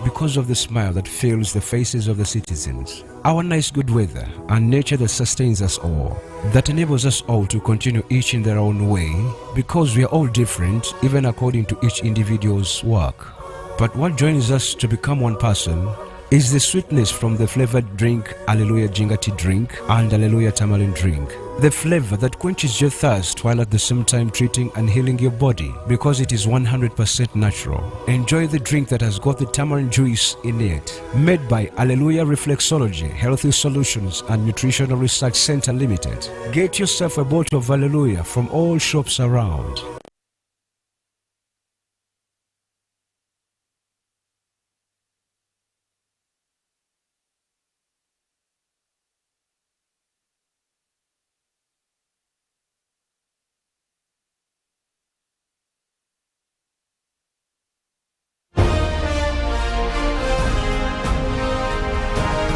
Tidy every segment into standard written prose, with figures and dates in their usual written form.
because of the smile that fills the faces of the citizens, our nice good weather and nature that sustains us all, that enables us all to continue each in their own way, because we are all different even according to each individual's work. But what joins us to become one person is the sweetness from the flavored drink Alleluia Jingati drink and Alleluia Tamarind drink. The flavor that quenches your thirst while at the same time treating and healing your body, because it is 100% natural. Enjoy the drink that has got the tamarind juice in it. Made by Alleluia Reflexology, Healthy Solutions and Nutritional Research Center Limited. Get yourself a bottle of Alleluia from all shops around.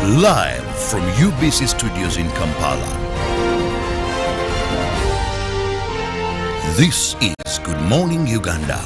Live from UBC Studios in Kampala. This is Good Morning Uganda.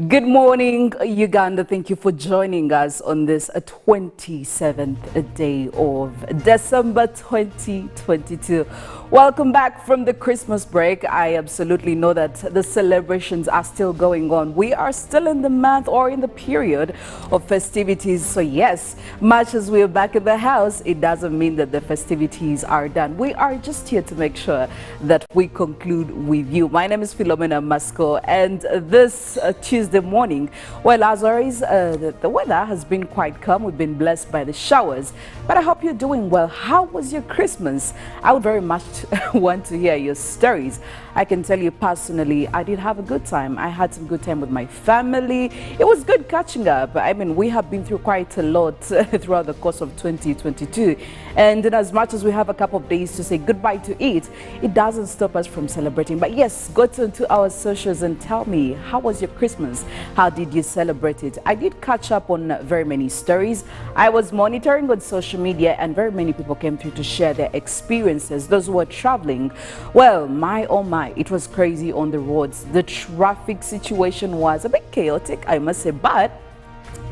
Good morning, Uganda. Thank you for joining us on this 27th day of December 2022. Welcome back from the Christmas break. I absolutely know that the celebrations are still going on. We are still in the month or in the period of festivities. So yes, much as we are back in the house, it doesn't mean that the festivities are done. We are just here to make sure that we conclude with you. My name is Philomena Mastiko, and this Tuesday morning, well, as always, the weather has been quite calm. We've been blessed by the showers, but I hope you're doing well. How was your Christmas? I would very much want to hear your stories. I can tell you personally, I did have a good time. I had some good time with my family. It was good catching up. I mean, we have been through quite a lot throughout the course of 2022. And in as much as we have a couple of days to say goodbye to it, it doesn't stop us from celebrating. But yes, go to our socials and tell me, how was your Christmas? How did you celebrate it? I did catch up on very many stories. I was monitoring on social media, and very many people came through to share their experiences. Those who were traveling, well, my oh my, it was crazy on the roads. The traffic situation was a bit chaotic, I must say, but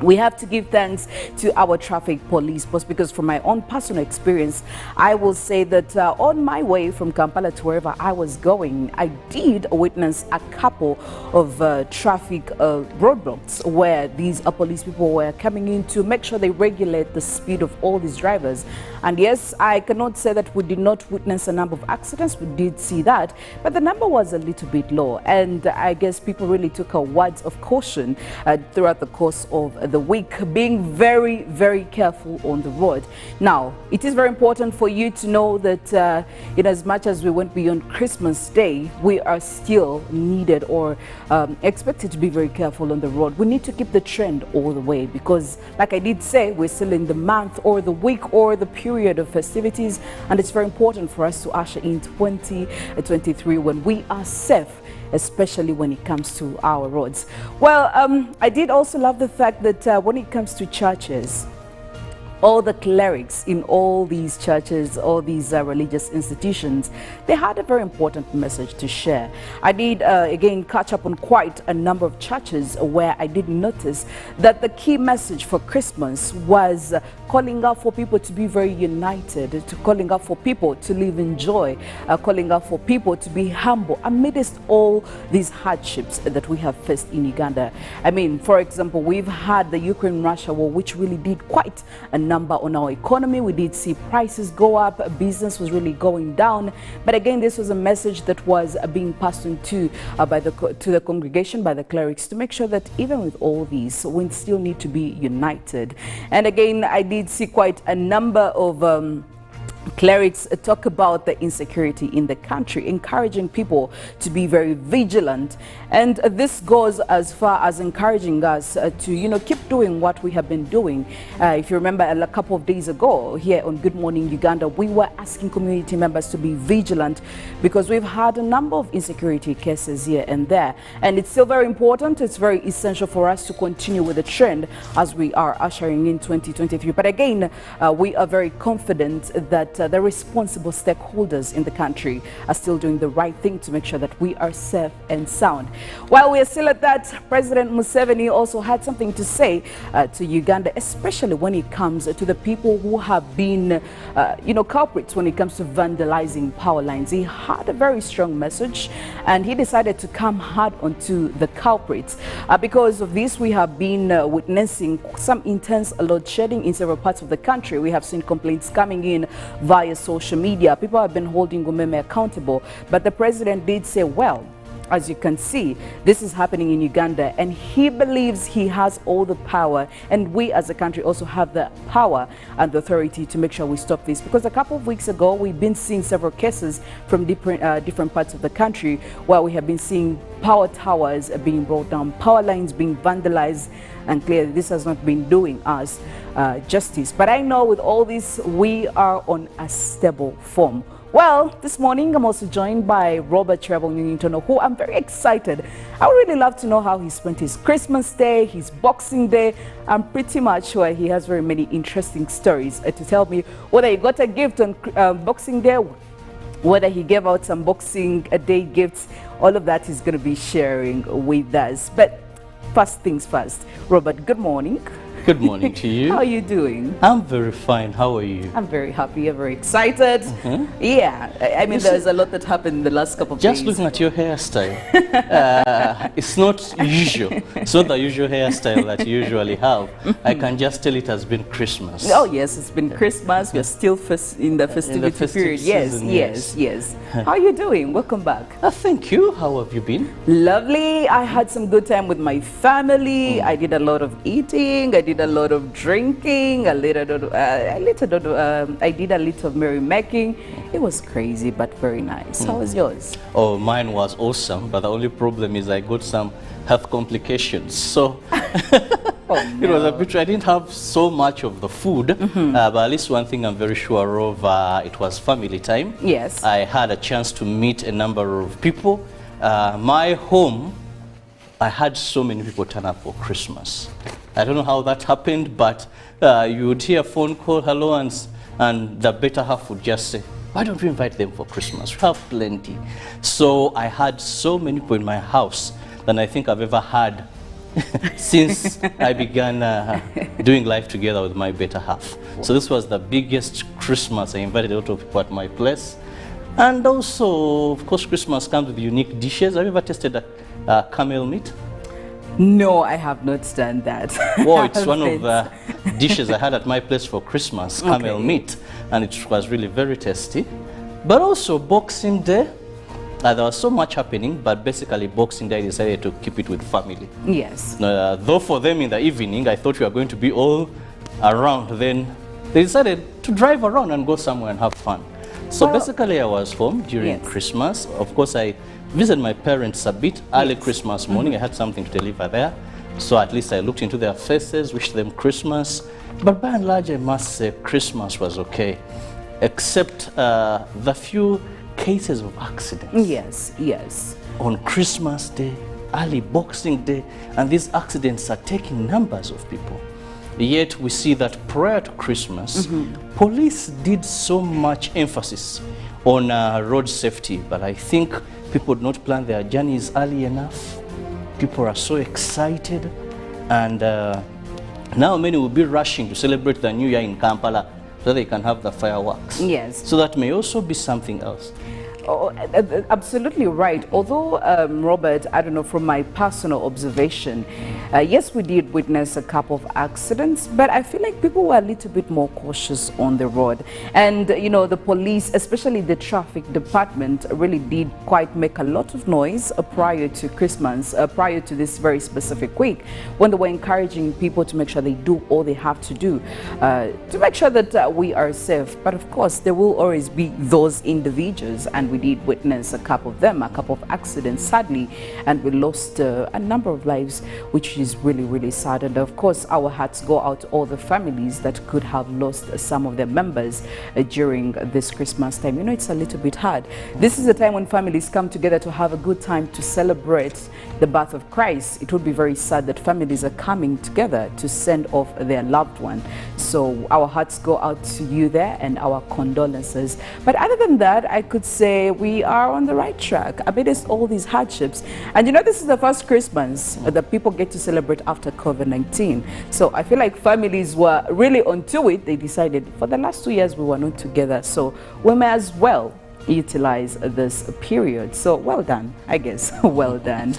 we have to give thanks to our traffic police post, because from my own personal experience, I will say that on my way from Kampala to wherever I was going, I did witness a couple of traffic roadblocks where these police people were coming in to make sure they regulate the speed of all these drivers. And yes, I cannot say that we did not witness a number of accidents. We did see that, but the number was a little bit low. And I guess people really took a words of caution throughout the course of the week, being very, very careful on the road. Now, it is very important for you to know that in as much as we went beyond Christmas Day, we are still needed or expected to be very careful on the road. We need to keep the trend all the way, because like I did say, we're still in the month or the week or the period of festivities, and it's very important for us to usher in 2023 when we are safe, especially when it comes to our roads. Well, I did also love the fact that when it comes to churches, all the clerics in all these churches, all these religious institutions, they had a very important message to share. I did, again, catch up on quite a number of churches where I did notice that the key message for Christmas was calling out for people to be very united, to calling out for people to live in joy, calling out for people to be humble amidst all these hardships that we have faced in Uganda. I mean, for example, we've had the Ukraine-Russia war, which really did quite a number on our economy. We did see prices go up, business was really going down. But again, this was a message that was being passed on to the congregation by the clerics, to make sure that even with all these, we still need to be united. And again, I did see quite a number of Clerics talk about the insecurity in the country, encouraging people to be very vigilant. And this goes as far as encouraging us to, keep doing what we have been doing. If you remember, a couple of days ago here on Good Morning Uganda, we were asking community members to be vigilant because we've had a number of insecurity cases here and there. And it's still very important. It's very essential for us to continue with the trend as we are ushering in 2023. But again, we are very confident that the responsible stakeholders in the country are still doing the right thing to make sure that we are safe and sound. While we are still at that, President Museveni also had something to say to Uganda, especially when it comes to the people who have been, culprits when it comes to vandalizing power lines. He had a very strong message and he decided to come hard onto the culprits. Because of this, we have been witnessing some intense load shedding in several parts of the country. We have seen complaints coming in via social media. People have been holding Umeme accountable, but the president did say, well, as you can see, this is happening in Uganda, and he believes he has all the power, and we as a country also have the power and the authority to make sure we stop this. Because a couple of weeks ago, we've been seeing several cases from different parts of the country where we have been seeing power towers being brought down, power lines being vandalized, and clearly this has not been doing us justice. But I know with all this, we are on a stable form. Well, this morning I'm also joined by Kirabo Nyonyintono, who I'm very excited. I would really love to know how he spent his Christmas Day, his Boxing Day. I'm pretty much sure he has very many interesting stories to tell me, whether he got a gift on Boxing Day, whether he gave out some Boxing Day gifts. All of that he's going to be sharing with us. But first things first, Robert, good morning. Good morning to you. How are you doing? I'm very fine. How are you? I'm very happy. I'm very excited. Yeah, I mean, there's a lot that happened in the last couple of days. Just looking at your hairstyle, it's not usual. It's not the usual hairstyle that you usually have. I can just tell it has been Christmas. Oh yes, it's been Christmas. We're still in the festivity period. Season, yes. How are you doing? Welcome back. Thank you. How have you been? Lovely. I had some good time with my family. I did a lot of eating. I did a lot of drinking. I did a little merrymaking. It was crazy, but very nice. How was yours? Oh, mine was awesome. But the only problem is I got some health complications. So it was a bit. I didn't have so much of the food, but at least one thing I'm very sure of, it was family time. Yes. I had a chance to meet a number of people. My home, I had so many people turn up for Christmas. I don't know how that happened, but you would hear a phone call, hello, and the better half would just say, why don't we invite them for Christmas? We have plenty. So I had so many people in my house than I think I've ever had since I began doing life together with my better half. So this was the biggest Christmas. I invited a lot of people at my place. And also, of course, Christmas comes with unique dishes. Have you ever tasted camel meat? No, I have not done that. Well, it's one of the dishes I had at my place for Christmas, camel meat, and it was really very tasty. But also Boxing Day, there was so much happening, but basically Boxing Day I decided to keep it with family. Yes. Though for them in the evening, I thought we were going to be all around. Then they decided to drive around and go somewhere and have fun. So basically I was home during Christmas. Of course, I visited my parents a bit early Christmas morning. I had something to deliver there. So at least I looked into their faces, wished them Christmas. But by and large, I must say Christmas was okay, except the few cases of accidents. Yes. On Christmas Day, early Boxing Day, and these accidents are taking numbers of people. Yet we see that prior to Christmas, police did so much emphasis on road safety, but I think people did not plan their journeys early enough. People are so excited, and now many will be rushing to celebrate the New Year in Kampala so they can have the fireworks. Yes. So that may also be something else. Oh, absolutely right. Although, Robert, I don't know, from my personal observation, yes, we did witness a couple of accidents, but I feel like people were a little bit more cautious on the road. And, you know, the police, especially the traffic department, really did quite make a lot of noise prior to Christmas, prior to this very specific week, when they were encouraging people to make sure they do all they have to do to make sure that we are safe. But of course, there will always be those individuals, and we did witness a couple of them, a couple of accidents, sadly, and we lost a number of lives, which is really, really sad. And of course, our hearts go out to all the families that could have lost some of their members during this Christmas time. You know, it's a little bit hard. This is a time when families come together to have a good time to celebrate the birth of Christ. It would be very sad that families are coming together to send off their loved one. So our hearts go out to you there, and our condolences. But other than that, I could say we are on the right track amidst all these hardships. And you know, this is the first Christmas that people get to celebrate after COVID-19. So I feel like families were really onto it. They decided for the last 2 years we were not together, so we may as well utilize this period. So well done, I guess. Well done.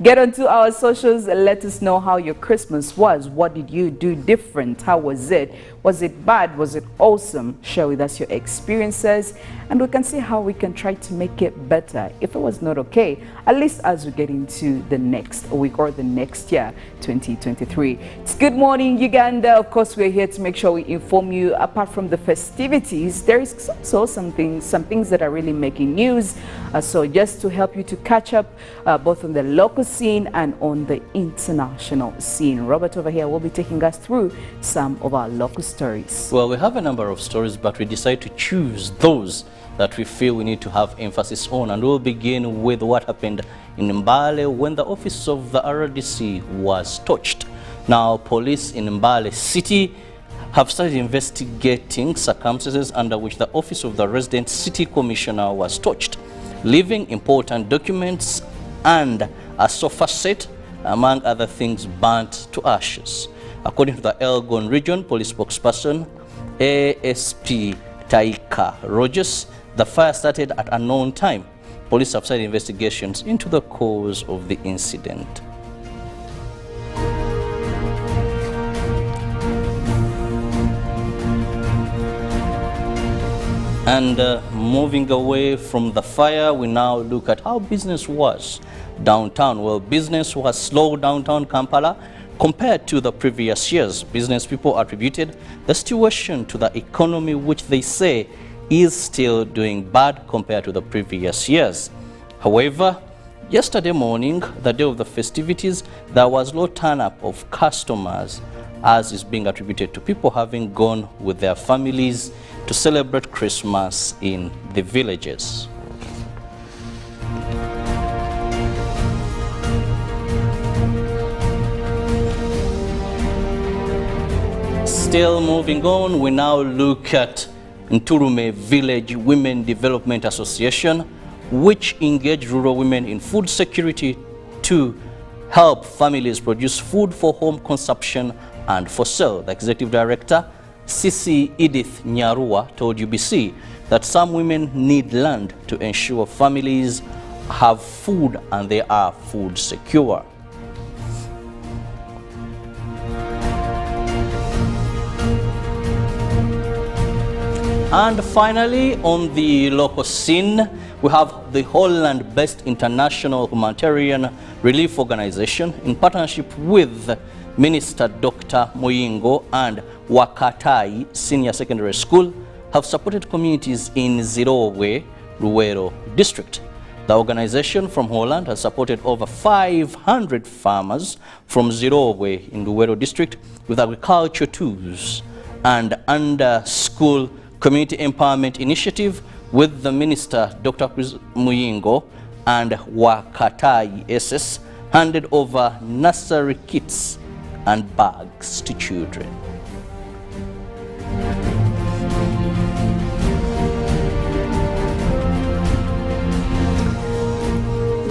Get onto our socials and let us know how your Christmas was. What did you do different? How was it? Was it bad? Was it awesome? Share with us your experiences, and we can see how we can try to make it better. If it was not okay, at least as we get into the next week or the next year, 2023. It's Good Morning Uganda. Of course, we're here to make sure we inform you. Apart from the festivities, there is also some things that are really making news. So just to help you to catch up both on the local scene and on the international scene. Robert over here will be taking us through some of our local stories. Well, we have a number of stories, but we decided to choose those that we feel we need to have emphasis on. And we'll begin with what happened in Mbale when the office of the RDC was torched. Now, police in Mbale City have started investigating circumstances under which the office of the resident city commissioner was torched, leaving important documents and a sofa set, among other things, burnt to ashes. According to the Elgon Region Police spokesperson, ASP Taika Rogers, the fire started at a known time. Police have started investigations into the cause of the incident. And moving away from the fire, we now look at how business was downtown. Well, business was slow downtown Kampala compared to the previous years. Business people attributed the situation to the economy, which they say is still doing bad compared to the previous years. However, yesterday morning, the day of the festivities, there was low turn-up of customers, as is being attributed to people having gone with their families to celebrate Christmas in the villages. Still moving on, we now look at Nturume Village Women Development Association, which engage rural women in food security to help families produce food for home consumption and for sale. The executive director, Sisi Edith Nyarua, told UBC that some women need land to ensure families have food and they are food secure. And finally, on the local scene, we have the Holland-based International Humanitarian Relief Organization in partnership with Minister Dr. Muyingo and Wakatai Senior Secondary School have supported communities in Zirowe, Luwero district. The organization from Holland has supported over 500 farmers from Zirowe in Luwero district with agriculture tools, and under school community empowerment initiative with the Minister Dr. Muyingo and Wakatai SS handed over nursery kits and bags to children.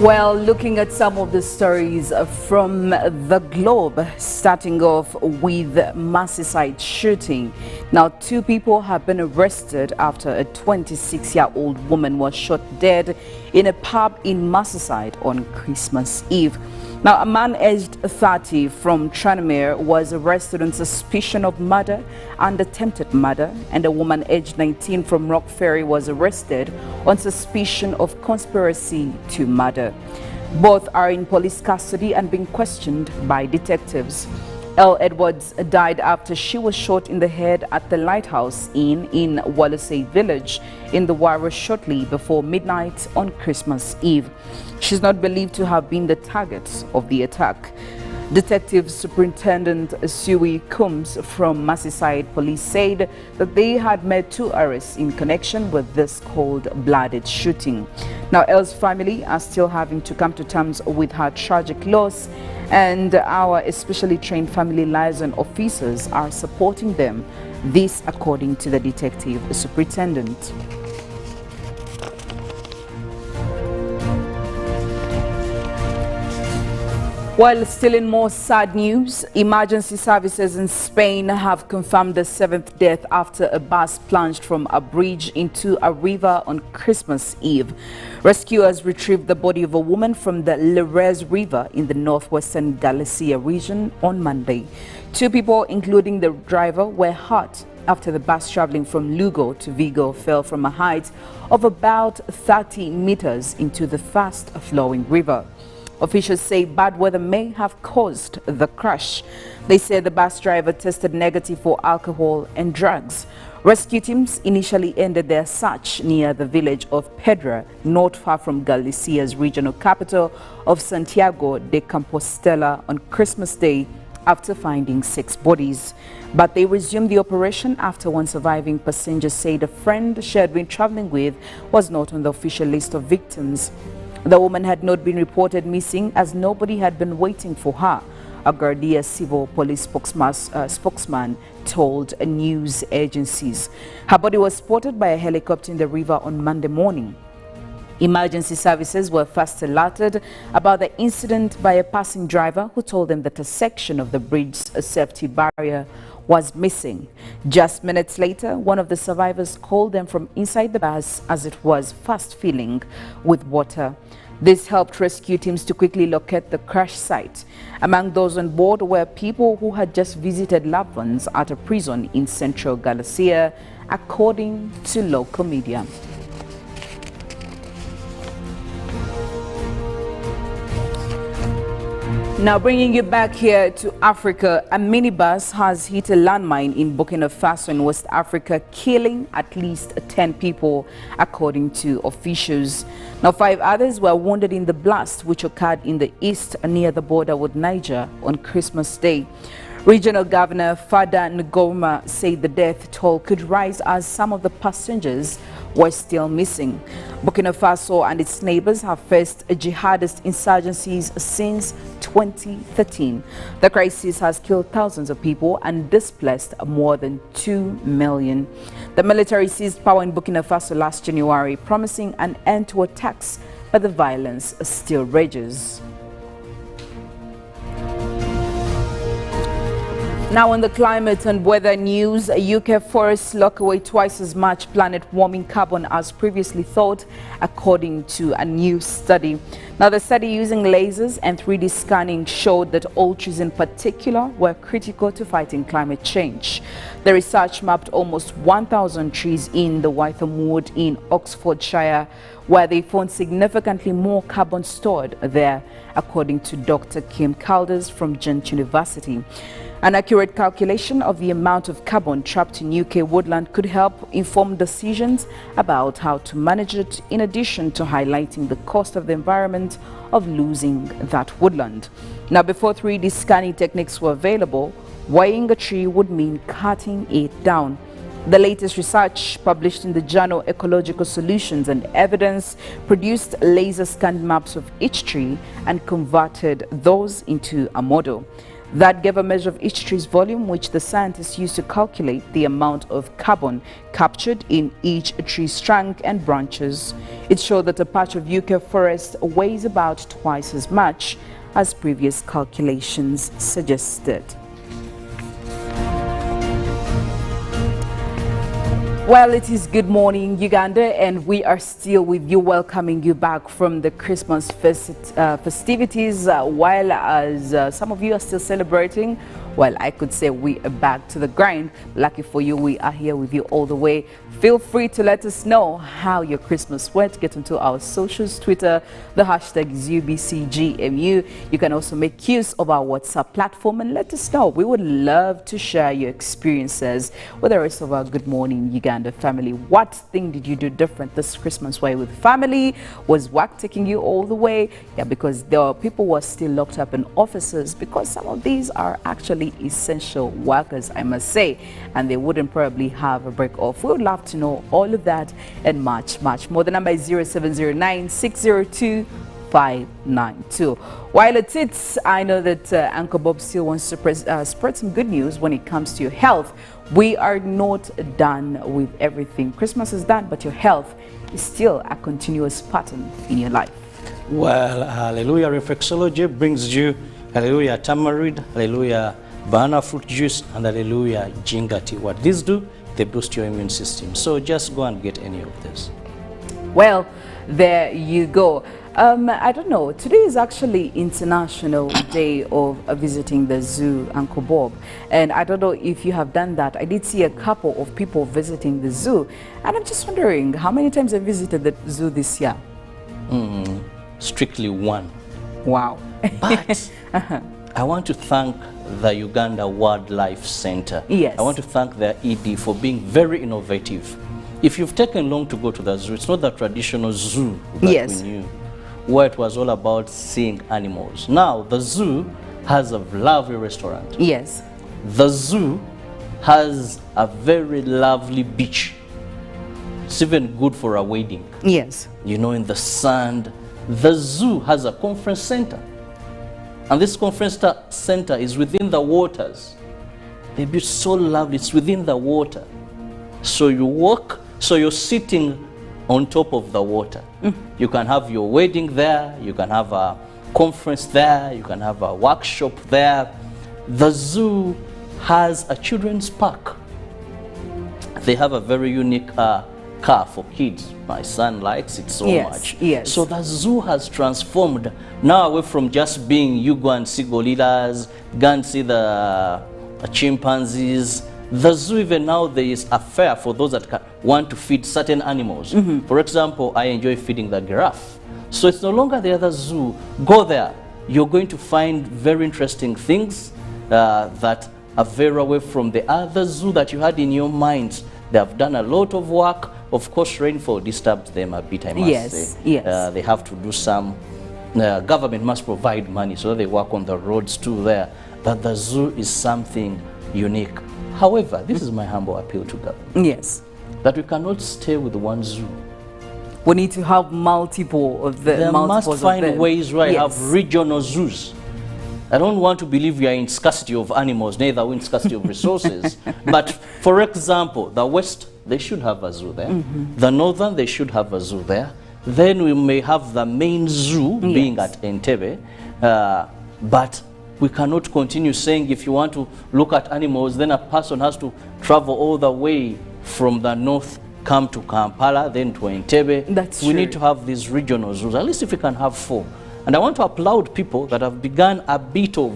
Well, looking at some of the stories from the globe, starting off with Merseyside shooting. Now, 2 people have been arrested after a 26-year-old woman was shot dead in a pub in Merseyside on Christmas Eve. Now, a man aged 30 from Tranmere was arrested on suspicion of murder and attempted murder, and a woman aged 19 from Rock Ferry was arrested on suspicion of conspiracy to murder. Both are in police custody and being questioned by detectives. Elle Edwards died after she was shot in the head at the Lighthouse Inn in Wallasey village in the Wara shortly before midnight on Christmas Eve. She's not believed to have been the target of the attack. Detective Superintendent Sui Coombs from Merseyside Police said that they had made 2 arrests in connection with this cold-blooded shooting. Now, Elle's family are still having to come to terms with her tragic loss, and our especially trained family liaison officers are supporting them. This according to the detective superintendent. Well, still in more sad news, emergency services in Spain have confirmed the 7th death after a bus plunged from a bridge into a river on Christmas Eve. Rescuers retrieved the body of a woman from the Lérez River in the northwestern Galicia region on Monday. 2 people, including the driver, were hurt after the bus traveling from Lugo to Vigo fell from a height of about 30 meters into the fast-flowing river. Officials say bad weather may have caused the crash. They say the bus driver tested negative for alcohol and drugs. Rescue teams initially ended their search near the village of Pedra, not far from Galicia's regional capital of Santiago de Compostela on Christmas Day after finding 6 bodies. But they resumed the operation after one surviving passenger said a friend she had been traveling with was not on the official list of victims. The woman had not been reported missing as nobody had been waiting for her, a Guardia Civil police spokesman told news agencies. Her body was spotted by a helicopter in the river on Monday morning. Emergency services were first alerted about the incident by a passing driver who told them that a section of the bridge's safety barrier was missing. Just minutes later, one of the survivors called them from inside the bus as it was fast filling with water. This helped rescue teams to quickly locate the crash site. Among those on board were people who had just visited loved ones at a prison in central Galicia, according to local media. Now bringing you back here to Africa, a minibus has hit a landmine in Burkina Faso in West Africa, killing at least 10 people, according to officials. Now 5 others were wounded in the blast, which occurred in the east near the border with Niger on Christmas Day. Regional Governor Fada Ngoma said the death toll could rise as some of the passengers were still missing. Burkina Faso and its neighbors have faced jihadist insurgencies since 2013. The crisis has killed thousands of people and displaced more than 2 million. The military seized power in Burkina Faso last January, promising an end to attacks, but the violence still rages. Now on the climate and weather news, UK forests lock away twice as much planet-warming carbon as previously thought, according to a new study. Now the study using lasers and 3D scanning showed that old trees in particular were critical to fighting climate change. The research mapped almost 1,000 trees in the Wytham Wood in Oxfordshire, where they found significantly more carbon stored there, according to Dr. Kim Calders from Gent University. An accurate calculation of the amount of carbon trapped in UK woodland could help inform decisions about how to manage it, in addition to highlighting the cost of the environment of losing that woodland. Now, before 3D scanning techniques were available, weighing a tree would mean cutting it down. The latest research, published in the journal Ecological Solutions and Evidence, produced laser scanned maps of each tree and converted those into a model. That gave a measure of each tree's volume, which the scientists used to calculate the amount of carbon captured in each tree's trunk and branches. It showed that a patch of UK forest weighs about twice as much as previous calculations suggested. Well, it is Good Morning Uganda, and we are still with you, welcoming you back from the Christmas festivities. While as some of you are still celebrating, well, I could say we are back to the grind. Lucky for you, we are here with you all the way. Feel free to let us know how your Christmas went. Get onto our socials, Twitter, the hashtag is UBCGMU. You can also make use of our WhatsApp platform and let us know. We would love to share your experiences with the rest of our Good Morning Uganda family. What thing did you do different this Christmas way with family? Was work taking you all the way? Yeah, because there are people who are still locked up in offices, because some of these are actually essential workers, I must say, and they wouldn't probably have a break off. We would love to know all of that and much more. The number is 0709 602 592. While it's it, I know that Uncle Bob still wants to spread some good news when it comes to your health. We are not done with everything. Christmas is done, but your health is still a continuous pattern in your life. Well, hallelujah, reflexology brings you hallelujah tamarind, hallelujah banana fruit juice, and hallelujah ginger tea. What these do, they boost your immune system. So just go and get any of this. Well, there you go. I don't know, today is actually International Day of visiting the zoo, Uncle Bob, and I don't know if you have done that. I did see a couple of people visiting the zoo, and I'm just wondering how many times I visited the zoo this year. Strictly one. Wow. But I want to thank the Uganda Wildlife Center. Yes. I want to thank their ED for being very innovative. If you've taken long to go to the zoo, it's not the traditional zoo that Yes. we knew, where it was all about seeing animals. Now, the zoo has a lovely restaurant. Yes. The zoo has a very lovely beach. It's even good for a wedding. Yes. You know, in the sand. The zoo has a conference center. And this conference center is within the waters. The beach is so lovely, it's within the water. So you walk, so you're sitting on top of the water. You can have your wedding there, you can have a conference there, you can have a workshop there. The zoo has a children's park. They have a very unique car for kids. My son likes it so much. Yes. So the zoo has transformed now away from just being you go and see gorillas, go and see the chimpanzees. The zoo, even now, there is a fair for those that want to feed certain animals. For example, I enjoy feeding the giraffe. So it's no longer the other zoo. Go there. You're going to find very interesting things that are very away from the other zoo that you had in your mind. They have done a lot of work. Of course, rainfall disturbs them a bit, I must say. Yes. They have to do some, government must provide money, so they work on the roads too there. But the zoo is something unique. However, this is my humble appeal to government. Yes. That we cannot stay with one zoo. We need to have multiple of them. They must find ways where you Yes. have regional zoos. I don't want to believe we are in scarcity of animals, neither we in scarcity of resources. But for example, the West, they should have a zoo there. The Northern, they should have a zoo there. Then we may have the main zoo being at Entebbe. But we cannot continue saying if you want to look at animals, then a person has to travel all the way from the north, come to Kampala, then to Entebbe. That's we true. need to have these regional zoos, at least if we can have 4. And I want to applaud people that have begun a bit of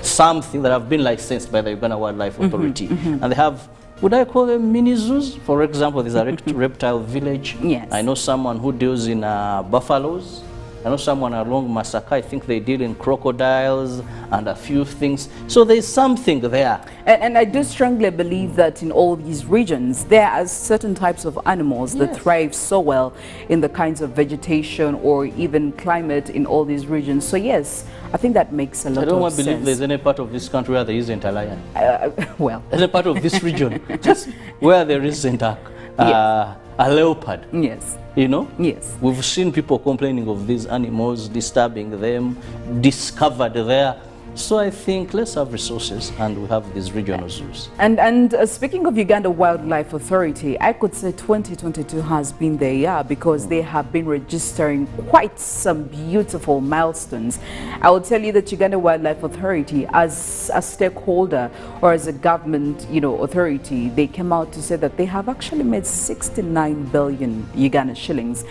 something that have been licensed by the Uganda Wildlife Authority. And they have, would I call them mini zoos? For example, there's a reptile village. Yes. I know someone who deals in buffaloes. I know someone along Masaka, I think they deal in crocodiles and a few things. So there's something there. And I do strongly believe that in all these regions, there are certain types of animals that thrive so well in the kinds of vegetation or even climate in all these regions. So yes, I think that makes a lot of sense. I don't want to believe there's any part of this country where there isn't a lion. Well. Any part of this region, just where there isn't a leopard. Yes. You know? Yes. We've seen people complaining of these animals, disturbing them, discovered there. So I think let's have resources, and we have these regional zoos. And speaking of Uganda Wildlife Authority, I could say 2022 has been their year because they have been registering quite some beautiful milestones. I will tell you that Uganda Wildlife Authority, as a stakeholder or as a government, authority, they came out to say that they have actually made 69 billion Uganda shillings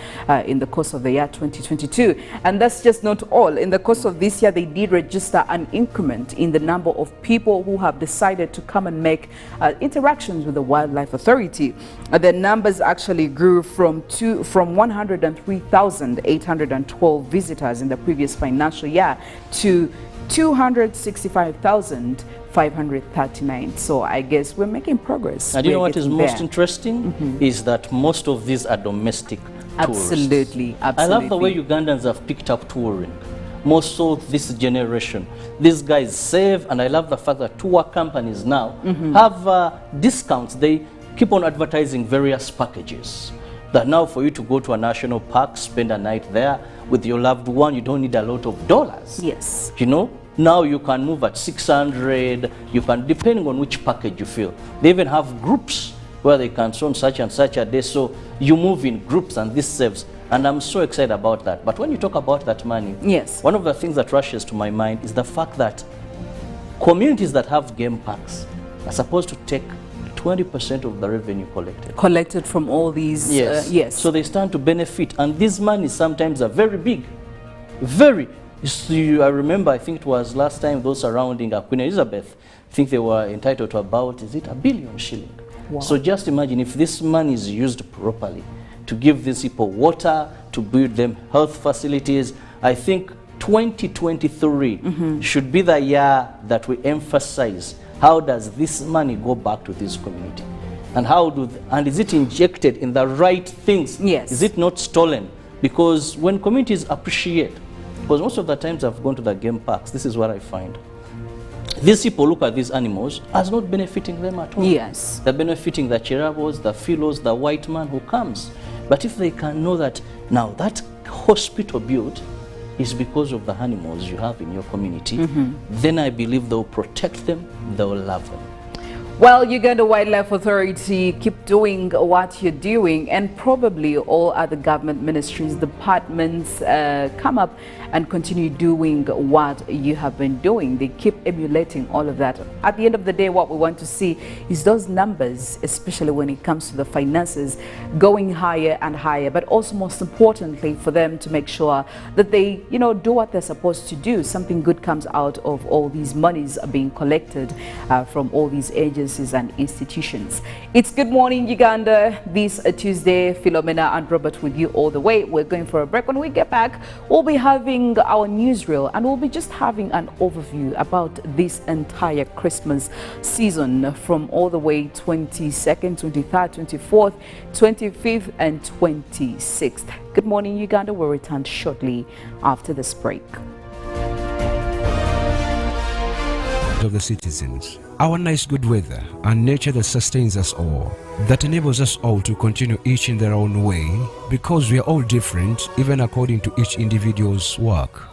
in the course of the year 2022. And that's just not all. In the course of this year, they did register an increment in the number of people who have decided to come and make interactions with the Wildlife Authority. The numbers actually grew from 103,812 visitors in the previous financial year to 265,539. So I guess we're making progress. And you know what is most interesting is that most of these are domestic tourists. Absolutely. I love the way Ugandans have picked up touring. Most of this generation, these guys save, and I love the fact that tour companies now have discounts. They keep on advertising various packages. That now for you to go to a national park, spend a night there with your loved one, you don't need a lot of dollars. Yes. Now you can move at 600, you can, depending on which package you feel. They even have groups where they can on such and such a day, so you move in groups, and this saves. And I'm so excited about that. But when you talk about that money, yes, one of the things that rushes to my mind is the fact that communities that have game parks are supposed to take 20% of the revenue collected from all these. Yes. Yes. So they stand to benefit, and these monies sometimes are very big, very. I remember, I think it was last time, those surrounding Queen Elizabeth, I think they were entitled to about, is it 1 billion shilling? Wow. So just imagine if this money is used properly to give these people water, to build them health facilities. I think 2023 should be the year that we emphasize how does this money go back to this community, and and is it injected in the right things? Yes. Is it not stolen? Because when communities appreciate, because most of the times I've gone to the game parks, this is what I find. These people look at these animals as not benefiting them at all. Yes. They're benefiting the Kirabos, the Philos, the white man who comes. But if they can know that now that hospital built is because of the animals you have in your community, then I believe they'll protect them, they'll love them. Well, Uganda Wildlife Authority, keep doing what you're doing, and probably all other government ministries, departments come up and continue doing what you have been doing. They keep emulating all of that. At the end of the day, what we want to see is those numbers, especially when it comes to the finances, going higher and higher, but also most importantly for them to make sure that they, do what they're supposed to do. Something good comes out of all these monies being collected from all these agencies and institutions. It's Good Morning Uganda this Tuesday. Philomena and Robert with you all the way. We're going for a break. When we get back, we'll be having our newsreel, and we'll be just having an overview about this entire Christmas season from all the way 22nd, 23rd, 24th, 25th and 26th. Good Morning Uganda will return shortly after this break. Of the citizens, our nice good weather and nature that sustains us all, that enables us all to continue each in their own way, because we are all different even according to each individual's work.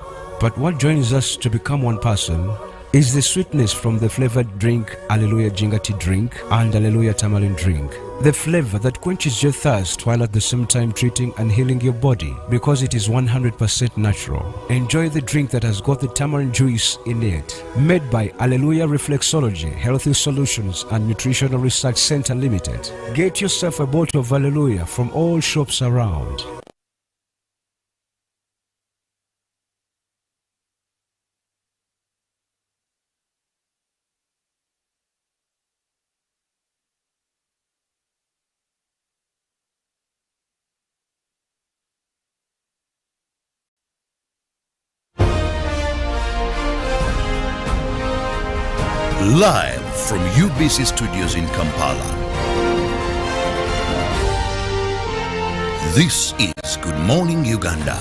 But what joins us to become one person is the sweetness from the flavored drink Alleluia Jingati drink and Alleluia Tamarind drink. The flavor that quenches your thirst while at the same time treating and healing your body, because it is 100% natural. Enjoy the drink that has got the tamarind juice in it. Made by Alleluia Reflexology, Healthy Solutions and Nutritional Research Center Limited. Get yourself a bottle of Alleluia from all shops around. Live from UBC Studios in Kampala. This is Good Morning Uganda.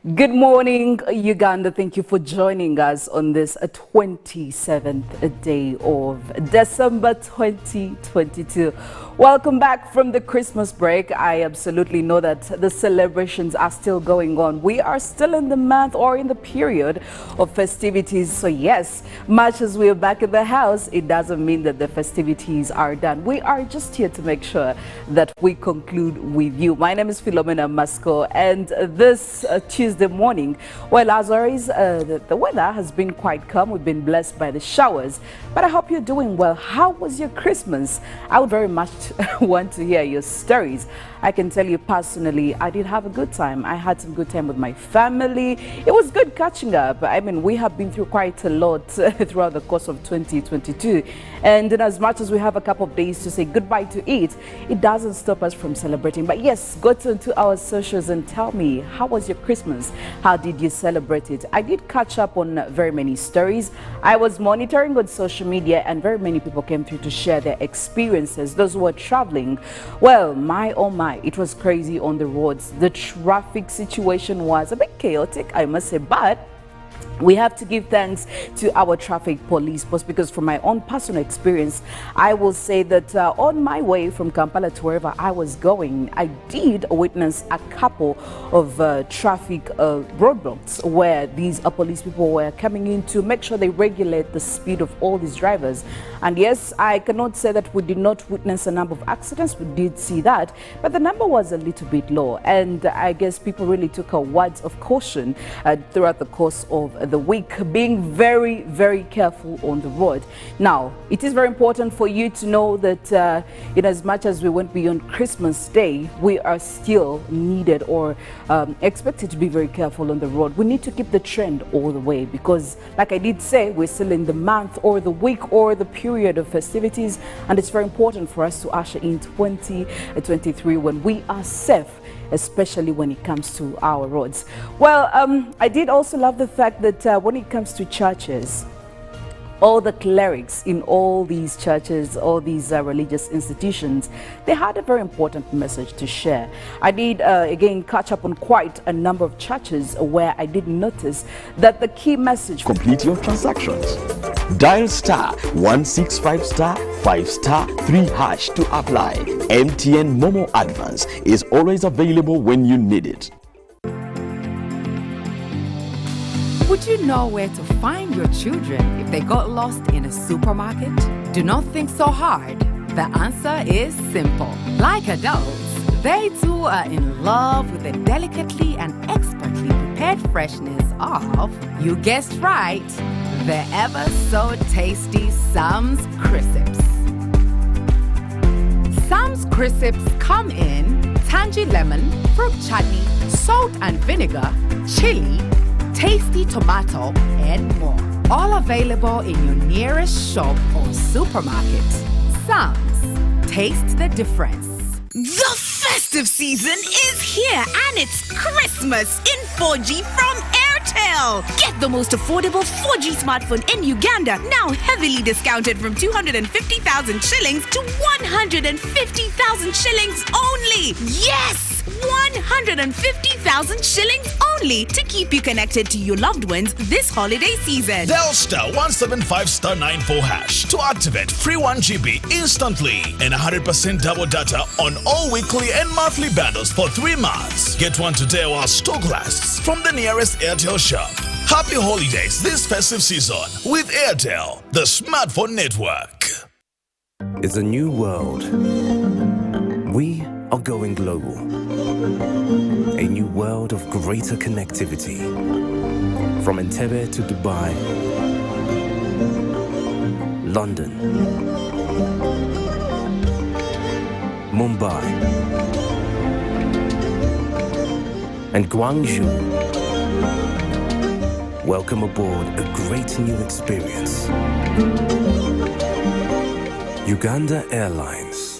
Good morning, Uganda. Thank you for joining us on this 27th day of December 2022. Welcome back from the Christmas break. I absolutely know that the celebrations are still going on. We are still in the month or in the period of festivities. So yes, much as we are back in the house, it doesn't mean that the festivities are done. We are just here to make sure that we conclude with you. My name is Philomena, Mastiko, and this Tuesday morning, well, as always, the weather has been quite calm. We've been blessed by the showers, but I hope you're doing well. How was your Christmas? I would very much want to hear your stories. I can tell you personally, I did have a good time. I had some good time with my family. It was good catching up. I mean, we have been through quite a lot throughout the course of 2022. And in as much as we have a couple of days to say goodbye to it doesn't stop us from celebrating. But yes, go to our socials and tell me, how was your Christmas? How did you celebrate it? I did catch up on very many stories. I was monitoring on social media, and very many people came through to share their experiences. Those who were traveling, well, my oh my, it was crazy on the roads. The traffic situation was a bit chaotic, I must say, but we have to give thanks to our traffic police post, because from my own personal experience, I will say that on my way from Kampala to wherever I was going, I did witness a couple of traffic roadblocks where these police people were coming in to make sure they regulate the speed of all these drivers. And yes, I cannot say that we did not witness a number of accidents. We did see that, but the number was a little bit low. And I guess people really took a words of caution throughout the course of the week, being very, very careful on the road. Now, it is very important for you to know that in as much as we went beyond Christmas Day, we are still needed or expected to be very careful on the road. We need to keep the trend all the way, because like I did say, we're still in the month or the week or the period of festivities, and it's very important for us to usher in 2023 when we are safe, especially when it comes to our roads. Well, I did also love the fact that when it comes to churches, all the clerics in all these churches, all these religious institutions, they had a very important message to share. I did again catch up on quite a number of churches where I did notice that the key message... Complete your transactions. Dial star 165 star 5 star 3 hash to apply. MTN Momo Advance is always available when you need it. Would you know where to find your children if they got lost in a supermarket? Do not think so hard. The answer is simple. Like adults, they too are in love with the delicately and expertly prepared freshness of, you guessed right, the ever so tasty Sam's Crisps. Sam's Crisps come in tangy lemon, fruit chutney, salt and vinegar, chili, tasty tomato, and more. All available in your nearest shop or supermarket. Sam's, taste the difference. The festive season is here, and it's Christmas in 4G from Airtel. Get the most affordable 4G smartphone in Uganda, now heavily discounted from 250,000 shillings to 150,000 shillings only. Yes! 150,000 shillings only to keep you connected to your loved ones this holiday season. Dial star 175 star 94 hash to activate free 1 GB instantly and 100% double data on all weekly and monthly bundles for 3 months. Get one today while stock lasts from the nearest Airtel shop. Happy holidays this festive season with Airtel, the smartphone network. It's a new world. We are going global. A new world of greater connectivity. From Entebbe to Dubai, London, Mumbai, and Guangzhou. Welcome aboard a great new experience. Uganda Airlines.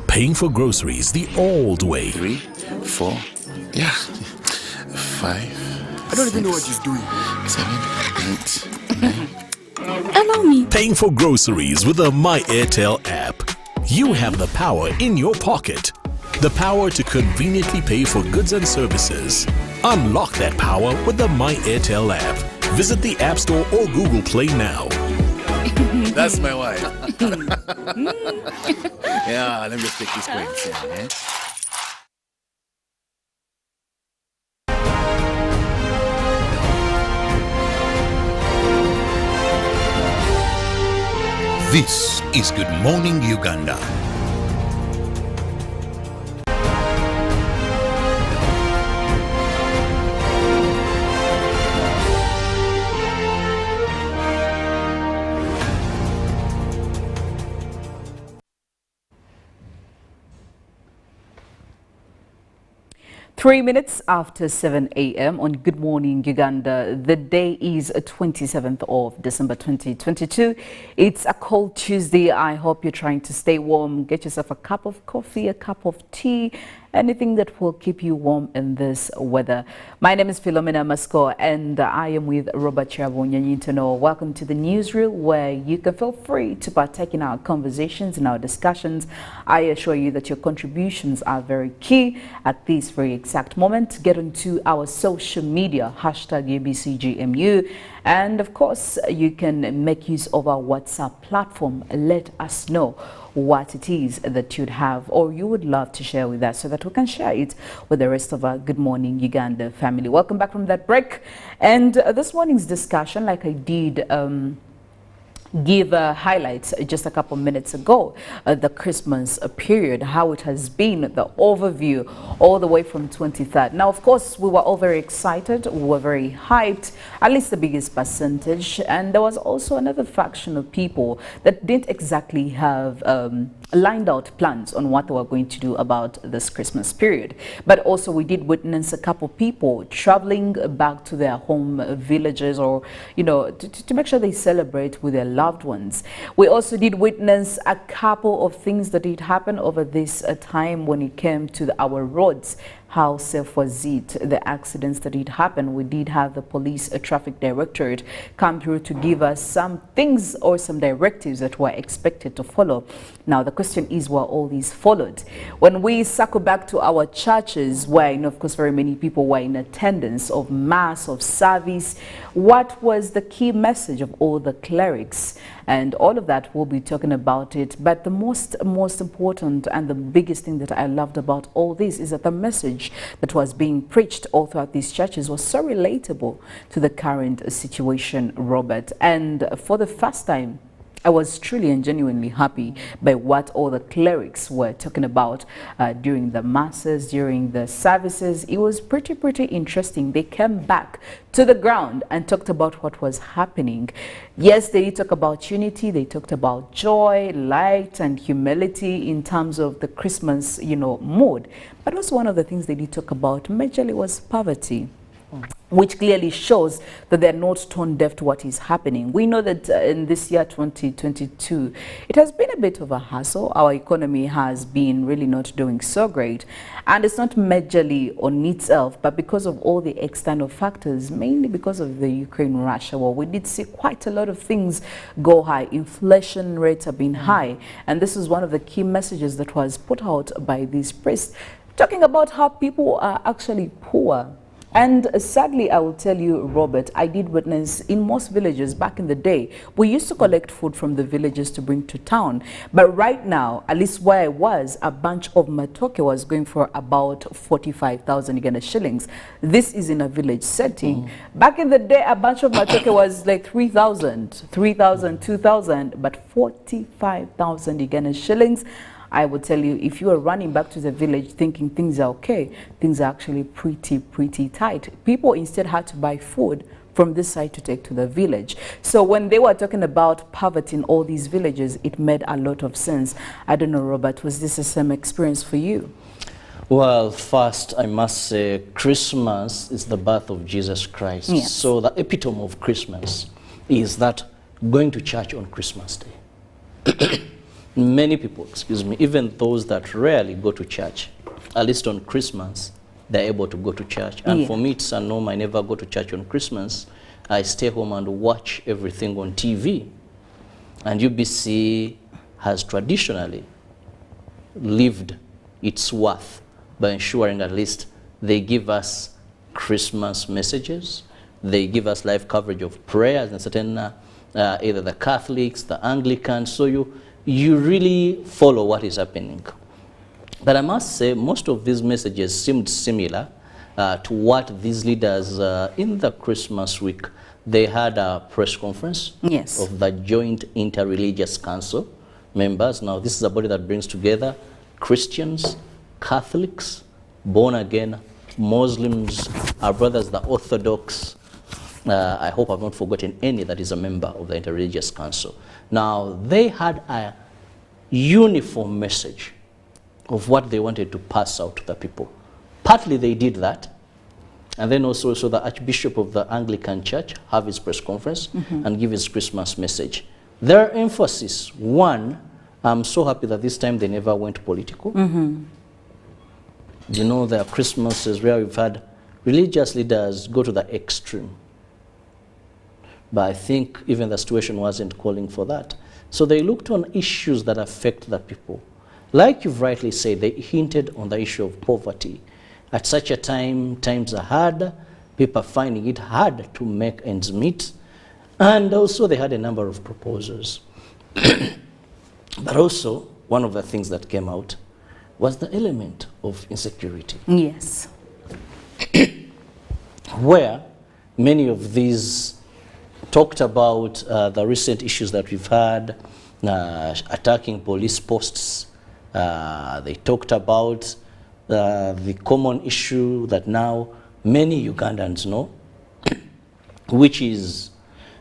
Paying for groceries the old way. 3, 4, 5. I don't even know what he's doing. 7, 8, 9. Allow me. Paying for groceries with the My Airtel app. you have the power in your pocket. The power to conveniently pay for goods and services. Unlock that power with the My Airtel app. Visit the App Store or Google Play now. That's my wife. Yeah, let me just take this coins. Yeah, This is Good Morning Uganda. Three minutes after 7 a.m. on Good Morning Uganda. The day is 27th of December 2022. It's a cold Tuesday. I hope you're trying to stay warm. Get yourself a cup of coffee, a cup of tea, anything that will keep you warm in this weather. My name is Philomena Mastiko and I am with Kirabo, Nyonyintono. Welcome to the newsroom where you can feel free to partake in our conversations and our discussions. I assure you that your contributions are very key at this very exact moment. Get onto our social media, #UBCGMU. And of course, you can make use of our WhatsApp platform. Let us know what it is that you'd have or you would love to share with us so that we can share it with the rest of our Good Morning Uganda family. Welcome back from that break. And this morning's discussion, like I did give highlights just a couple minutes ago, the Christmas period, how it has been, the overview all the way from 23rd. Now, of course, we were all very excited, we were very hyped, at least the biggest percentage, and there was also another faction of people that didn't exactly have lined out plans on what they were going to do about this Christmas period. But also we did witness a couple people traveling back to their home villages, or, you know, to make sure they celebrate with their loved ones. We also did witness a couple of things that did happen over this time when it came to our roads. How safe was it? The accidents that did happen. We did have the police traffic directorate come through to give us some things or some directives that were expected to follow. Now the question is, were all these followed? When we circle back to our churches, where, you know, of course, very many people were in attendance of mass, of service, what was the key message of all the clerics? And all of that, we'll be talking about it. But the most important and the biggest thing that I loved about all this is that the message that was being preached all throughout these churches was so relatable to the current situation, Robert. And for the first time, I was truly and genuinely happy by what all the clerics were talking about during the masses, during the services. It was pretty interesting. They came back to the ground and talked about what was happening. Yes, they did talk about unity. They talked about joy, light, and humility in terms of the Christmas, you know, mood. But also one of the things they did talk about majorly was poverty, which clearly shows that they're not tone deaf to what is happening. We know that in this year 2022, it has been a bit of a hassle. Our economy has been really not doing so great, and it's not majorly on itself, but because of all the external factors, mainly because of the Ukraine-Russia war. We did see quite a lot of things go high. Inflation rates have been high, and this is one of the key messages that was put out by these priests, talking about how people are actually poor. And sadly, I will tell you, Robert, I did witness in most villages back in the day, we used to collect food from the villages to bring to town. But right now, at least where I was, a bunch of matoke was going for about 45,000 Uganda shillings. This is in a village setting. Back in the day, a bunch of matoke was like 3,000, 2,000, but 45,000 Uganda shillings. I would tell you, if you are running back to the village thinking things are okay, things are actually pretty tight. People instead had to buy food from this side to take to the village. So when they were talking about poverty in all these villages, it made a lot of sense. I don't know, Robert, was this the same experience for you? Well, first, I must say Christmas is the birth of Jesus Christ. Yes. So the epitome of Christmas is that going to church on Christmas Day. Many people, excuse me, even those that rarely go to church, at least on Christmas, they're able to go to church. And for me, it's a norm. I never go to church on Christmas. I stay home and watch everything on TV. And UBC has traditionally lived its worth by ensuring at least they give us Christmas messages, they give us live coverage of prayers and certain, either the Catholics, the Anglicans, so you really follow what is happening. But I must say, most of these messages seemed similar to what these leaders in the Christmas week, they had a press conference of the Joint Interreligious Council members. Now, this is a body that brings together Christians, Catholics, born-again, Muslims, our brothers, the Orthodox. I hope I've not forgotten any that is a member of the Interreligious Council. Now, they had a uniform message of what they wanted to pass out to the people. Partly they did that, and then also the Archbishop of the Anglican Church have his press conference and give his Christmas message. Their emphasis, one, I'm so happy that this time they never went political. You know, their Christmases where we've had religious leaders go to the extreme. But I think even the situation wasn't calling for that. So they looked on issues that affect the people. Like you've rightly said, they hinted on the issue of poverty. At such a time, times are hard, people are finding it hard to make ends meet. And also they had a number of proposals. But also, one of the things that came out was the element of insecurity. Yes. Where many of these talked about the recent issues that we've had, attacking police posts. They talked about the common issue that now many Ugandans know, which is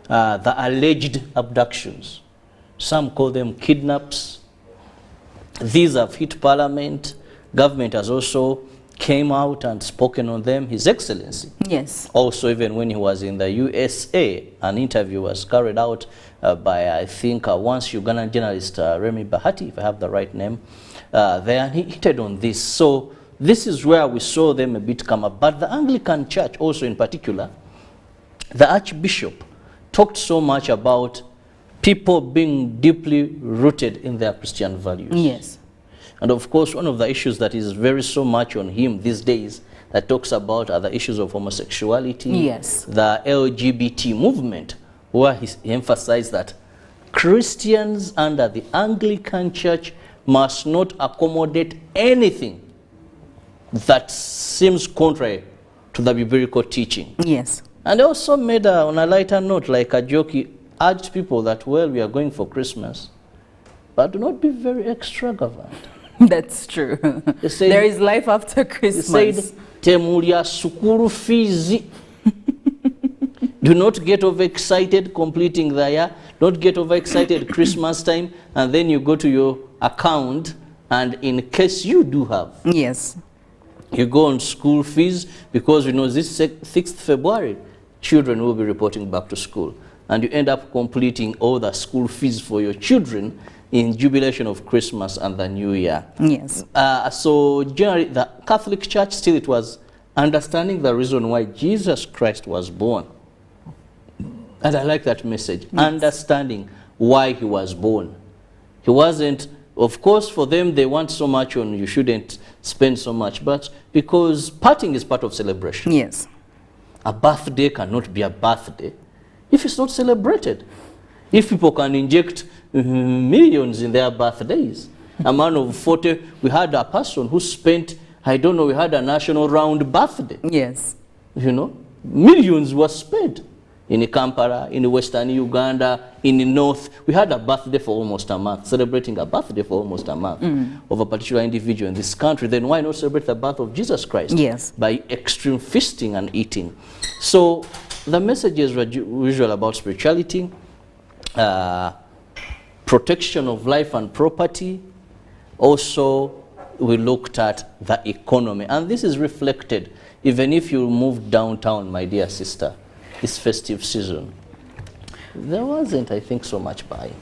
the alleged abductions. Some call them kidnaps. These have hit Parliament. Government has also came out and spoken on them. His Excellency. Yes. Also, even when he was in the USA, an interview was carried out by, I think, once Ugandan journalist Remy Bahati, if I have the right name, there, and he hinted on this. So this is where we saw them a bit come up. But the Anglican Church also in particular, the Archbishop talked so much about people being deeply rooted in their Christian values. Yes. And of course, one of the issues that is very so much on him these days that talks about are the issues of homosexuality, yes, the LGBT movement, where he emphasized that Christians under the Anglican Church must not accommodate anything that seems contrary to the biblical teaching. Yes. And also made, on a lighter note, like a joke, he urged people that, well, we are going for Christmas, but do not be very extravagant. That's true. Said, there is life after Christmas. He said, Temulia sukuru fees. Do not get overexcited completing the year. Don't get overexcited Christmas time, and then you go to your account, and in case you do have, yes, you go on school fees, because we know this 6th February, children will be reporting back to school, and you end up completing all the school fees for your children in jubilation of Christmas and the New Year. Yes. So generally, the Catholic Church still it was understanding the reason why Jesus Christ was born. And I like that message, yes, understanding why he was born. He wasn't, of course, for them, they want so much on you shouldn't spend so much, but because partying is part of celebration. Yes. A birthday cannot be a birthday if it's not celebrated. If people can inject millions in their birthdays. A man of 40, we had a person who spent, I don't know, we had a national round birthday. Yes. You know, millions were spent. In Kampala, in Western Uganda, in the North, we had a birthday for almost a month, celebrating a birthday for almost a month of a particular individual in this country. Then why not celebrate the birth of Jesus Christ? Yes. By extreme feasting and eating. So the messages were usual about spirituality, protection of life and property. Also, we looked at the economy. And this is reflected, even if you move downtown, my dear sister, this festive season. there wasn't, I think, so much buying.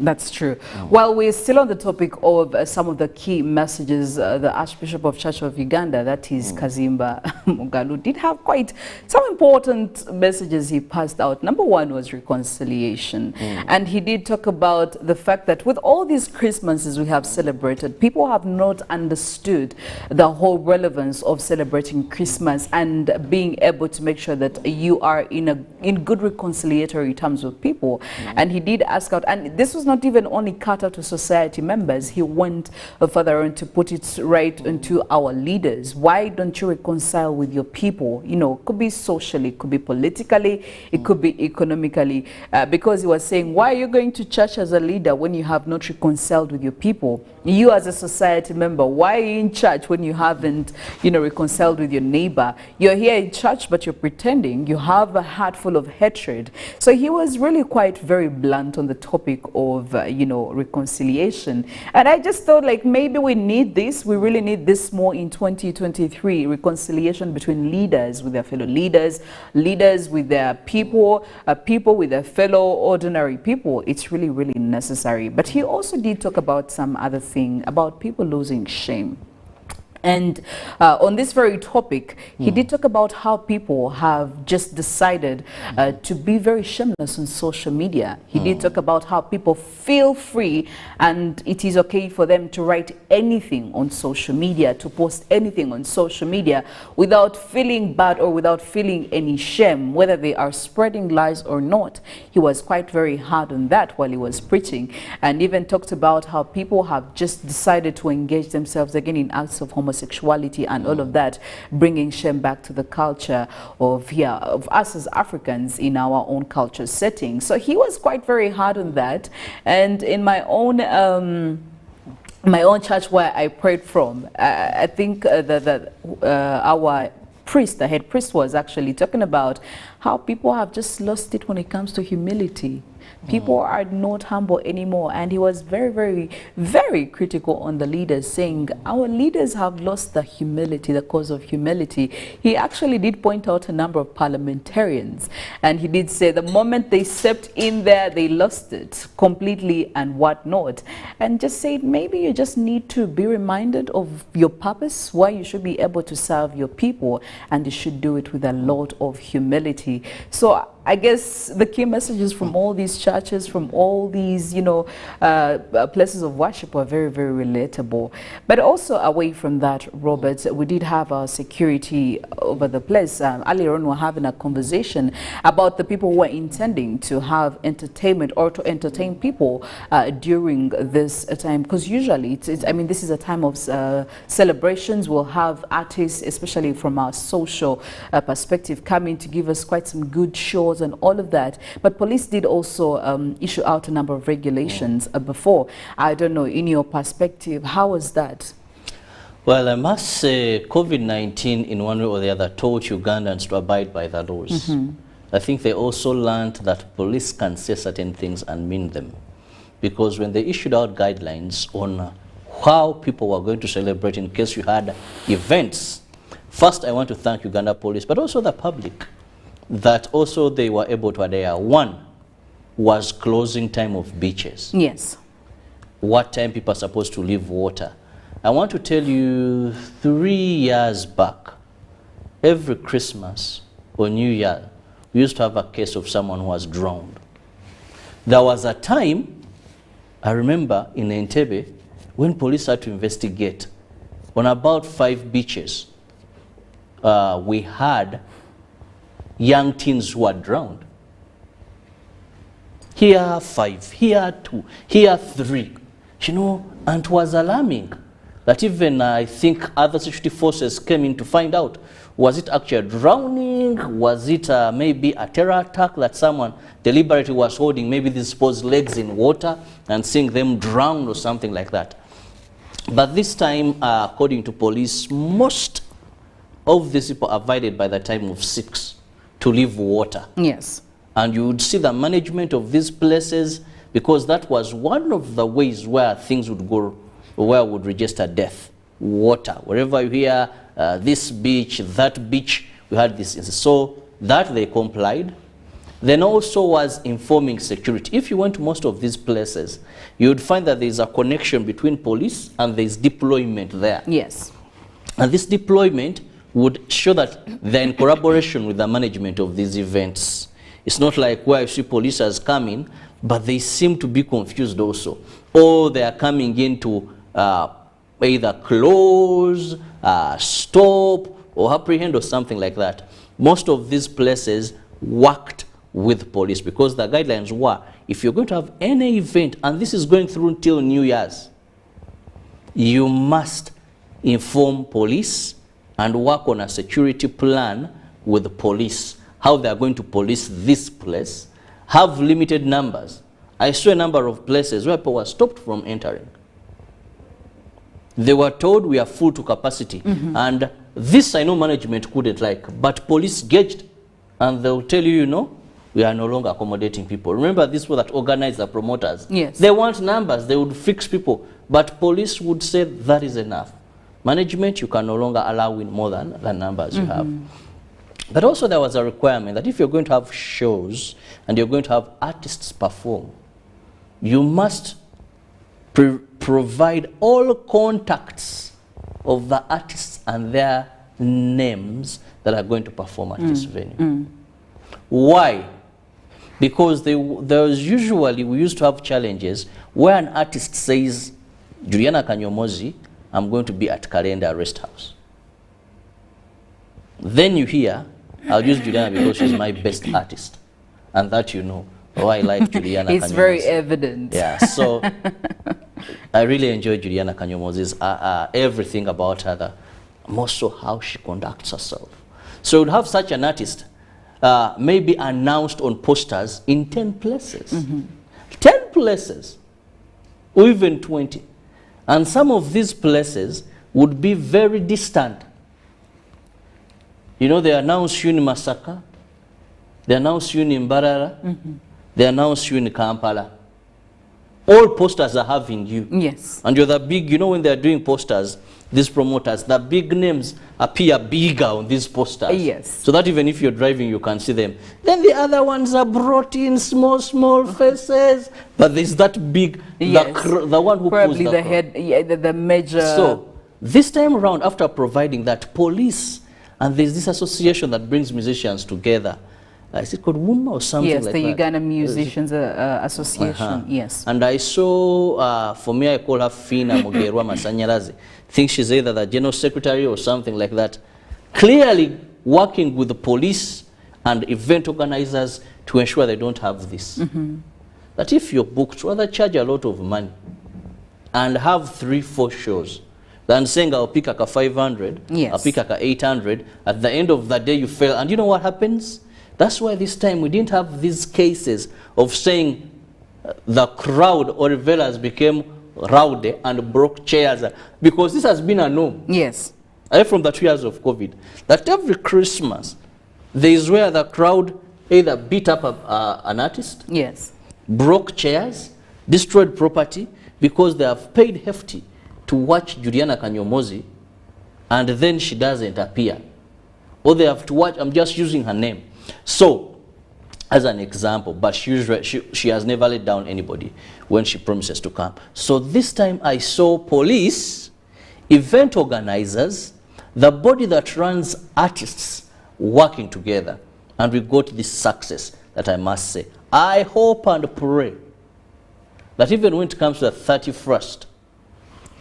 That's true. Well, we're still on the topic of some of the key messages. The Archbishop of Church of Uganda, that is Kazimba Mugalu, did have quite some important messages he passed out. Number one was reconciliation. And he did talk about the fact that with all these Christmases we have celebrated, people have not understood the whole relevance of celebrating Christmas and being able to make sure that you are in good reconciliatory terms with people. And he did ask out, and this was not even only cut out to society members, he went further on to put it right into our leaders. Why don't you reconcile with your people? You know, could be socially, could be politically, it could be economically, because he was saying, why are you going to church as a leader when you have not reconciled with your people? You as a society member, why are you in church when you haven't, you know, reconciled with your neighbor? You're here in church, but you're pretending. You have a heart full of hatred. So he was really quite very blunt on the topic of, you know, reconciliation. And I just thought, like, maybe we need this. We really need this more in 2023, reconciliation between leaders with their fellow leaders, leaders with their people, people with their fellow ordinary people. It's really, really necessary. But he also did talk about some other thing, about people losing shame. And on this very topic, he did talk about how people have just decided to be very shameless on social media. He did talk about how people feel free and it is okay for them to write anything on social media, to post anything on social media without feeling bad or without feeling any shame, whether they are spreading lies or not. He was quite very hard on that while he was preaching, and even talked about how people have just decided to engage themselves again in acts of homosexuality and all of that, bringing shame back to the culture of us as Africans in our own culture setting. So he was quite very hard on that. And in my own church where I prayed from, I think that our priest, the head priest, was actually talking about how people have just lost it when it comes to humility. People are not humble anymore, and he was very, very, very critical on the leaders, saying our leaders have lost the humility, the cause of humility. He actually did point out a number of parliamentarians, and he did say the moment they stepped in there, they lost it completely and whatnot, and just said maybe you just need to be reminded of your purpose, why you should be able to serve your people, and you should do it with a lot of humility. So I guess the key messages from all these churches, from all these, you know, places of worship were very, very relatable. But also away from that, Robert, we did have our security over the place. Earlier on, we were having a conversation about the people who were intending to have entertainment or to entertain people during this time. Because usually, I mean, this is a time of celebrations. We'll have artists, especially from our social perspective, coming to give us quite some good shows and all of that. But police did also issue out a number of regulations before. I don't know, in your perspective, how was that? Well, I must say COVID-19 in one way or the other taught Ugandans to abide by the laws. I think they also learned that police can say certain things and mean them. Because when they issued out guidelines on how people were going to celebrate in case you had events, first I want to thank Uganda Police, but also the public, that also they were able to adhere. One was closing time of beaches. Yes. What time people are supposed to leave water. I want to tell you, 3 years back, every Christmas or New Year, we used to have a case of someone who was drowned. There was a time, I remember, in Entebbe, when police had to investigate. On about 5 beaches, we had young teens who are drowned. Here 5, here 2, here 3. You know, and it was alarming that even I think other security forces came in to find out, was it actually a drowning? Was it maybe a terror attack that someone deliberately was holding maybe these supposed legs in water and seeing them drown or something like that? But this time, according to police, most of these people avoided by the time of 6 to leave water. Yes. And you would see the management of these places, because that was one of the ways where things would go, where would register death. Water. Wherever you hear this beach, that beach, we had this. So that they complied. Then also was informing security. If you went to most of these places, you would find that there's a connection between police and there's deployment there. Yes. And this deployment would show that they're in collaboration with the management of these events. It's not like where you see policers coming, but they seem to be confused also. Or they are coming in to either close, stop, or apprehend or something like that. Most of these places worked with police because the guidelines were, if you're going to have any event, and this is going through until New Year's, you must inform police and work on a security plan with the police, how they are going to police this place, have limited numbers. I saw a number of places where people were stopped from entering. They were told we are full to capacity. And this I know management couldn't like, but police gauged and they'll tell you, you know, we are no longer accommodating people. Remember this was that organize the promoters. Yes. They want numbers, they would fix people, but police would say that is enough. Management, you can no longer allow in more than the numbers you have. But also there was a requirement that if you're going to have shows and you're going to have artists perform, you must provide all contacts of the artists and their names that are going to perform at this venue. Why? Because there was usually, we used to have challenges where an artist says, Juliana Kanyomozi, I'm going to be at Kalenda Rest House. Then you hear, I'll use Juliana because she's my best artist. And that you know, oh, I like Juliana It's Kanyomozi. very evident. Yeah, so I really enjoy Juliana Kanyomozi's everything about her, more so how she conducts herself. So you'd have such an artist maybe announced on posters in 10 places. 10 places, or even 20. And some of these places would be very distant. You know, they announce you in Masaka, they announce you in Mbarara, they announce you in Kampala. All posters are having you. Yes. And you're the big, you know, when they're doing posters, these promoters, the big names appear bigger on these posters. Yes. So that even if you're driving, you can see them. Then the other ones are brought in small faces. But there's that big, Yes. the one who Probably pulls the head, yeah, the major. So this time around, after providing that, police, and there's this association that brings musicians together. Is it called WUMA or something yes, like the that? Uganda Musicians Association. Yes. And I saw, for me, I call her Fina Mugerwa Masanyarazi. I think she's either the general secretary or something like that. Clearly working with the police and event organizers to ensure they don't have this. That if you're booked, rather charge a lot of money and have 3-4 shows than saying I'll pick a 500, Yes. I'll pick a 800. At the end of the day, you fail. And you know what happens? That's why this time we didn't have these cases of saying the crowd or revelers became rowdy and broke chairs, because this has been a norm. Yes. From the 2 years of COVID, that every Christmas there is where the crowd either beat up an artist, Yes. broke chairs, destroyed property, because they have paid hefty to watch Juliana Kanyomozi, and then she doesn't appear. Or they have to watch, I'm just using her name. So, as an example, but she has never let down anybody when she promises to come. So this time I saw police, event organizers, the body that runs artists working together, and we got this success that I must say. I hope and pray that even when it comes to the 31st,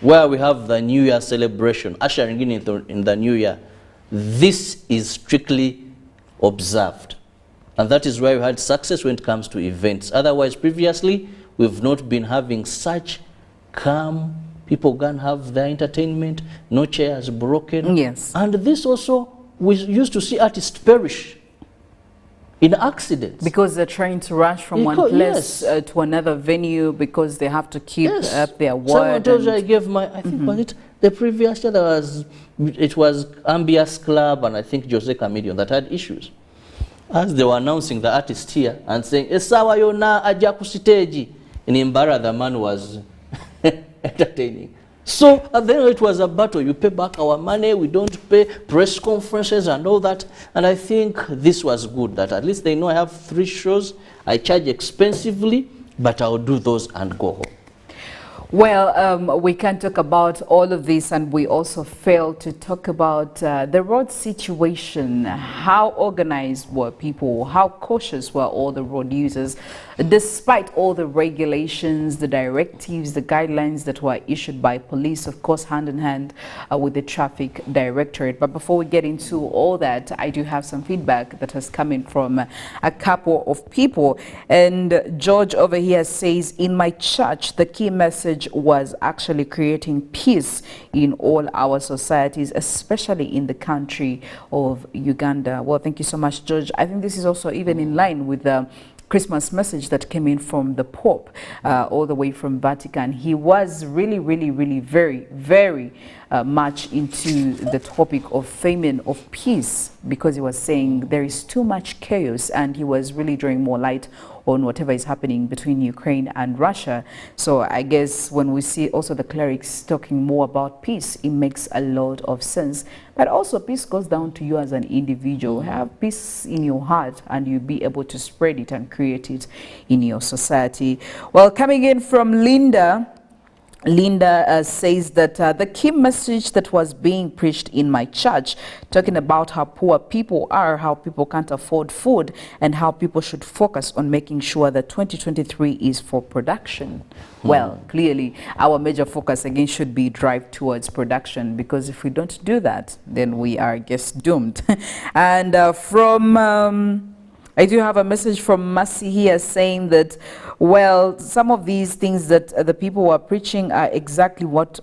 where we have the New Year celebration, ushering in the New Year, this is strictly observed. And that is why we had success when it comes to events. Otherwise, previously, we've not been having such calm, people can have their entertainment, no chairs broken. Yes. And this also, we used to see artists perish in accidents. Because they're trying to rush from one place to another venue because they have to keep up their word. Someone tells you I gave my, I think was it the previous year, it was Ambias Club and I think Jose Chameleon that had issues. As they were announcing the artist here and saying, Esawa yona aja ku stage. In Imbara, the man was entertaining. So at the end it was a battle. You pay back our money, we don't pay, press conferences and all that. And I think this was good, that at least they know I have 3 shows. I charge expensively, but I'll do those and go home. Well, we can talk about all of this, and we also fail to talk about the road situation. How organized were people? How cautious were all the road users, despite all the regulations, the directives, the guidelines that were issued by police, of course, hand in hand with the traffic directorate. But before we get into all that, I do have some feedback that has come in from a couple of people. And George over here says, in my church, the key message was actually creating peace in all our societies, especially in the country of Uganda. Well, thank you so much, George. I think this is also even in line with the Christmas message that came in from the Pope, all the way from Vatican. He was really very much into the topic of famine of peace, because he was saying there is too much chaos, and he was really drawing more light on whatever is happening between Ukraine and Russia. So I guess when we see also the clerics talking more about peace, it makes a lot of sense. But also peace goes down to you as an individual. Have peace in your heart, and you'll be able to spread it and create it in your society. Well, coming in from Linda says that the key message that was being preached in my church, talking about how poor people are, how people can't afford food, and how people should focus on making sure that 2023 is for production. Well, clearly our major focus again should be drive towards production, because if we don't do that, then we are, I guess, doomed. And I do have a message from Mercy here saying that, well, some of these things that the people were preaching are exactly what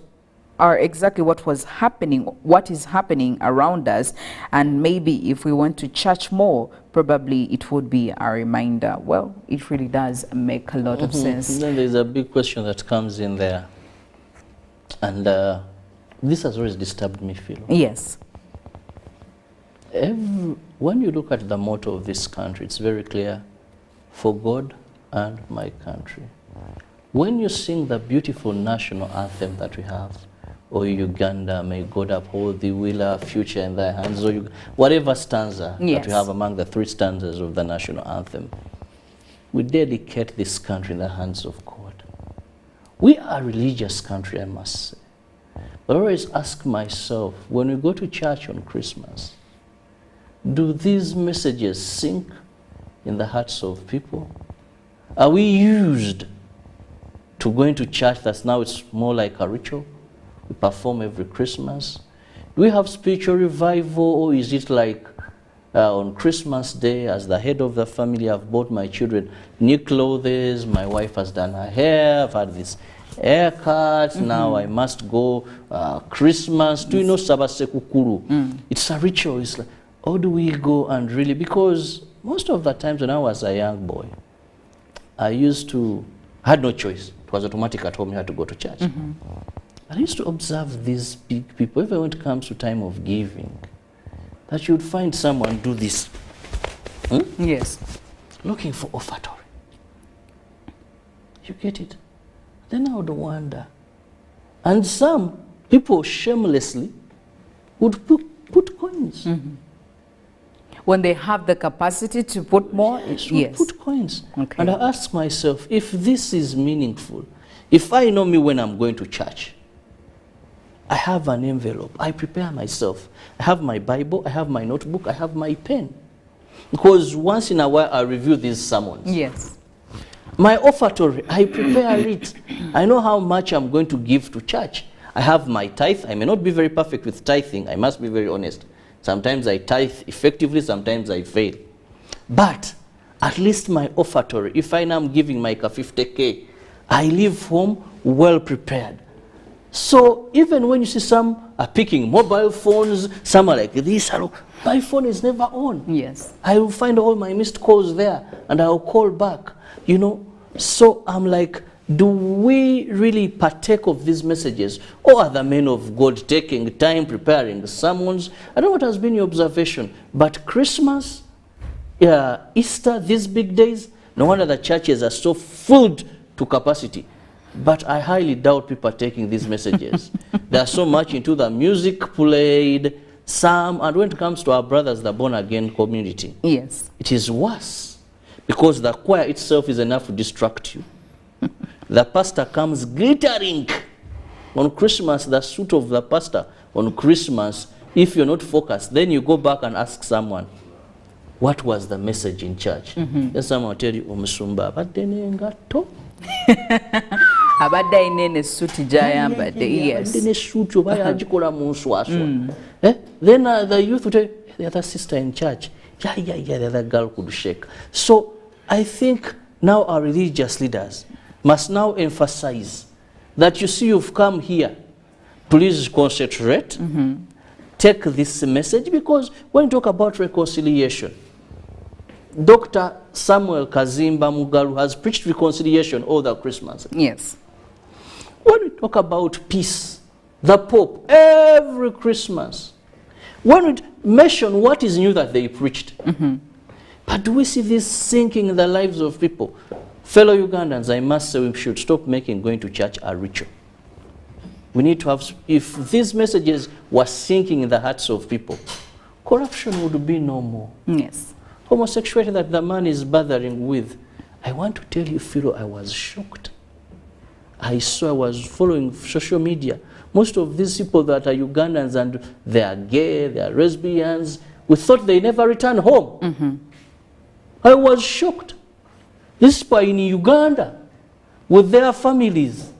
was happening, what is happening around us. And maybe if we went to church more, probably it would be a reminder. Well, it really does make a lot of sense. And then there's a big question that comes in there. And this has always disturbed me, Phil. Yes. When you look at the motto of this country, it's very clear: for God and my country. When you sing the beautiful national anthem that we have, O Uganda, may God uphold thee, will our future in thy hands, or whatever stanza that we have among the 3 stanzas of the national anthem, we dedicate this country in the hands of God. We are a religious country, I must say. But I always ask myself, when we go to church on Christmas, do these messages sink in the hearts of people? Are we used to going to church that's now it's more like a ritual? We perform every Christmas. Do we have spiritual revival, or is it like on Christmas Day, as the head of the family, I've bought my children new clothes, my wife has done her hair, I've had this haircut, now I must go Christmas. Do you know Sabasekukuru? It's a ritual. It's like, how do we go and really, because most of the times when I was a young boy, I had no choice. It was automatic at home, you had to go to church. I used to observe these big people, even when it comes to time of giving, that you would find someone do this. Yes. Looking for offertory. You get it? Then I would wonder. And some people shamelessly would put coins. When they have the capacity to put more? Yes. Put coins. Okay. And I ask myself, if this is meaningful, if I know me when I'm going to church, I have an envelope, I prepare myself. I have my Bible, I have my notebook, I have my pen. Because once in a while I review these sermons. Yes. My offertory, I prepare it. I know how much I'm going to give to church. I have my tithe. I may not be very perfect with tithing, I must be very honest. Sometimes I tithe effectively, sometimes I fail. But at least my offertory, if I know I'm giving like a 50K, I leave home well prepared. So even when you see some are picking mobile phones, some are like this, my phone is never on. Yes. I will find all my missed calls there and I will call back, you know. So I'm like, do we really partake of these messages? Or are the men of God taking time preparing sermons? I don't know what has been your observation, but Christmas, Easter, these big days, no wonder the churches are so filled to capacity. But I highly doubt people are taking these messages. They are so much into the music played, and when it comes to our brothers, the born-again community, yes, it is worse, because the choir itself is enough to distract you. The pastor comes glittering on Christmas, the suit of the pastor on Christmas. If you're not focused, then you go back and ask someone, what was the message in church? Then someone will tell you, Omusumba abadde n'engatto. Abadde inene suti jayambadde, yes. Abadde ne suit oba yagikola mu nswaswa. Then the youth will tell you, the other sister in church, yeah, the other girl could shake. So I think now our religious leaders must now emphasize that, you see, you've come here, please concentrate, take this message, because when you talk about reconciliation, Dr. Samuel Kazimba Mugalu has preached reconciliation all the Christmas. Yes. When we talk about peace, the Pope, every Christmas, when we mention what is new that they preached, but do we see this sinking in the lives of people? Fellow Ugandans, I must say, we should stop making going to church a ritual. We need to have, if these messages were sinking in the hearts of people, corruption would be no more. Yes. Homosexuality that the man is bothering with. I want to tell you, Philo, I was shocked. I was following social media. Most of these people that are Ugandans and they are gay, they are lesbians, we thought they never return home. I was shocked. These people are in Uganda with their families,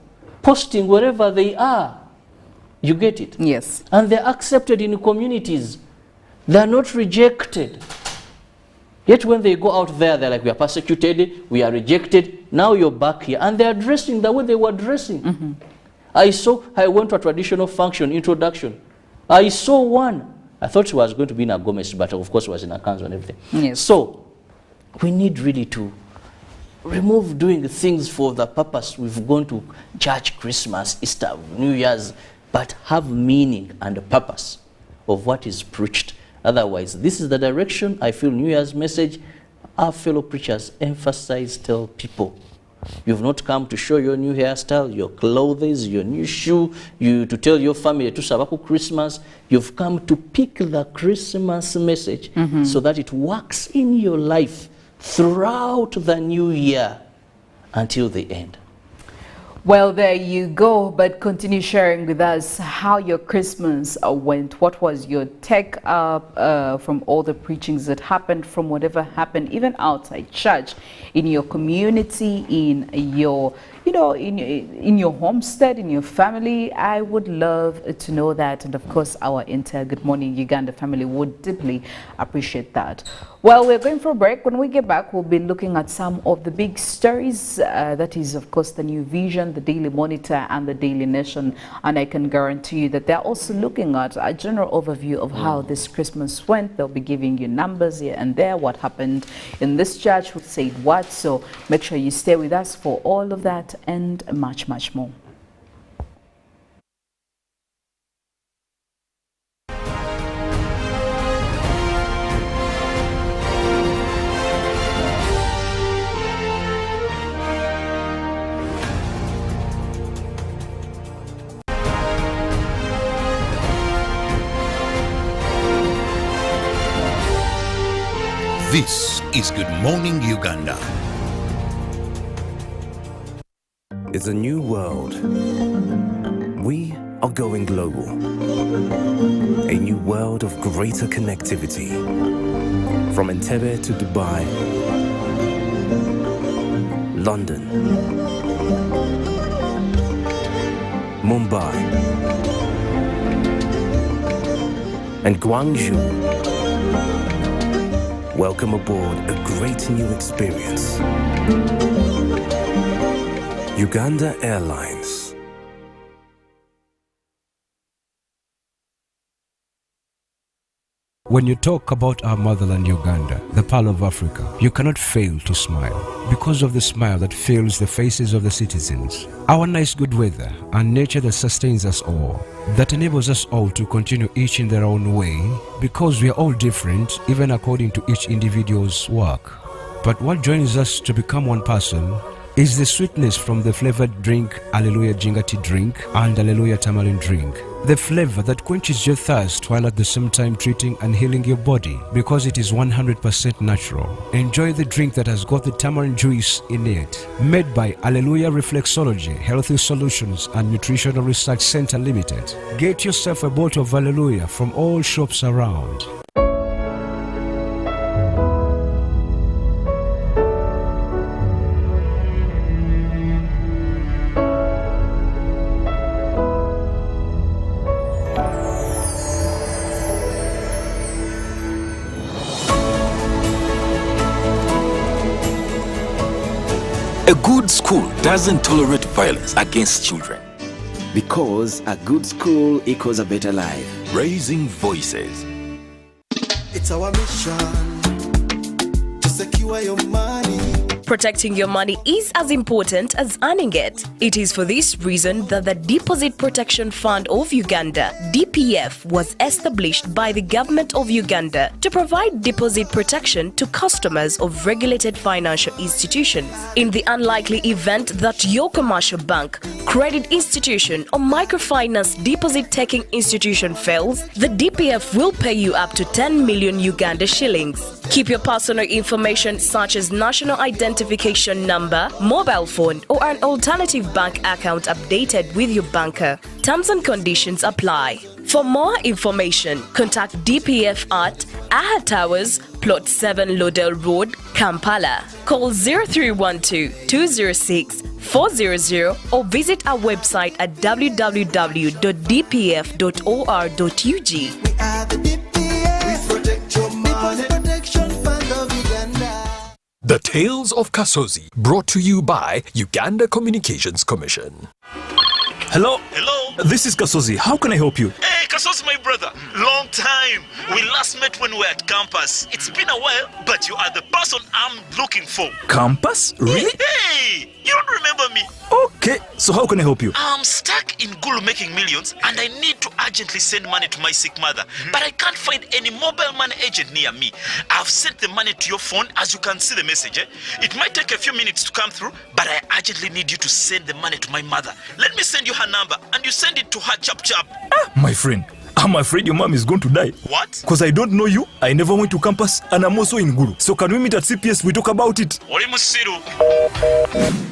posting wherever they are. You get it? Yes. And they're accepted in communities. They're not rejected. Yet when they go out there, they're like, we are persecuted, we are rejected. Now you're back here. And they're dressing the way they were dressing. I went to a traditional function, introduction. I saw one. I thought she was going to be in a Gomez, but of course it was in a kanzu and everything. Yes. So we need really to remove doing things for the purpose. We've gone to church, Christmas, Easter, New Year's, but have meaning and purpose of what is preached. Otherwise, this is the direction I feel New Year's message, our fellow preachers emphasize, tell people. You've not come to show your new hairstyle, your clothes, your new shoe, to tell your family to Sabaku Christmas. You've come to pick the Christmas message so that it works in your life throughout the new year until the end. Well, there you go, but continue sharing with us how your Christmas went. What was your take from all the preachings that happened, from whatever happened, even outside church, in your community, in your, in your homestead, in your family? I would love to know that, and of course our entire Good Morning Uganda family would deeply appreciate that. Well, we're going for a break. When we get back, we'll be looking at some of the big stories. That is, of course, the New Vision, the Daily Monitor, and the Daily Nation. And I can guarantee you that they're also looking at a general overview of how this Christmas went. They'll be giving you numbers here and there, what happened in this church, who said what. So make sure you stay with us for all of that and much, much more. This is Good Morning Uganda. It's a new world. We are going global. A new world of greater connectivity. From Entebbe to Dubai, London, Mumbai, and Guangzhou. Welcome aboard a great new experience. Uganda Airlines. When you talk about our motherland Uganda, the Pearl of Africa, you cannot fail to smile because of the smile that fills the faces of the citizens. Our nice good weather and nature that sustains us all, that enables us all to continue each in their own way because we are all different even according to each individual's work. But what joins us to become one person is the sweetness from the flavored drink Alleluia Ginger Tea drink and Alleluia Tamarind drink. The flavor that quenches your thirst while at the same time treating and healing your body because it is 100% natural. Enjoy the drink that has got the tamarind juice in it. Made by Alleluia Reflexology, Healthy Solutions and Nutritional Research Center Limited. Get yourself a bottle of Alleluia from all shops around. A good school doesn't tolerate violence against children. Because a good school equals a better life. Raising voices. It's our mission to secure your money. Protecting your money is as important as earning it. It is for this reason that the Deposit Protection Fund of Uganda, DPF, was established by the government of Uganda to provide deposit protection to customers of regulated financial institutions. In the unlikely event that your commercial bank, credit institution or microfinance deposit-taking institution fails, the DPF will pay you up to 10 million Uganda shillings. Keep your personal information such as national identification number, mobile phone or an alternative bank account updated with your banker. Terms and conditions apply. For more information, contact DPF at Aha Towers, Plot 7 Lodell Road, Kampala. Call 0312-206-400 or visit our website at www.dpf.or.ug. We are the DPF. We protect your money. Protection Fund of Uganda. The Tales of Kasozi, brought to you by Uganda Communications Commission. Hello? Hello? This is Kasozi. How can I help you? Hey, Kasozi, my brother. Long time. We last met when we were at campus. It's been a while, but you are the person I'm looking for. Campus? Really? Hey, you don't remember me? Okay, so how can I help you? I'm stuck in Gulu making millions and I need to urgently send money to my sick mother. But I can't find any mobile money agent near me. I've sent the money to your phone as you can see the message. It might take a few minutes to come through, but I urgently need you to send the money to my mother. Let me send you her number and you send it to her chap. My friend, I'm afraid your mom is going to die. What? Because I don't know you, I never went to campus, and I'm also in Gulu. So can we meet at CPS, we talk about it?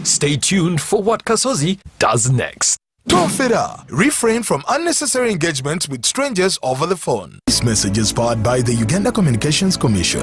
Stay tuned for what Kasozi does next. Tofera. Refrain from unnecessary engagements with strangers over the phone. This message is powered by the Uganda Communications Commission.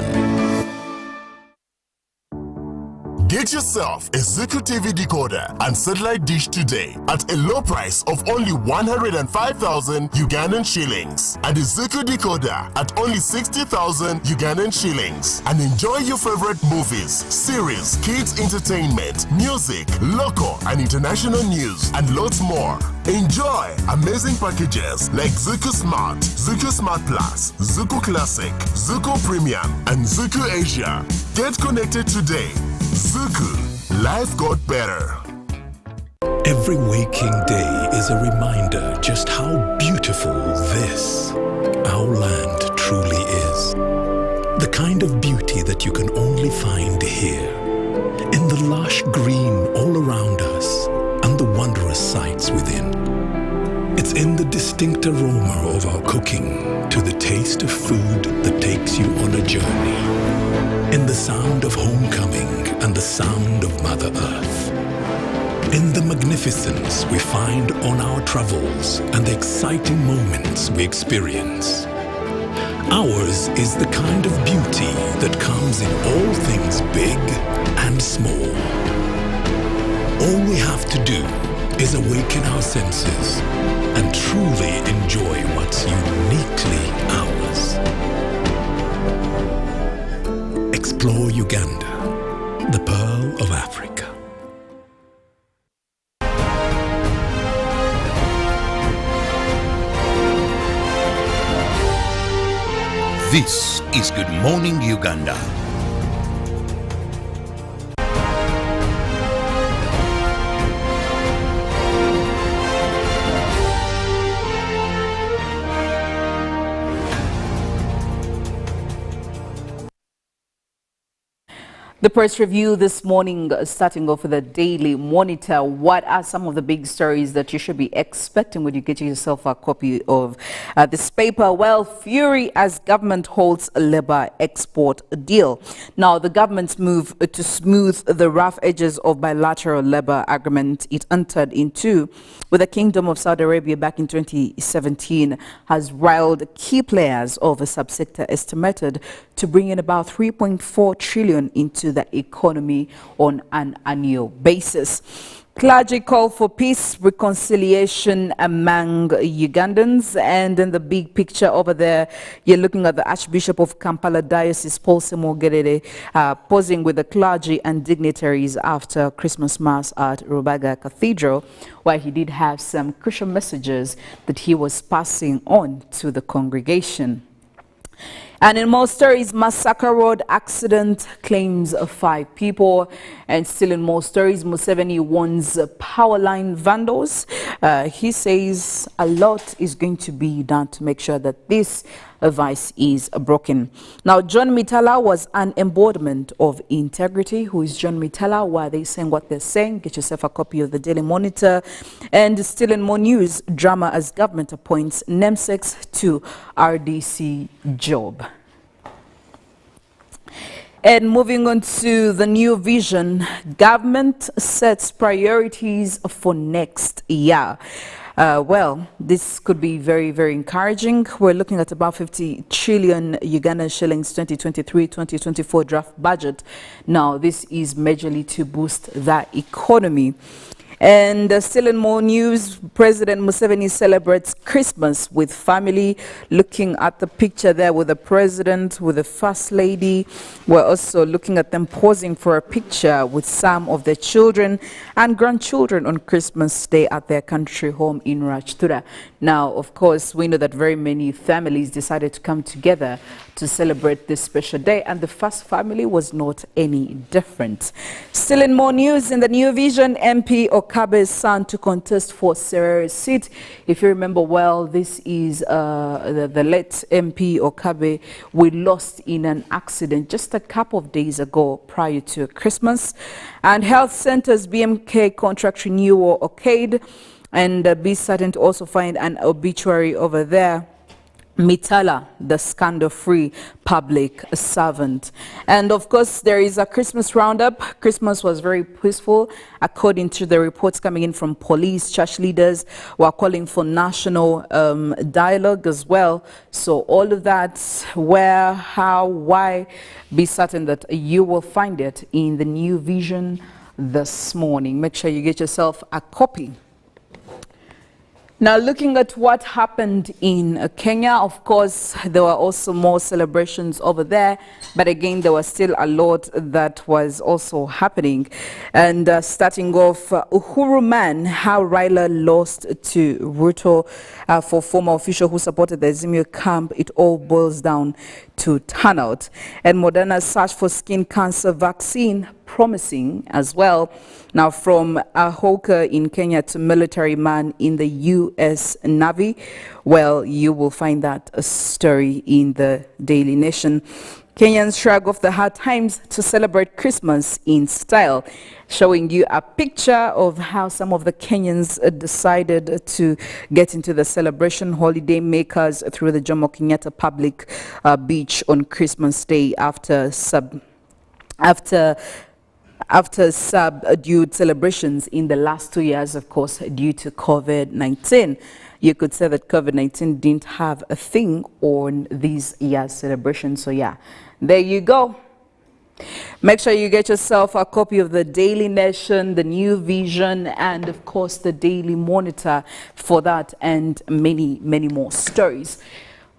Get yourself a Zuku TV decoder and satellite dish today at a low price of only 105,000 Ugandan shillings and a Zuku decoder at only 60,000 Ugandan shillings and enjoy your favorite movies, series, kids entertainment, music, local and international news and lots more. Enjoy amazing packages like Zuku Smart Plus, Zuku Classic, Zuku Premium and Zuku Asia. Get connected today. Zuku, life got better. Every waking day is a reminder just how beautiful this, our land, truly is. The kind of beauty that you can only find here, in the lush green all around us and the wondrous sights within. It's in the distinct aroma of our cooking to the taste of food that takes you on a journey. In the sound of homecoming and the sound of Mother Earth. In the magnificence we find on our travels and the exciting moments we experience. Ours is the kind of beauty that comes in all things big and small. All we have to do is awaken our senses and truly enjoy what's uniquely ours. Explore Uganda, the pearl of Africa. This is Good Morning Uganda. The press review this morning, starting off with the Daily Monitor. What are some of the big stories that you should be expecting when you get yourself a copy of this paper? Well, fury as government holds a labor export deal. Now, the government's move to smooth the rough edges of bilateral labor agreement it entered into with the Kingdom of Saudi Arabia back in 2017 has riled key players of a subsector estimated to bring in about 3.4 trillion into the economy on an annual basis. Clergy call for peace, reconciliation among Ugandans, and in the big picture over there, you're looking at the Archbishop of Kampala Diocese, Paul Semogerere, posing with the clergy and dignitaries after Christmas Mass at Rubaga Cathedral, where he did have some crucial messages that he was passing on to the congregation. And in more stories, Massacre Road accident claims 5 people. And still in more stories, Museveni warns power line vandals. He says a lot is going to be done to make sure that this vice is broken. Now, John Mitala was an embodiment of integrity. Who is John Mitala? Why are they saying what they're saying? Get yourself a copy of the Daily Monitor. And still in more news, drama as government appoints namesakes to RDC job. And moving on to the new vision, government sets priorities for next year. Well, this could be very, very encouraging. We're looking at about 50 trillion Ugandan shillings 2023-2024 draft budget. Now, this is majorly to boost that economy. And still in more news, President Museveni celebrates Christmas with family. Looking at the picture there with the president, with the first lady. We're also looking at them posing for a picture with some of their children and grandchildren on Christmas Day at their country home in Rachtura. Now, of course, we know that very many families decided to come together to celebrate this special day, and the first family was not any different. Still in more news, in the New Vision, MP Okabe's son to contest for Serere's seat. If you remember well, this is the late MP Okabe we lost in an accident just a couple of days ago prior to Christmas. And Health Centre's BMK contract renewal okayed, and be certain to also find an obituary over there. Mitala, the scandal-free public servant. And of course, there is a Christmas roundup. Christmas was very peaceful. According to the reports coming in from police, church leaders were calling for national dialogue as well. So all of that, where, how, why, be certain that you will find it in the New Vision this morning. Make sure you get yourself a copy. Now, looking at what happened in Kenya, of course, there were also more celebrations over there. But again, there was still a lot that was also happening. And starting off, Uhuru Man, how Raila lost to Ruto. For former official who supported the Azimio camp, it all boils down to turnout. And Moderna's search for skin cancer vaccine promising as well. Now, from a hawker in Kenya to military man in the U.S. Navy, well, you will find that a story in the Daily Nation. Kenyans shrug off the hard times to celebrate Christmas in style, showing you a picture of how some of the Kenyans decided to get into the celebration. Holiday makers through the Jomo Kenyatta public beach on Christmas Day after subdued celebrations in the last 2 years, of course, due to COVID-19. You could say that COVID-19 didn't have a thing on these year's celebrations. So yeah, there you go. Make sure you get yourself a copy of the Daily Nation, the New Vision, and of course the Daily Monitor for that and many, many more stories.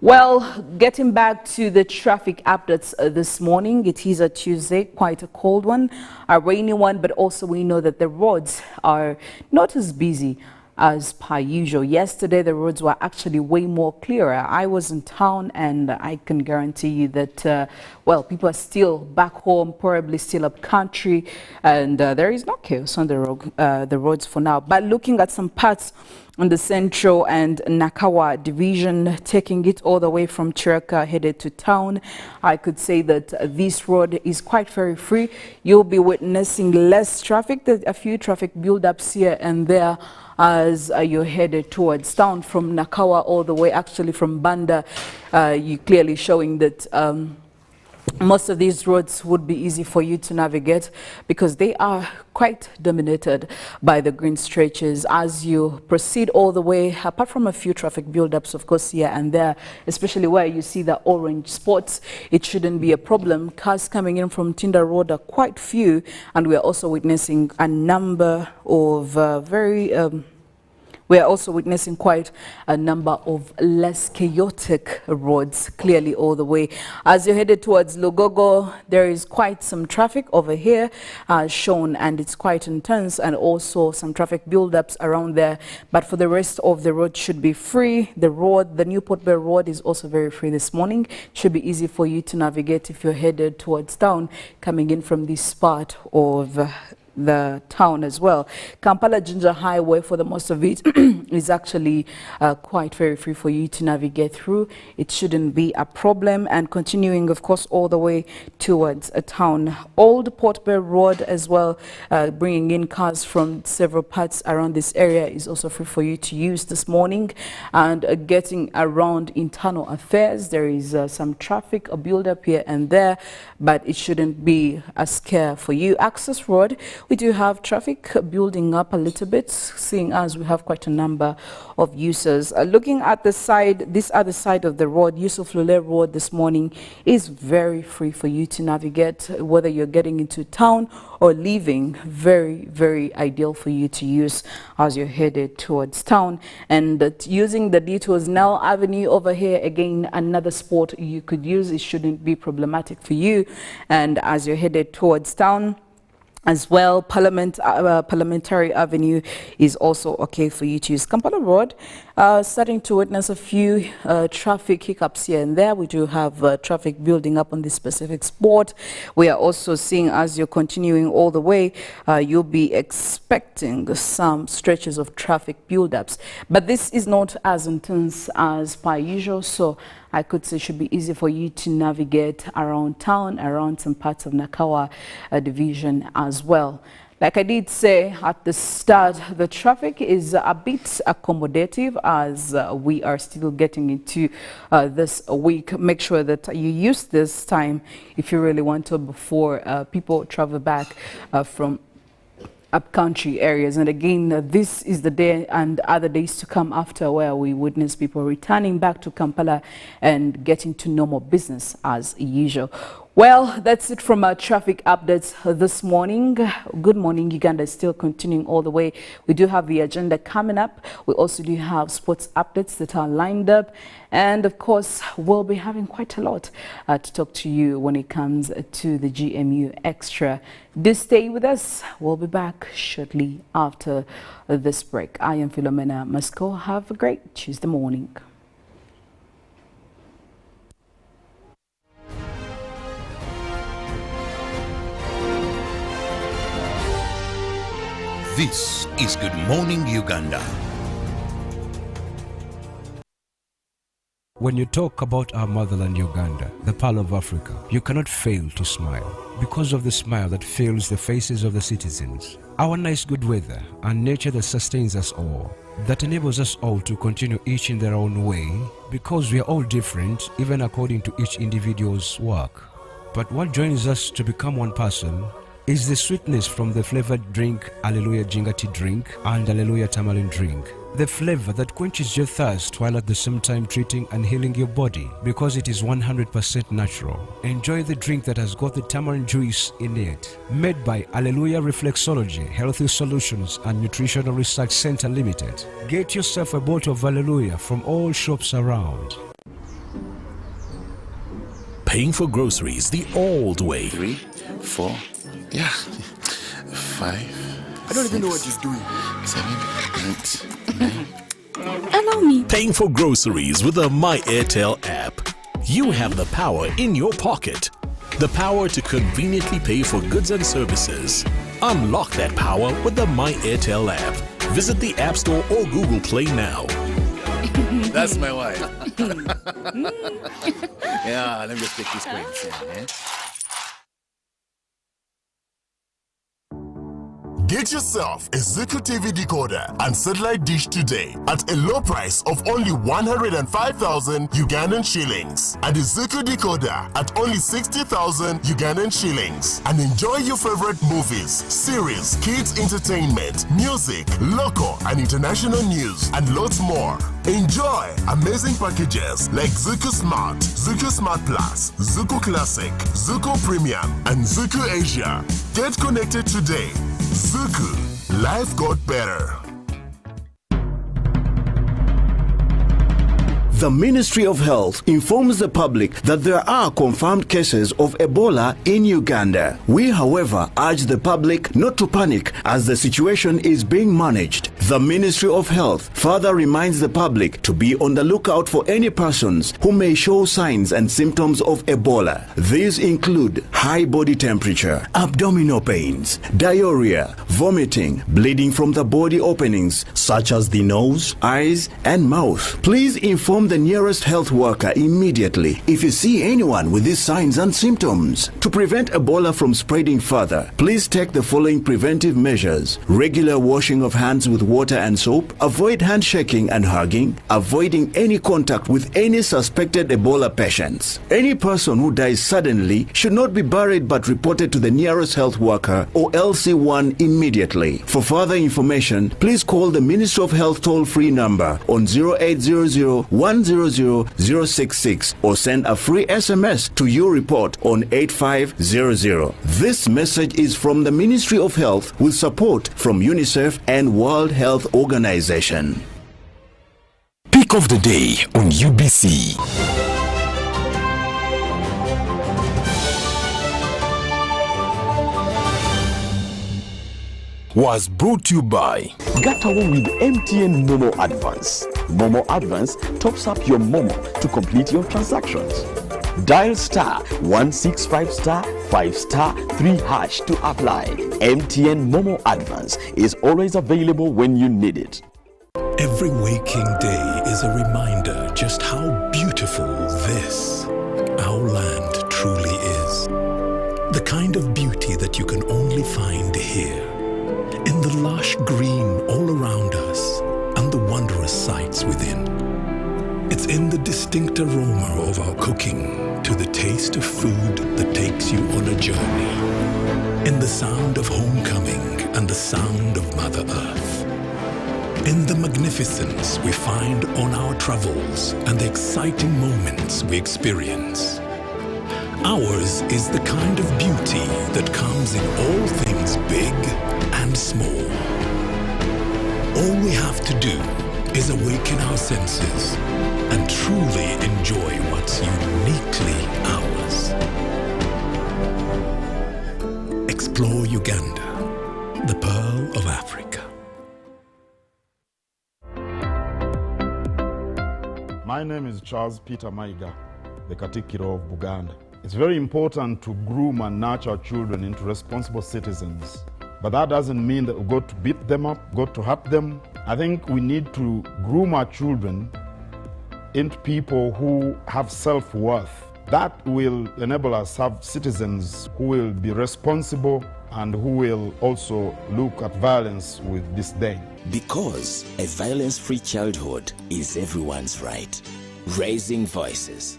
Well, getting back to the traffic updates this morning, it is a Tuesday, quite a cold one, a rainy one, but also we know that the roads are not as busy as per usual. Yesterday, the roads were actually way more clearer. I was in town and I can guarantee you that, well, people are still back home, probably still up country, and there is no chaos on the roads for now. But looking at some parts on the Central and Nakawa division, taking it all the way from Chiraka headed to town. I could say that this road is quite very free. You'll be witnessing less traffic, a few traffic build-ups here and there as you're headed towards town from Nakawa all the way, actually from Banda. You clearly showing that most of these roads would be easy for you to navigate because they are quite dominated by the green stretches as you proceed all the way, apart from a few traffic buildups, of course, here and there, especially where you see the orange spots. It shouldn't be a problem. Cars coming in from Tinda Road are quite few, and we are also witnessing a number of we are also witnessing quite a number of less chaotic roads, clearly all the way. As you're headed towards Lugogo, there is quite some traffic over here shown, and it's quite intense, and also some traffic buildups around there. But for the rest of the road should be free. The new Port Bay Road is also very free this morning. Should be easy for you to navigate if you're headed towards town, coming in from this part of the town as well. Kampala Ginger Highway, for the most of it, is actually quite very free for you to navigate through. It shouldn't be a problem. And continuing, of course, all the way towards a town. Old Port Bay Road as well, bringing in cars from several parts around this area, is also free for you to use this morning. And getting around internal affairs, there is some traffic, a build-up here and there, but it shouldn't be a scare for you. Access Road, we do have traffic building up a little bit, seeing as we have quite a number of users. Looking at the side, this other side of the road, Yusuf Lule Road this morning is very free for you to navigate, whether you're getting into town or leaving. Very, very ideal for you to use as you're headed towards town. And using the detours, Nell Avenue over here, again, another spot you could use. It shouldn't be problematic for you. And as you're headed towards town, as well, Parliamentary Avenue is also okay for you to use. Kampala Road, starting to witness a few traffic hiccups here and there. We do have traffic building up on this specific spot. We are also seeing, as you're continuing all the way, you'll be expecting some stretches of traffic buildups. But this is not as intense as per usual, so I could say it should be easy for you to navigate around town, around some parts of Nakawa division as well. Like I did say at the start, the traffic is a bit accommodative as we are still getting into this week. Make sure that you use this time if you really want to before people travel back from upcountry areas. And again, this is the day and other days to come after where we witness people returning back to Kampala and getting to normal business as usual. Well, that's it from our traffic updates this morning. Good morning, Uganda is still continuing all the way. We do have the agenda coming up. We also do have sports updates that are lined up. And of course, we'll be having quite a lot to talk to you when it comes to the GMU Extra. Do stay with us. We'll be back shortly after this break. I am Philomena. Mastiko. Have a great Tuesday morning. This is Good Morning Uganda. When you talk about our motherland Uganda, the pearl of Africa, you cannot fail to smile because of the smile that fills the faces of the citizens. Our nice good weather and nature that sustains us all, that enables us all to continue each in their own way because we are all different even according to each individual's work. But what joins us to become one person is the sweetness from the flavored drink Alleluia Jingati drink and Alleluia Tamarind drink. The flavor that quenches your thirst while at the same time treating and healing your body because it is 100% natural. Enjoy the drink that has got the tamarind juice in it. Made by Alleluia Reflexology, Healthy Solutions and Nutritional Research Center Limited. Get yourself a bottle of Alleluia from all shops around. Paying for groceries the old way. 3, 4, yeah, 5. I don't even know what he's doing. 7, 8, 9. Allow me. Paying for groceries with the My Airtel app. You have the power in your pocket. The power to conveniently pay for goods and services. Unlock that power with the My Airtel app. Visit the App Store or Google Play now. That's my wife. Yeah, let me just take this point. Yeah. Get yourself a Zuku TV decoder and satellite dish today at a low price of only 105,000 Ugandan shillings, and a Zuku decoder at only 60,000 Ugandan shillings, and enjoy your favorite movies, series, kids entertainment, music, local and international news, and lots more. Enjoy amazing packages like Zuku Smart Plus, Zuku Classic, Zuku Premium, and Zuku Asia. Get connected today. Zuku, life got better. The Ministry of Health informs the public that there are confirmed cases of Ebola in Uganda. We, however, urge the public not to panic as the situation is being managed. The Ministry of Health further reminds the public to be on the lookout for any persons who may show signs and symptoms of Ebola. These include high body temperature, abdominal pains, diarrhea, vomiting, bleeding from the body openings such as the nose, eyes, and mouth. Please inform the nearest health worker immediately if you see anyone with these signs and symptoms. To prevent Ebola from spreading further, please take the following preventive measures: regular washing of hands with water and soap, avoid handshaking and hugging, avoiding any contact with any suspected Ebola patients. Any person who dies suddenly should not be buried but reported to the nearest health worker or LC1 immediately. For further information, please call the Ministry of Health toll-free number on 0800-100-066 or send a free SMS to your report on 8500. This message is from the Ministry of Health with support from UNICEF and World Health Organization. Pick of the day on UBC. Was brought to you by Get away with MTN Momo Advance. Momo Advance tops up your Momo to complete your transactions. Dial *165*5*3# to apply. MTN Momo Advance is always available when you need it. Every waking day is a reminder just how beautiful this, our land, truly is. The kind of beauty that you can only find here. In the lush green all around us and the wondrous sights within. It's in the distinct aroma of our cooking to the taste of food that takes you on a journey. In the sound of homecoming and the sound of Mother Earth. In the magnificence we find on our travels and the exciting moments we experience. Ours is the kind of beauty that comes in all things big and small. All we have to do is awaken our senses and truly enjoy what's uniquely ours. Explore Uganda, the pearl of Africa. My name is Charles Peter Maiga, the Katikiro of Buganda. It's very important to groom and nurture our children into responsible citizens. But that doesn't mean that we've got to beat them up, got to hurt them. I think we need to groom our children into people who have self-worth. That will enable us to have citizens who will be responsible and who will also look at violence with disdain. Because a violence-free childhood is everyone's right. Raising voices.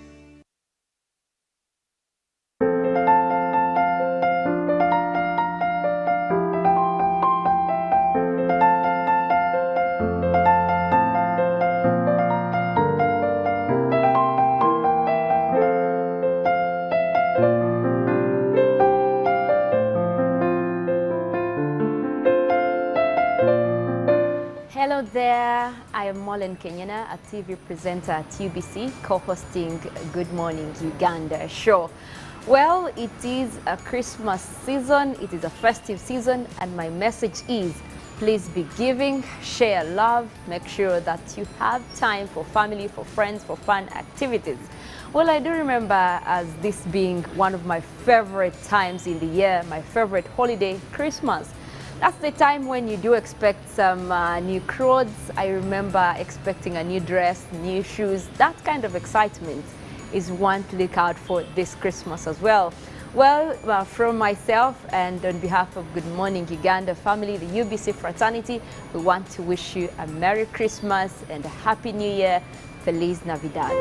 Hello there, I am Mollen Kenyena, a TV presenter at UBC, co-hosting Good Morning Uganda show. Well, it is a Christmas season, it is a festive season, and my message is, please be giving, share love, make sure that you have time for family, for friends, for fun activities. Well, I do remember as this being one of my favorite times in the year, my favorite holiday, Christmas. That's the time when you do expect some new clothes. I remember expecting a new dress, new shoes. That kind of excitement is one to look out for this Christmas as well. Well, from myself and on behalf of Good Morning Uganda family, the UBC fraternity, we want to wish you a Merry Christmas and a Happy New Year. Feliz Navidad.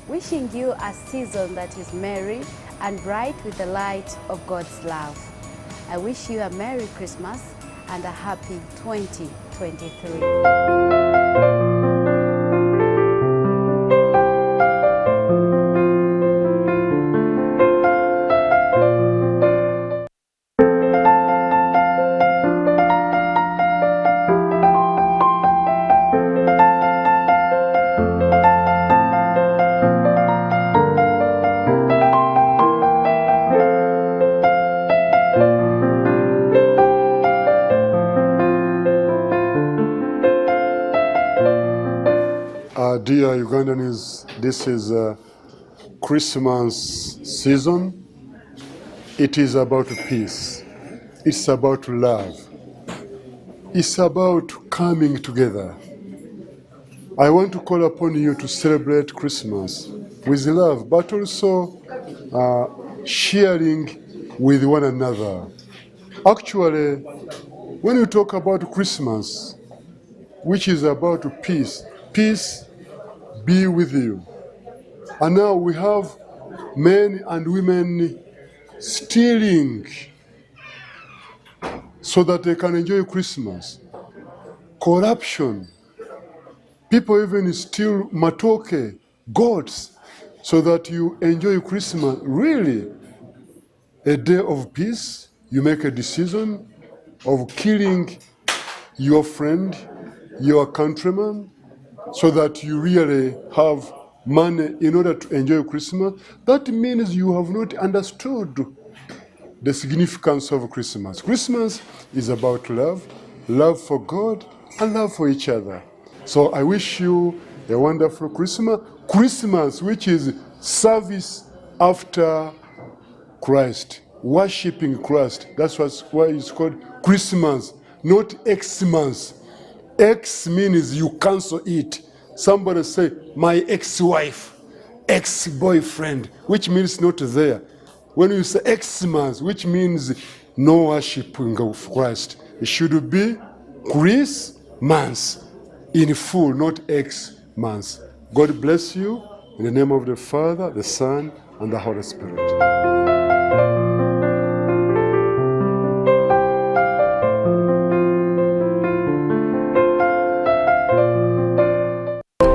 Wishing you a season that is merry and bright with the light of God's love. I wish you a Merry Christmas and a happy 2023. Dear Ugandans, this is Christmas season. It is about peace. It's about love. It's about coming together. I want to call upon you to celebrate Christmas with love, but also sharing with one another. Actually, when you talk about Christmas, which is about peace, peace be with you. And now we have men and women stealing so that they can enjoy Christmas. Corruption. People even steal matoke, goats, so that you enjoy Christmas. Really, a day of peace, you make a decision of killing your friend, your countryman, so that you really have money in order to enjoy Christmas. That means you have not understood the significance of Christmas. Christmas is about love, love for God and love for each other. So I wish you a wonderful Christmas. Christmas, which is service after Christ, worshiping Christ. That's why it's called Christmas, not Xmas. X means you cancel it. Somebody say, my ex-wife, ex-boyfriend, which means not there. When you say Xmas, which means no worshiping of Christ, it should be Christmas in full, not Xmas. God bless you in the name of the Father, the Son, and the Holy Spirit.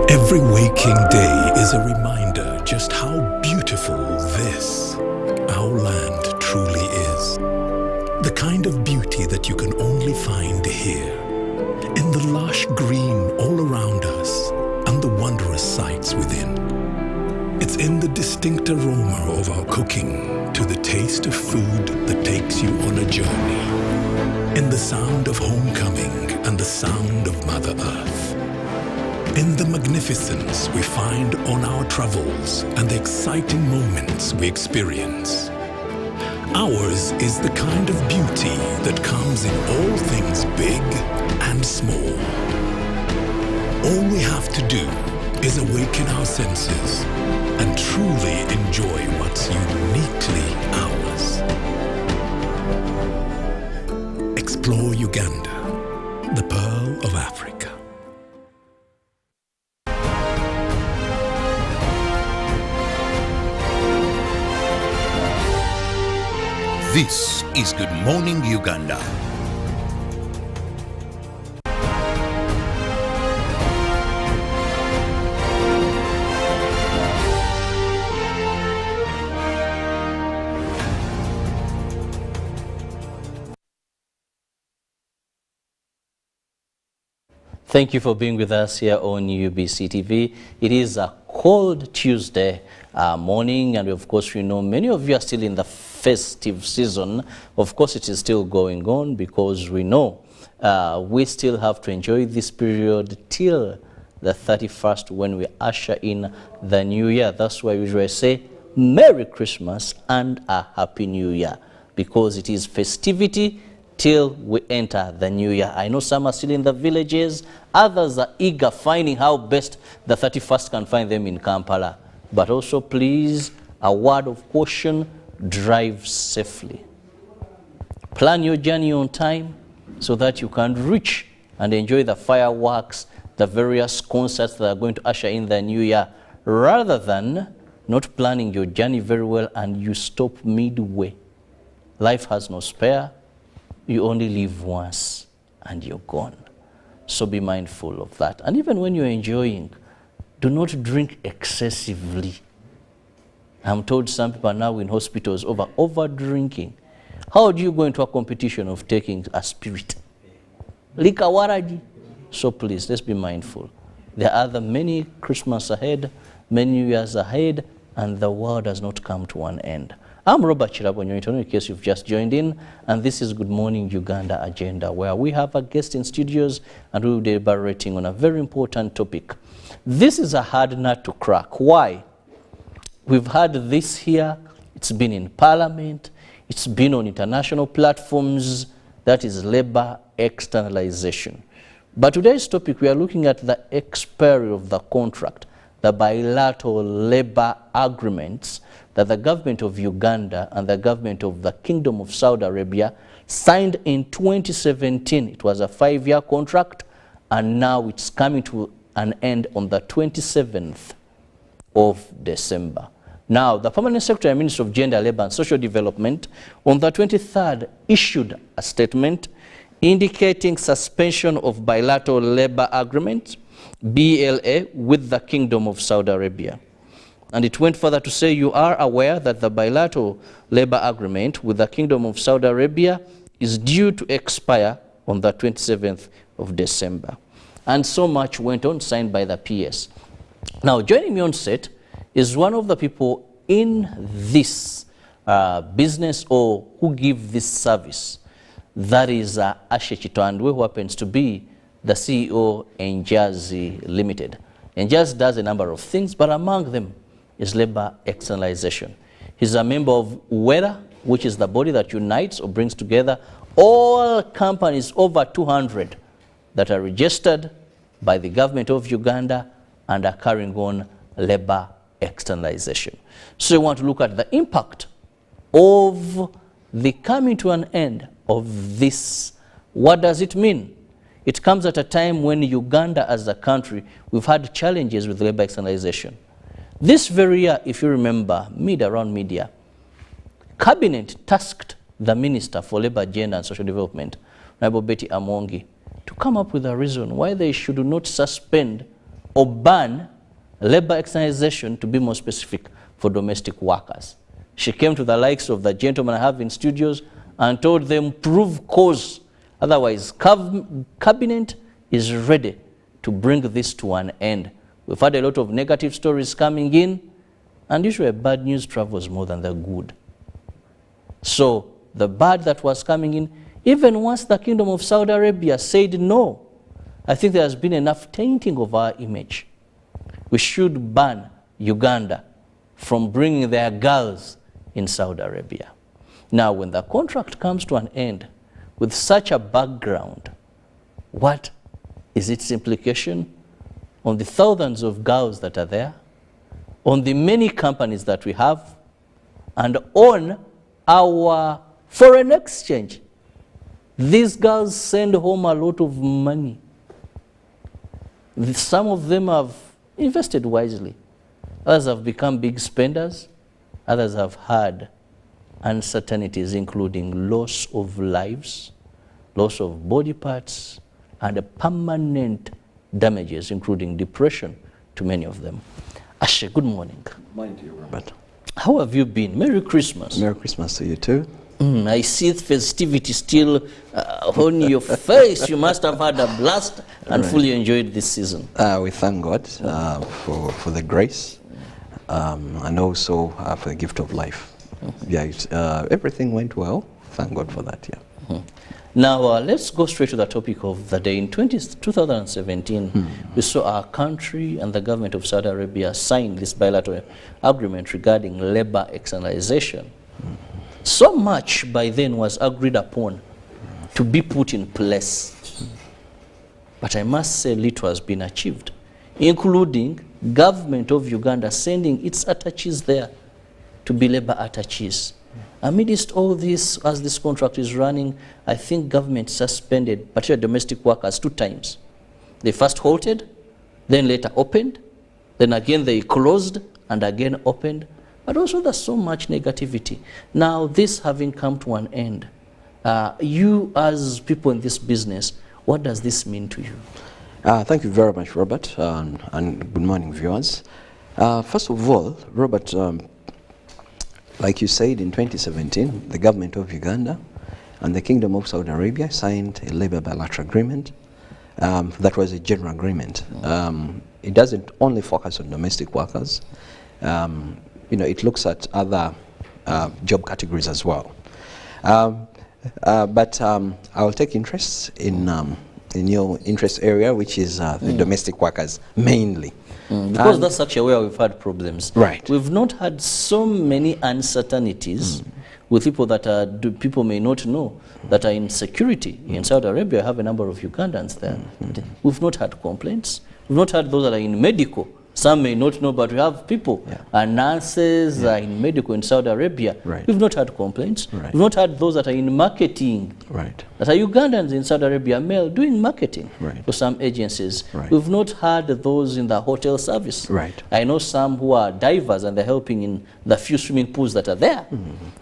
Every waking day is a reminder just how beautiful this, our land, truly is. The kind of beauty that you can only find here, in the lush green all around us and the wondrous sights within. It's in the distinct aroma of our cooking, to the taste of food that takes you on a journey, in the sound of homecoming and the sound of Mother Earth. In the magnificence we find on our travels and the exciting moments we experience. Ours is the kind of beauty that comes in all things big and small. All we have to do is awaken our senses and truly enjoy what's uniquely ours. Explore Uganda, the pearl of Africa. This is Good Morning Uganda. Thank you for being with us here on UBC TV. It is a cold Tuesday morning, and of course we know many of you are still in the festive season. Of course it is still going on because we know we still have to enjoy this period till the 31st when we usher in the new year. That's why we usually say Merry Christmas and a Happy New Year, because it is festivity till we enter the new year. I know some are still in the villages, others are eager finding how best the 31st can find them in Kampala. But also please, a word of caution, drive safely. Plan your journey on time so that you can reach and enjoy the fireworks, the various concerts that are going to usher in the new year, rather than not planning your journey very well and you stop midway. Life has no spare. You only live once and you're gone. So be mindful of that. And even when you're enjoying, do not drink excessively. I'm told some people are now in hospitals over drinking. How do you go into a competition of taking a spirit? Lika waraji. So please, let's be mindful. There are many Christmas ahead, many New Years ahead, and the world has not come to an end. I'm Robert Kirabo, Nyonyintono, in case you've just joined in, and this is Good Morning Uganda Agenda, where we have a guest in studios and we'll be deliberating on a very important topic. This is a hard nut to crack. Why? We've had this here, it's been in Parliament, it's been on international platforms, that is labor externalization. But today's topic, we are looking at the expiry of the contract, the bilateral labor agreements that the government of Uganda and the government of the Kingdom of Saudi Arabia signed in 2017. It was a 5-year contract, and now it's coming to an end on the 27th of December. Now, the Permanent Secretary and Minister of Gender, Labour and Social Development on the 23rd issued a statement indicating suspension of bilateral labor agreement, BLA, with the Kingdom of Saudi Arabia. And it went further to say, you are aware that the bilateral labor agreement with the Kingdom of Saudi Arabia is due to expire on the 27th of December. And so much went on, signed by the PS. Now, joining me on set is one of the people in this business, or who give this service. That is Ashe Chitandwe, who happens to be the CEO Enjazi Limited. Enjazi does a number of things, but among them is labor externalization. He's a member of WERA, which is the body that unites or brings together all companies over 200 that are registered by the government of Uganda and are carrying on labor externalization. So we want to look at the impact of the coming to an end of this. What does it mean? It comes at a time when Uganda as a country, we've had challenges with labor externalization. This very year, if you remember, around media, Cabinet tasked the Minister for Labour, Gender and Social Development, Honorable Betty Amongi, to come up with a reason why they should not suspend or ban labor externalization, to be more specific, for domestic workers. She came to the likes of the gentleman I have in studios and told them, prove cause. Otherwise, Cabinet is ready to bring this to an end. We've had a lot of negative stories coming in, and usually bad news travels more than the good. So the bad that was coming in, even once the Kingdom of Saudi Arabia said no, I think there has been enough tainting of our image. We should ban Uganda from bringing their girls in Saudi Arabia. Now, when the contract comes to an end with such a background, what is its implication on the thousands of girls that are there, on the many companies that we have, and on our foreign exchange? These girls send home a lot of money. Some of them have invested wisely. Others have become big spenders. Others have had uncertainties, including loss of lives, loss of body parts, and permanent damages, including depression, to many of them. Ashe, good morning. Morning to you, Robert. How have you been? Merry Christmas. Merry Christmas to you too. I see festivity still on your face. You must have had a blast and fully enjoyed this season. We thank God for the grace and also for the gift of life. Yeah, everything went well. Thank God for that, yeah. Now, let's go straight to the topic of the day. In 2017, we saw our country and the government of Saudi Arabia sign this bilateral agreement regarding labor externalization. So much by then was agreed upon to be put in place. But I must say little has been achieved, including government of Uganda sending its attaches there to be labor attaches. Amidst all this, as this contract is running, I think government suspended particularly domestic workers 2 times. They first halted, then later opened, then again they closed and again opened. But also there's so much negativity. Now this having come to an end, you as people in this business, what does this mean to you? Thank you very much, Robert, and good morning, viewers. First of all, Robert, like you said, in 2017, the government of Uganda and the Kingdom of Saudi Arabia signed a labor bilateral agreement. That was a general agreement. It doesn't only focus on domestic workers. You know, it looks at other job categories as well. But I will take interest in your interest area, which is the domestic workers mainly. Because that's actually where we've had problems. Right. We've not had so many uncertainties with people that are, people may not know, that are in security. In Saudi Arabia, I have a number of Ugandans there. We've not had complaints. We've not had those that are in medical. Some may not know, but we have people, nurses in medical in Saudi Arabia. We've not had complaints. We've not had those that are in marketing, that are Ugandans in Saudi Arabia, male, doing marketing for some agencies. We've not had those in the hotel service. I know some who are divers and they're helping in the few swimming pools that are there.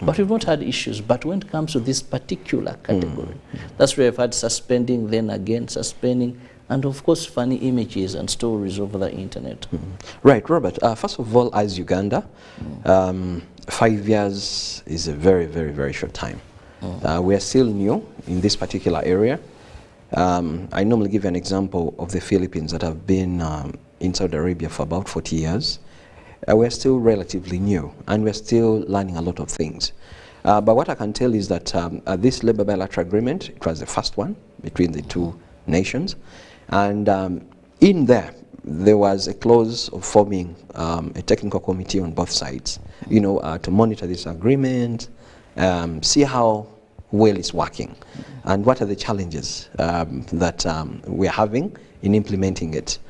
But we've not had issues. But when it comes to this particular category, that's where we've had suspending, then again suspending, and of course funny images and stories over the internet. Right, Robert. First of all, as Uganda, 5 years is a very, very, very short time. We are still new in this particular area. I normally give an example of the Philippines that have been in Saudi Arabia for about 40 years. We're still relatively new and we're still learning a lot of things. But what I can tell is that this labor bilateral agreement, it was the first one between the two nations. And in there was a clause of forming a technical committee on both sides, you know, to monitor this agreement, see how well it's working, and what are the challenges that we're having in implementing it.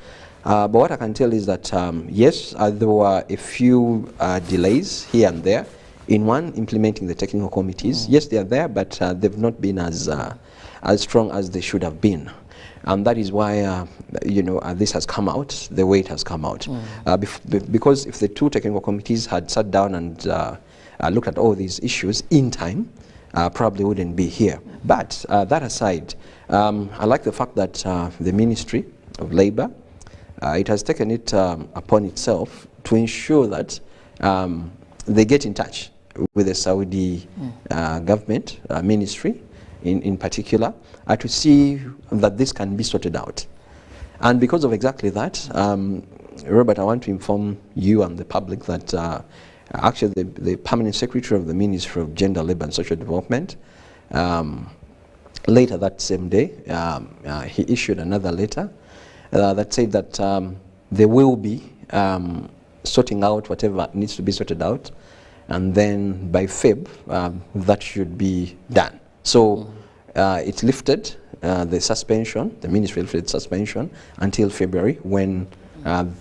But what I can tell is that, yes, there were a few delays here and there in implementing the technical committees. Yes, they are there, but they've not been as strong as they should have been. And that is why, you know, this has come out the way it has come out. Because if the two technical committees had sat down and looked at all these issues in time, probably wouldn't be here. But that aside, I like the fact that the Ministry of Labour, it has taken it upon itself to ensure that they get in touch with the Saudi government, ministry, in particular, to see that this can be sorted out. And because of exactly that, Robert, I want to inform you and the public that actually the Permanent Secretary of the Ministry of Gender, Labour and Social Development, later that same day, he issued another letter that said that they will be sorting out whatever needs to be sorted out, and then by Feb, that should be done. So it lifted the suspension, the ministry lifted suspension until February, when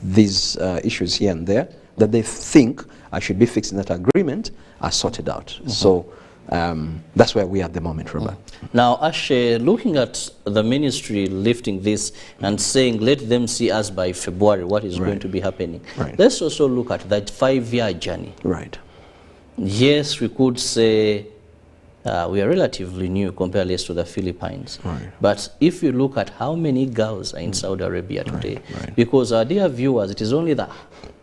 these issues here and there that they think should be fixed in that agreement are sorted out. So that's where we are at the moment, Robert. Now, Ashe, looking at the ministry lifting this and saying, let them see us by February, what is going to be happening. Let's also look at that 5-year journey. Yes, we could say we are relatively new compared to the Philippines. But if you look at how many girls are in Saudi Arabia today, because our dear viewers, it is only the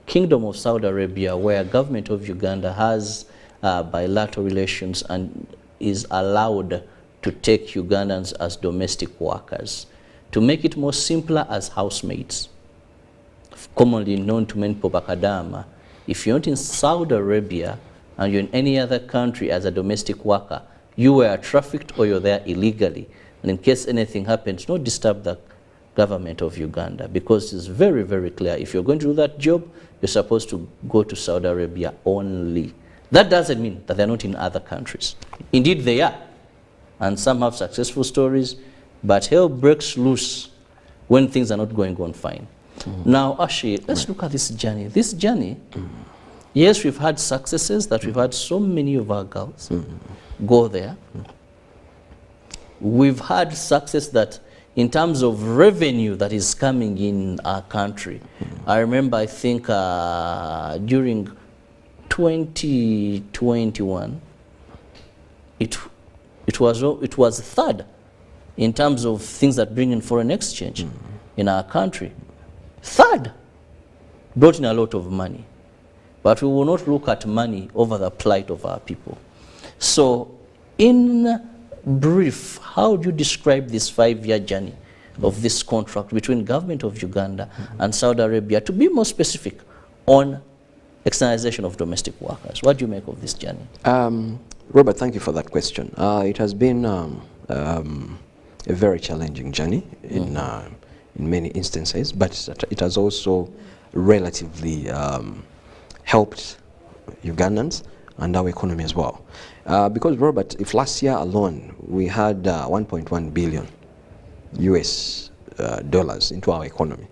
Kingdom of Saudi Arabia where government of Uganda has bilateral relations and is allowed to take Ugandans as domestic workers. To make it more simpler, as housemaids, commonly known to many Pobakadama. If you're not in Saudi Arabia and you're in any other country as a domestic worker, you were trafficked or you're there illegally. And in case anything happens, don't disturb the government of Uganda, because it's very, very clear. If you're going to do that job, you're supposed to go to Saudi Arabia only. That doesn't mean that they're not in other countries. Indeed, they are. And some have successful stories, but hell breaks loose when things are not going on fine. Now, Ashi, let's look at this journey. This journey, yes, we've had successes, that we've had so many of our girls go there. We've had success that in terms of revenue that is coming in our country. I remember, I think, during 2021, it was third in terms of things that bring in foreign exchange in our country. Third, brought in a lot of money. But we will not look at money over the plight of our people. So, in brief, how do you describe this 5-year journey of this contract between government of Uganda and Saudi Arabia, to be more specific, on externalization of domestic workers? What do you make of this journey? Robert, thank you for that question. It has been a very challenging journey in many instances, but it has also relatively helped Ugandans and our economy as well. Because, Robert, if last year alone we had 1.1 billion US dollars into our economy,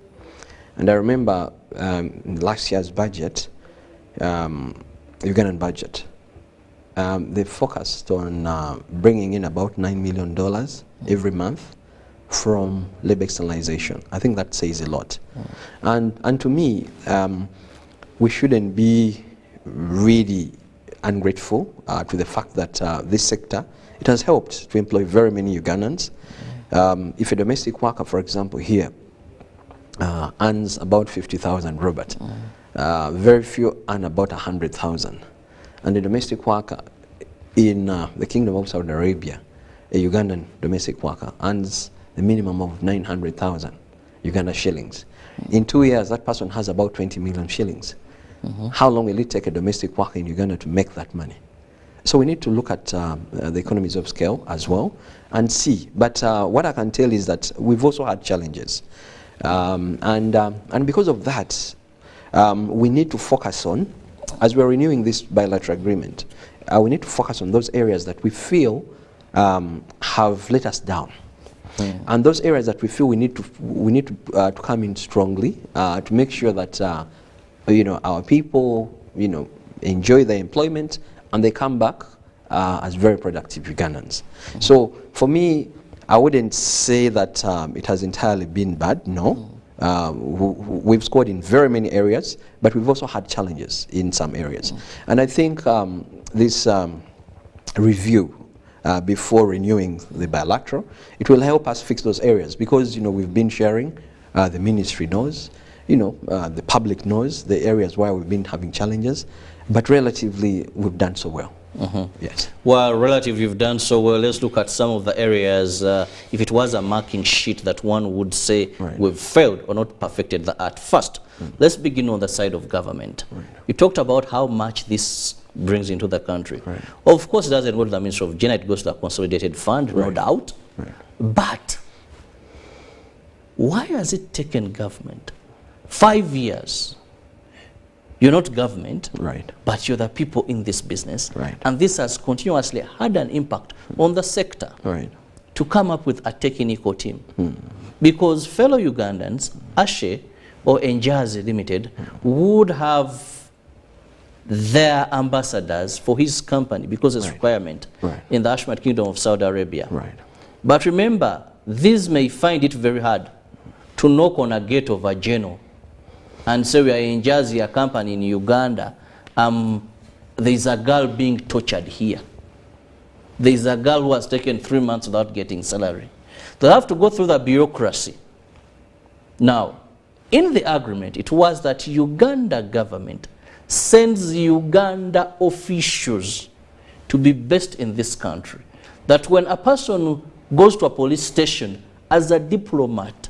and I remember in last year's budget, Ugandan budget, they focused on bringing in about $9 million every month from labor externalization. I think that says a lot. And to me, we shouldn't be really ungrateful to the fact that this sector, it has helped to employ very many Ugandans. If a domestic worker, for example, here earns about 50,000, Robert, very few earn about 100,000. And a domestic worker in the Kingdom of Saudi Arabia, a Ugandan domestic worker, earns the minimum of 900,000 Uganda shillings. In 2 years, that person has about 20 million shillings. How long will it take a domestic worker in Uganda to make that money? So we need to look at the economies of scale as well and see. But what I can tell is that we've also had challenges. And because of that, we need to focus on, as we're renewing this bilateral agreement, we need to focus on those areas that we feel have let us down. And those areas that we feel we need to come in strongly to make sure that our people enjoy their employment and they come back as very productive Ugandans. So for me, I wouldn't say that it has entirely been bad. No, we've scored in very many areas, but we've also had challenges in some areas. And I think this review before renewing the bilateral, it will help us fix those areas, because we've been sharing, the ministry knows, the public knows the areas where we've been having challenges, but relatively we've done so well. Yes. Well, relatively you've done so well. Let's look at some of the areas. If it was a marking sheet that one would say we've failed or not perfected the art. First, let's begin on the side of government. You talked about how much this brings into the country. Of course, it doesn't go to the Ministry of Gender, it goes to the consolidated fund, no doubt. But why has it taken government 5 years? You're not government, but you're the people in this business. And this has continuously had an impact on the sector to come up with a technical team. Because fellow Ugandans, Ashe or Enjazi Limited, would have their ambassadors for his company, because it's requirement in the Ashmat Kingdom of Saudi Arabia. But remember, these may find it very hard to knock on a gate of a general and say, we are in Jersey, a company in Uganda, there's a girl being tortured here. There's a girl who has taken 3 months without getting salary. They have to go through the bureaucracy. Now, in the agreement, it was that Uganda government sends Uganda officials to be best in this country. That when a person goes to a police station as a diplomat,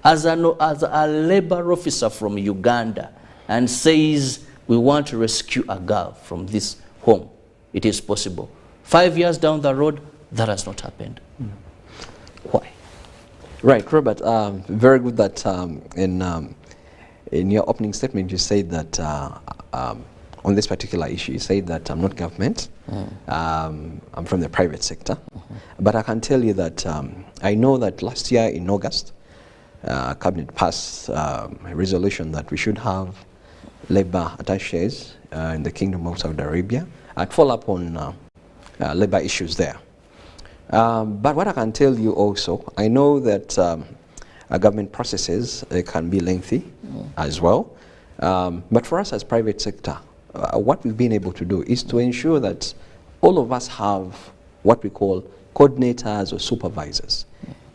as a labor officer from Uganda, and says, we want to rescue a girl from this home, it is possible. 5 years down the road, that has not happened. Why? Right, Robert, very good that in your opening statement you said that on this particular issue, you said that I'm not government, I'm from the private sector. But I can tell you that I know that last year in August, Cabinet passed a resolution that we should have labor attaches in the Kingdom of Saudi Arabia and follow up on labor issues there. But what I can tell you also, I know that government processes can be lengthy as well. But for us as private sector, what we've been able to do is to ensure that all of us have what we call coordinators or supervisors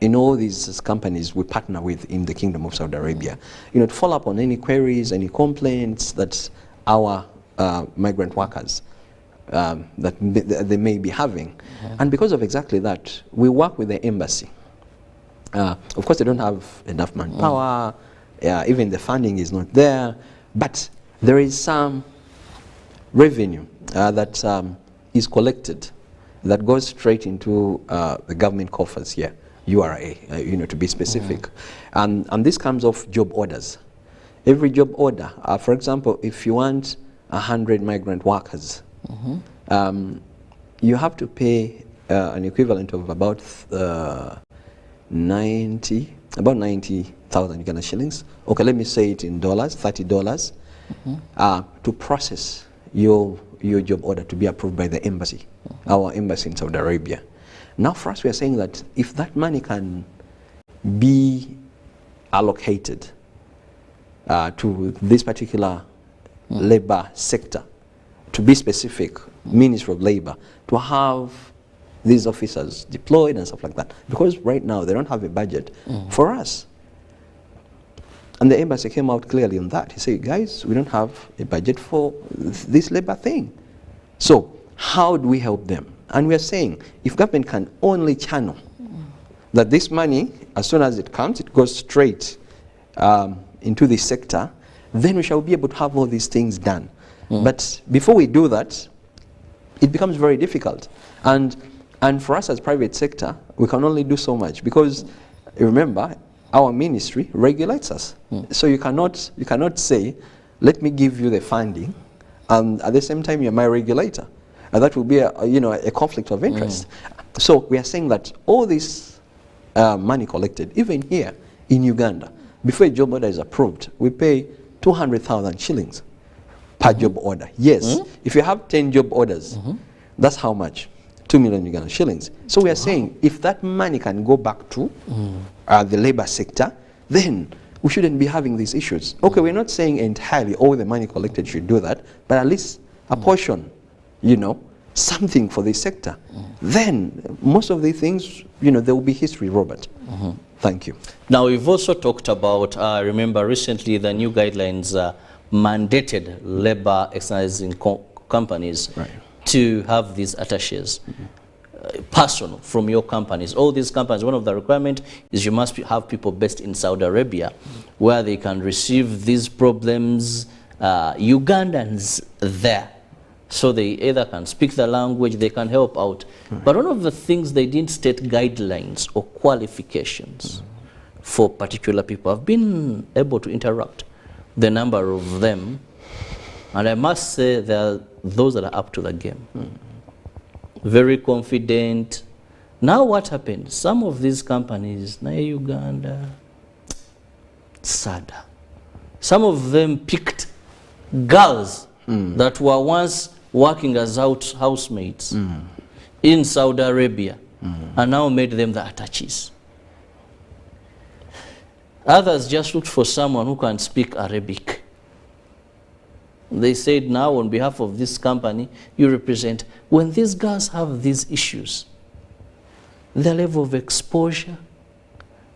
in all these companies we partner with in the Kingdom of Saudi Arabia, to follow up on any queries, any complaints that our migrant workers that they may be having. And because of exactly that, we work with the embassy. Of course, they don't have enough manpower, even the funding is not there, but there is some revenue that is collected that goes straight into the government coffers here, URA, to be specific. And this comes off job orders. Every job order, for example, if you want 100 migrant workers, you have to pay an equivalent of about 90,000 Uganda shillings. Okay, let me say it in dollars, $30, to process your job order to be approved by the embassy, our embassy in Saudi Arabia. Now for us, we are saying that if that money can be allocated to this particular labor sector, to be specific, Ministry of Labor, to have these officers deployed and stuff like that, because right now they don't have a budget for us. And the embassy came out clearly on that. He said, guys, we don't have a budget for this labor thing. So how do we help them? And we are saying, if government can only channel that this money, as soon as it comes, it goes straight into this sector, then we shall be able to have all these things done. But before we do that, it becomes very difficult. And for us as private sector, we can only do so much, because remember, our ministry regulates us. So you cannot say, let me give you the funding, and at the same time you're my regulator. And that will be a conflict of interest. So we are saying that all this money collected, even here in Uganda, before a job order is approved, we pay 200,000 shillings per job order. Yes, if you have 10 job orders, that's how much? 2 million Uganda shillings. So we are saying, if that money can go back to the labor sector, then we shouldn't be having these issues. Okay, we're not saying entirely all the money collected should do that, but at least a portion, something for this sector. Then most of these things, there will be history, Robert. Thank you. Now, we've also talked about, remember recently the new guidelines mandated labor externalizing companies to have these attaches, personal from your companies. All these companies, one of the requirements is you must have people based in Saudi Arabia where they can receive these problems, Ugandans there. So they either can speak the language, they can help out. But one of the things they didn't state guidelines or qualifications for particular people. I've been able to interact the number of them, and I must say there are those that are up to the game. Very confident. Now what happened? Some of these companies, Uganda, SADA, some of them picked girls that were once working as housemaids in Saudi Arabia and now made them the attaches. Others just looked for someone who can speak Arabic. They said, now on behalf of this company, you represent. When these girls have these issues, the level of exposure,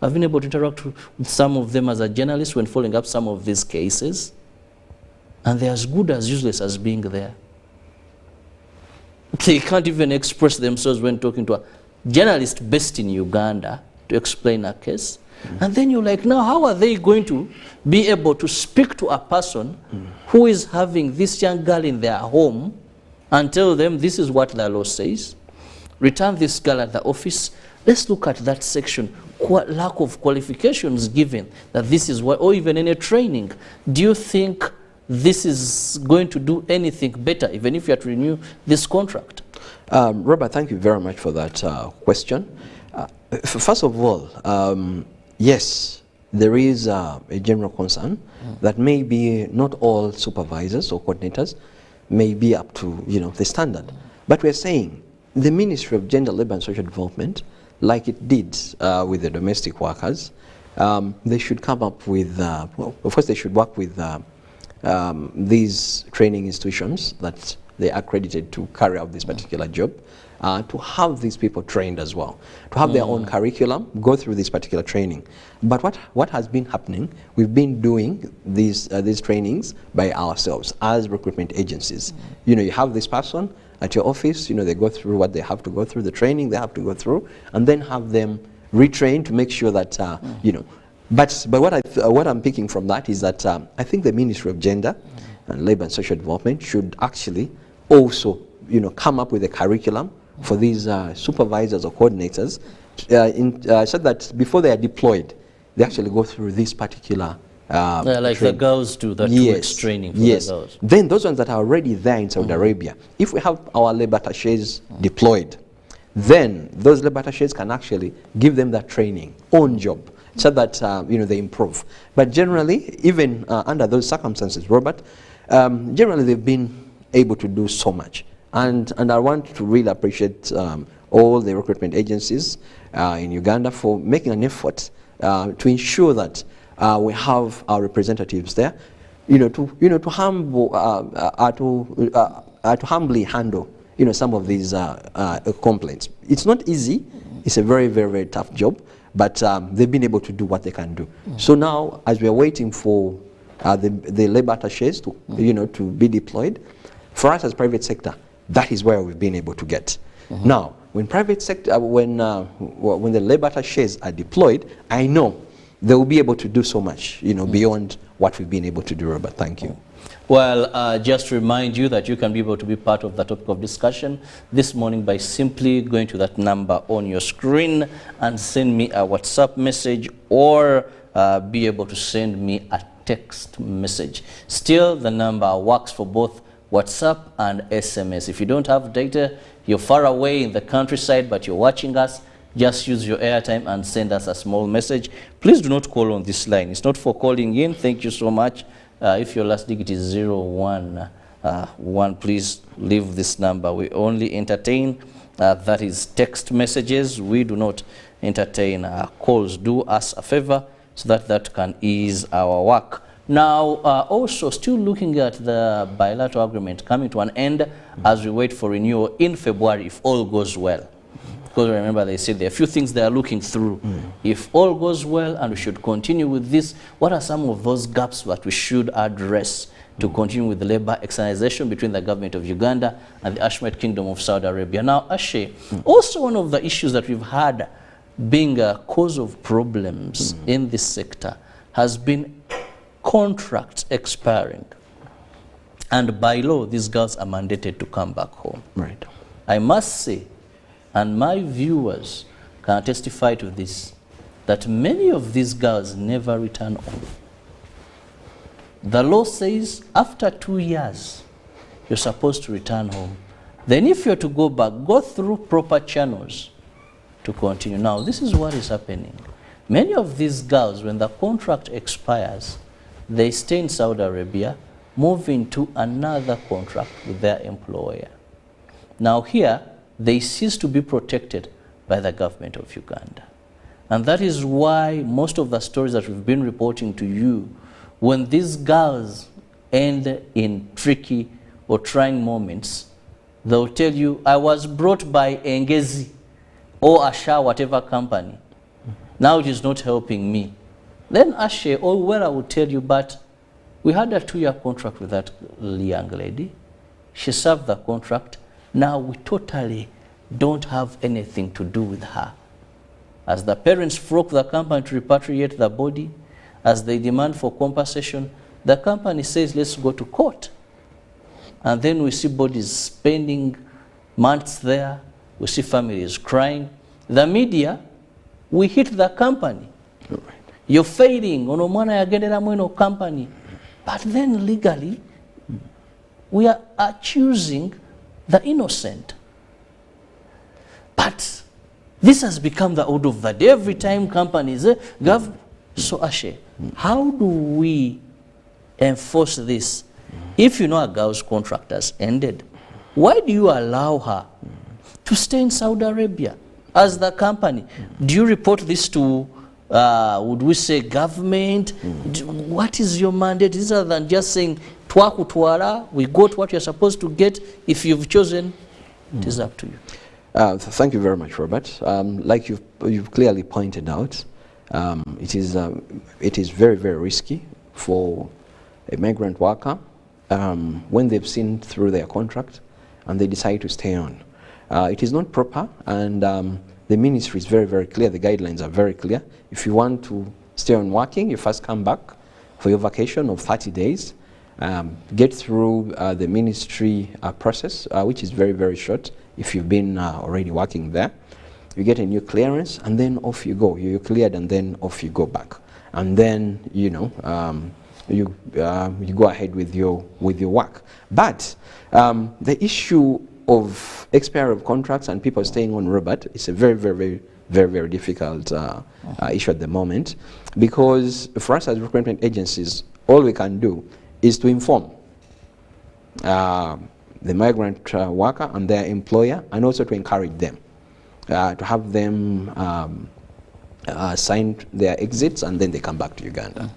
I've been able to interact with some of them as a journalist when following up some of these cases, and they're as good as useless as being there. They can't even express themselves when talking to a journalist based in Uganda to explain a case. And then you're like, now how are they going to be able to speak to a person who is having this young girl in their home and tell them this is what the law says? Return this girl at the office. Let's look at that section. Lack of qualifications given that this is what, or even any training. Do you think this is going to do anything better, even if you have to renew this contract? Robert, thank you very much for that question. First of all, yes, there is a general concern that maybe not all supervisors or coordinators may be up to the standard. But we're saying the Ministry of Gender, Labour and Social Development, like it did with the domestic workers, they should come up with, well, of course they should work with these training institutions that they are accredited to carry out this particular job, to have these people trained as well, to have their own curriculum, go through this particular training. But what has been happening, we've been doing these trainings by ourselves as recruitment agencies. You have this person at your office, they go through what they have to go through, the training they have to go through, and then have them retrained to make sure that, But what I'm picking from that is that I think the Ministry of Gender and Labour and Social Development should actually also, come up with a curriculum for these supervisors or coordinators, so that before they are deployed, they actually go through this particular like the girls do, the 2 weeks training for the girls. Then those ones that are already there in Saudi Arabia, if we have our labour attachés deployed, then those labour attachés can actually give them that training on job, so that they improve. But generally, even under those circumstances, Robert, generally they've been able to do so much. And I want to really appreciate all the recruitment agencies in Uganda for making an effort to ensure that we have our representatives there, to humbly handle some of these complaints. It's not easy. It's a very, very, very tough job, but they've been able to do what they can do. So now, as we are waiting for the labour attachés to be deployed, for us as private sector, that is where we've been able to get. Now, when private sector, when the labour attachés are deployed, I know they will be able to do so much, beyond what we've been able to do, Robert. Thank you. Well, just to remind you that you can be able to be part of the topic of discussion this morning by simply going to that number on your screen and send me a WhatsApp message, or be able to send me a text message. Still, the number works for both WhatsApp and SMS. If you don't have data, you're far away in the countryside, but you're watching us, just use your airtime and send us a small message. Please do not call on this line. It's not for calling in. Thank you so much. If your last digit is 011, please leave this number. We only entertain, that is text messages. We do not entertain calls. Do us a favor so that can ease our work. Now, also still looking at the bilateral agreement coming to an end as we wait for renewal in February if all goes well. Because remember, they said there are a few things they are looking through. If all goes well and we should continue with this, what are some of those gaps that we should address to continue with the labor externalization between the government of Uganda and the Ashmed Kingdom of Saudi Arabia? Now, Ashe, also one of the issues that we've had being a cause of problems in this sector has been contracts expiring. And by law, these girls are mandated to come back home. Right. I must say, and my viewers can testify to this, that many of these girls never return home. The law says after 2 years, you're supposed to return home. Then if you're to go back, go through proper channels to continue. Now, this is what is happening. Many of these girls, when the contract expires, they stay in Saudi Arabia, move into another contract with their employer. Now here, they cease to be protected by the government of Uganda. And that is why most of the stories that we've been reporting to you, when these girls end in tricky or trying moments, they'll tell you, I was brought by Engezi or Asha, whatever company. Now it is not helping me. Then Ashe or Wera will tell you, but we had a 2-year contract with that young lady. She served the contract, Now we totally don't have anything to do with her. As the parents flock the company to repatriate the body, as they demand for compensation, the company says, let's go to court. And then we see bodies spending months there. We see families crying. The media, we hit the company. Right. You're failing on omwana yagenderamu eno company. But then legally, we are accusing the innocent. But this has become the order of the day. Every time companies so Ashe, how do we enforce this? If you know a girl's contract has ended, why do you allow her to stay in Saudi Arabia as the company? Do you report this to, would we say, government? What is your mandate? Other than just saying, twakutwala, we got what you're supposed to get. If you've chosen, it is up to you. Thank you very much, Robert. Like you've clearly pointed out, it is very, very risky for a migrant worker when they've seen through their contract and they decide to stay on. It is not proper, and the ministry is very, very clear. The guidelines are very clear. If you want to stay on working, you first come back for your vacation of 30 days, get through the ministry process, which is very, very short. If you've been already working there, you get a new clearance, and then off you go. You're cleared, and then off you go back. And then, you know, you go ahead with your work. But the issue of expiry of contracts and people staying on, Robert, is a very, very, very, very difficult issue at the moment, because for us as recruitment agencies, all we can do is to inform the migrant worker and their employer, and also to encourage them, to have them sign their exits, and then they come back to Uganda.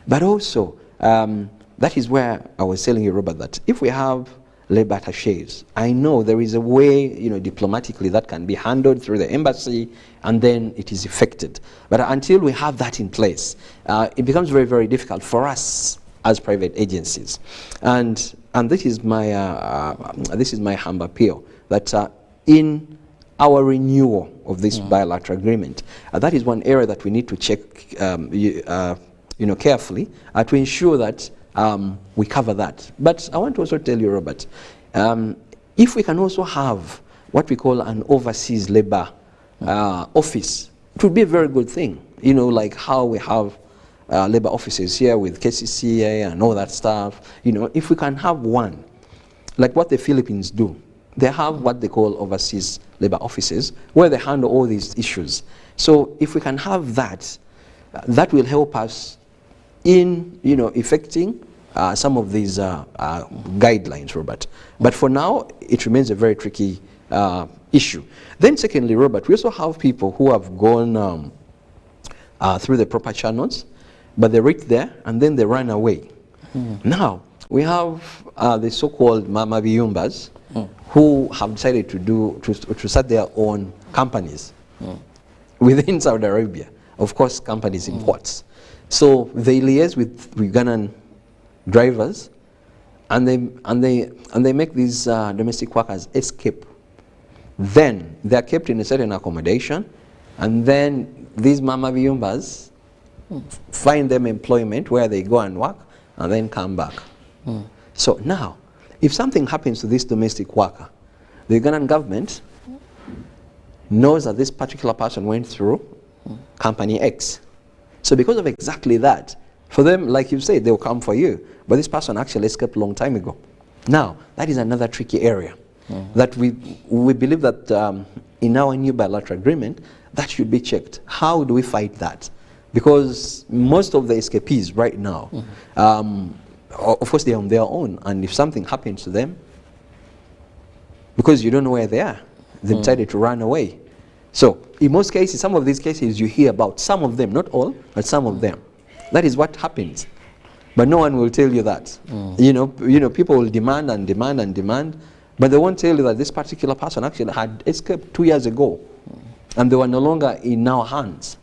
But also, that is where I was telling you, Robert, that if we have labor attaches, I know there is a way, you know, diplomatically that can be handled through the embassy, and then it is effected. But until we have that in place, it becomes very, very difficult for us as private agencies. And this is my humble appeal, that in our renewal of this bilateral agreement, that is one area that we need to check carefully to ensure that we cover that. But I want to also tell you, Robert, if we can also have what we call an overseas labor office, it would be a very good thing. You know, like how we have labor offices here with KCCA and all that stuff. You know, if we can have one, like what the Philippines do, they have what they call overseas labor offices where they handle all these issues. So if we can have that, that will help us in, you know, effecting some of these guidelines, Robert. But for now, it remains a very tricky issue. Then secondly, Robert, we also have people who have gone through the proper channels, but they reach there and then they run away. Now, we have the so-called Mama Biyumbas who have decided to start their own companies within Saudi Arabia. Of course, companies imports. So they liaise with Ugandan drivers, and they make these domestic workers escape. Then they are kept in a certain accommodation, and then these Mama Biyumbas find them employment where they go and work, and then come back. So now, if something happens to this domestic worker, the Ugandan government knows that this particular person went through company X. So because of exactly that, for them, like you said, they'll come for you. But this person actually escaped a long time ago. Now, that is another tricky area that we believe that in our new bilateral agreement, that should be checked. How do we fight that? Because most of the escapees right now, of course, they're on their own. And if something happens to them, because you don't know where they are, they decided to run away. So in most cases, some of these cases you hear about, some of them, not all, but some of them. That is what happens. But no one will tell you that. You know, people will demand and demand and demand, but they won't tell you that this particular person actually had escaped 2 years ago, and they were no longer in our hands.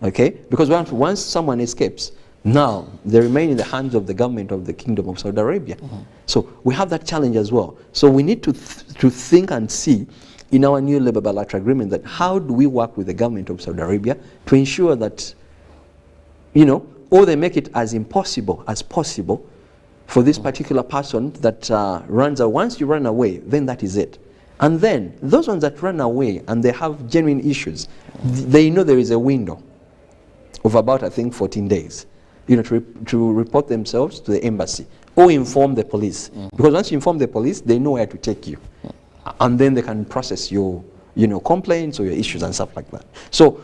Okay? Because once someone escapes, Now, they remain in the hands of the government of the Kingdom of Saudi Arabia. So we have that challenge as well. So we need to think and see in our new labor bilateral agreement that how do we work with the government of Saudi Arabia to ensure that, you know, or they make it as impossible as possible for this particular person that runs away. Once you run away, then that is it. And then those ones that run away and they have genuine issues, they know there is a window of about, I think, 14 days, you know, to report themselves to the embassy or inform the police. Because once you inform the police, they know where to take you. And then they can process your, you know, complaints or your issues and stuff like that. So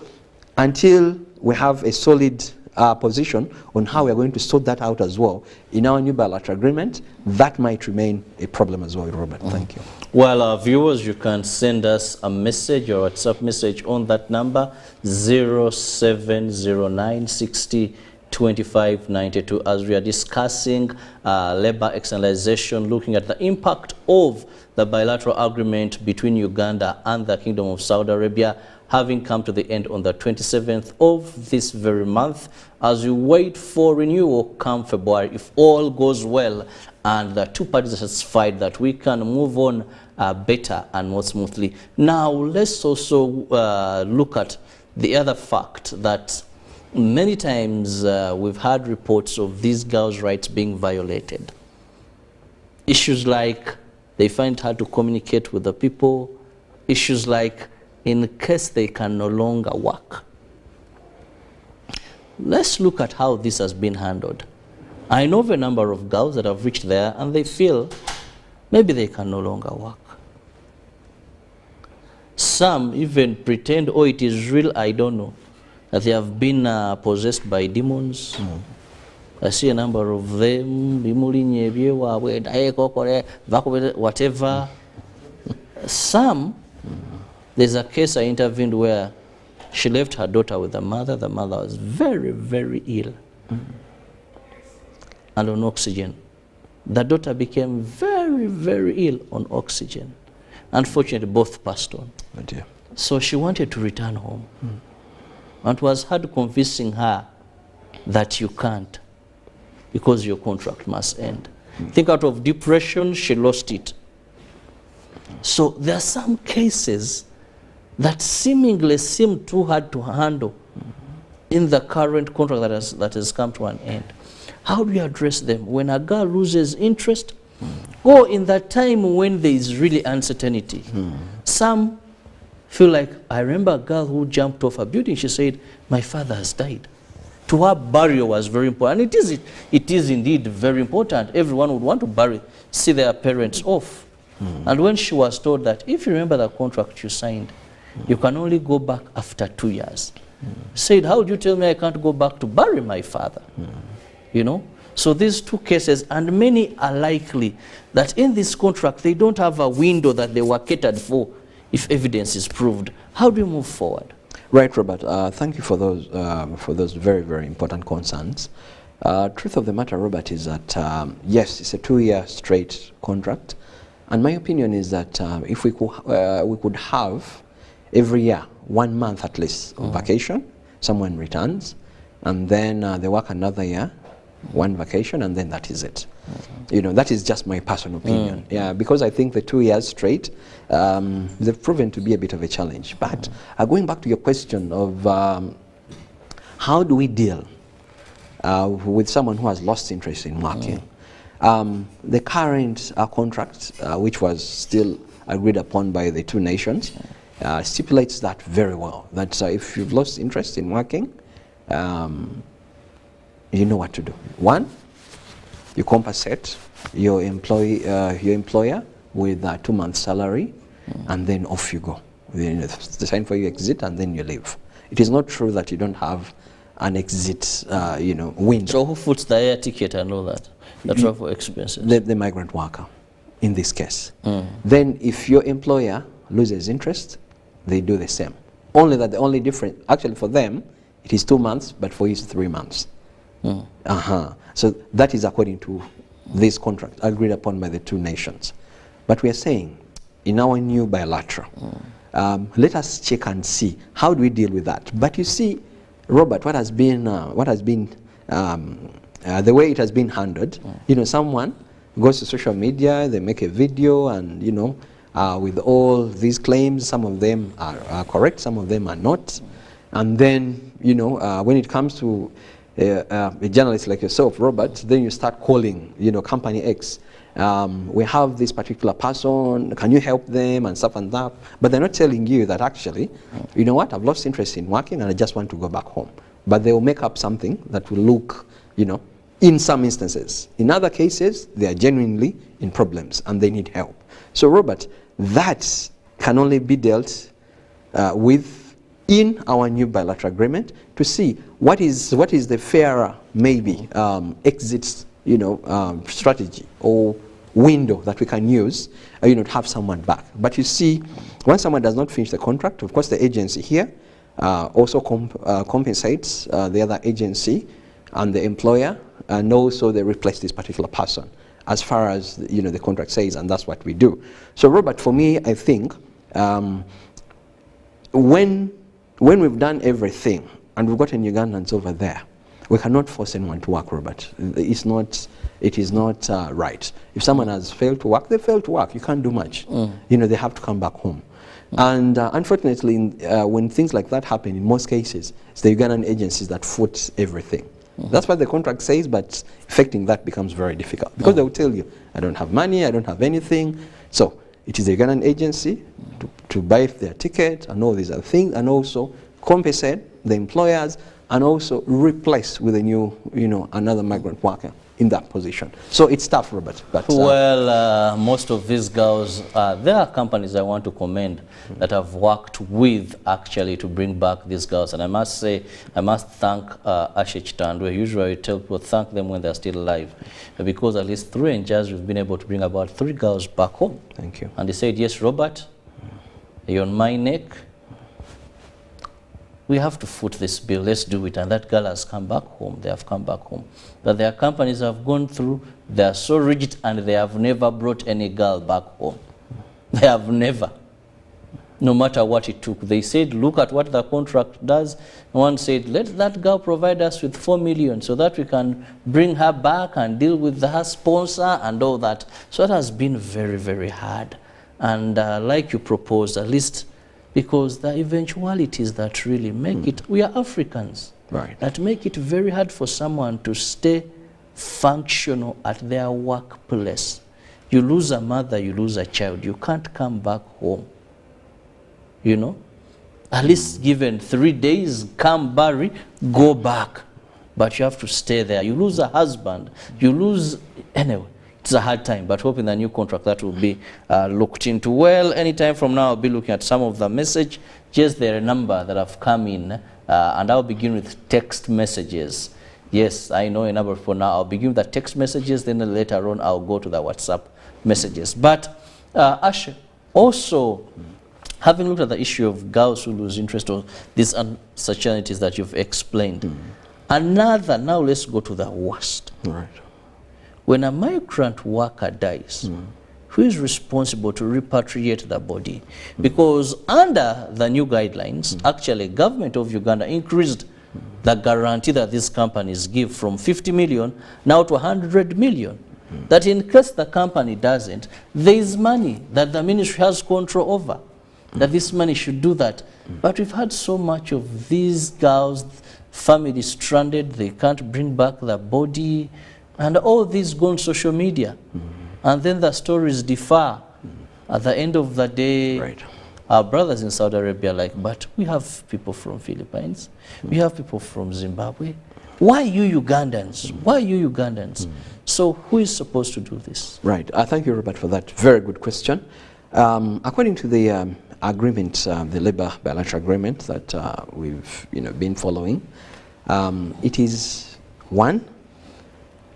until we have a solid position on how we're going to sort that out as well in our new bilateral agreement, that might remain a problem as well, Robert. Thank you. Well, viewers, you can send us a message or WhatsApp message on that number, 0709 60 25 92, as we are discussing labor externalization, looking at the impact of the bilateral agreement between Uganda and the Kingdom of Saudi Arabia, having come to the end on the 27th of this very month, as we wait for renewal come February, if all goes well and the two parties are satisfied that we can move on better and more smoothly. Now, let's also look at the other fact that many times we've had reports of these girls' rights being violated. Issues like they find it hard to communicate with the people, issues like in case they can no longer work. Let's look at how this has been handled. I know of a number of girls that have reached there and they feel maybe they can no longer work. Some even pretend, oh, it is real, I don't know, that they have been possessed by demons. I see a number of them, whatever. Some, there's a case I intervened where she left her daughter with the mother. The mother was very, very ill and on oxygen. The daughter became very, very ill on oxygen. Unfortunately, both passed on. Oh dear. So she wanted to return home. And it was hard convincing her that you can't, because your contract must end. Think out of depression, she lost it. So there are some cases that seemingly seem too hard to handle in the current contract that has come to an end. How do you address them? When a girl loses interest, or in that time when there is really uncertainty. Some feel like, I remember a girl who jumped off a building, she said, my father has died. To her, burial was very important. And it is indeed very important. Everyone would want to see their parents off. And when she was told that, if you remember the contract you signed, you can only go back after 2 years. Said, how would you tell me I can't go back to bury my father? You know? So these two cases, and many are likely that in this contract, they don't have a window that they were catered for if evidence is proved. How do you move forward? Right, Robert. Thank you for those very, very important concerns. Truth of the matter, Robert, is that yes, it's a 2-year straight contract, and my opinion is that if we could have every year 1 month at least of vacation, someone returns, and then they work another year, 1 vacation, and then that is it. You know, that is just my personal opinion. Yeah, because I think the 2 years straight, they've proven to be a bit of a challenge. But going back to your question of how do we deal with someone who has lost interest in working? The current contract, which was still agreed upon by the two nations, stipulates that very well. That if you've lost interest in working, you know what to do. 1, you compensate your employer with a 2-month salary, and then off you go. It's the time for you exit, and then you leave. It is not true that you don't have an exit, window. So who foots the air ticket and all that? The travel expenses? The migrant worker, in this case. Then if your employer loses interest, they do the same. Only that the only difference, actually for them, it is 2 months, but for you it's 3 months. So that is according to this contract agreed upon by the two nations. But we are saying, in our new bilateral, let us check and see how do we deal with that. But you see, Robert, what has been the way it has been handled, you know, someone goes to social media, they make a video, and you know, with all these claims, some of them are correct, some of them are not, and then you know, when it comes to a journalist like yourself, Robert, then you start calling, you know, company X. We have this particular person, can you help them, and stuff and that, but they're not telling you that actually, you know what, I've lost interest in working and I just want to go back home. But they will make up something that will look, you know, in some instances. In other cases, they are genuinely in problems and they need help. So Robert, that can only be dealt with in our new bilateral agreement to see what is the fairer, maybe, exit, you know, strategy or window that we can use, you know, to have someone back. But you see, when someone does not finish the contract, of course the agency here also compensates the other agency and the employer, and also they replace this particular person as far as, you know, the contract says, and that's what we do. So Robert, for me, I think when we've done everything and we've gotten Ugandans over there, we cannot force anyone to work, Robert. It is not right. If someone has failed to work, they failed to work. You can't do much. You know, they have to come back home. And unfortunately, when things like that happen, in most cases, it's the Ugandan agencies that foot everything. That's what the contract says, but effecting that becomes very difficult. Because they will tell you, I don't have money, I don't have anything. So it is the Ugandan agency to buy their ticket and all these other things, and also compensate the employers, and also replace with a new, you know, another migrant worker in that position. So it's tough, Robert. But well, most of these girls, there are companies I want to commend that have worked with actually to bring back these girls. And I must say, I must thank Ashe Chitandwe. Usually I tell people thank them when they're still alive, because at least through NGOs we've been able to bring about 3 girls back home. Thank you. And they said, yes, Robert, you're on my neck. We have to foot this bill, let's do it. And that girl has come back home, they have come back home. But there are companies have gone through, they are so rigid, and they have never brought any girl back home. They have never, no matter what it took. They said, look at what the contract does. One said, let that girl provide us with 4 million so that we can bring her back and deal with her sponsor and all that. So it has been very, very hard. And like you proposed, at least, because the eventualities that really make it, we are Africans, right, that make it very hard for someone to stay functional at their workplace. You lose a mother, you lose a child, you can't come back home, you know. At least given 3 days, come bury, go back. But you have to stay there. You lose a husband, you lose, anyway. It's a hard time, but hoping the new contract that will be looked into. Well, anytime from now, I'll be looking at some of the message. Just there a number that have come in, and I'll begin with text messages. Yes, I know a number for now. I'll begin with the text messages, then later on I'll go to the WhatsApp messages. But Ashe, also having looked at the issue of girls who lose interest or these uncertainties that you've explained, another, now let's go to the worst. Right. When a migrant worker dies, who is responsible to repatriate the body? Because under the new guidelines, actually, government of Uganda increased the guarantee that these companies give from 50 million now to 100 million. That in case the company doesn't, there is money that the ministry has control over, that this money should do that. But we've had so much of these girls, families stranded, they can't bring back the body, and all these go on social media. And then the stories differ. At the end of the day, our brothers in Saudi Arabia are like, but we have people from Philippines, we have people from Zimbabwe. Why you Ugandans? Why you Ugandans? So who is supposed to do this? Right. Thank you, Robert, for that very good question. According to the agreement, the labor bilateral agreement that we've been following, it is one,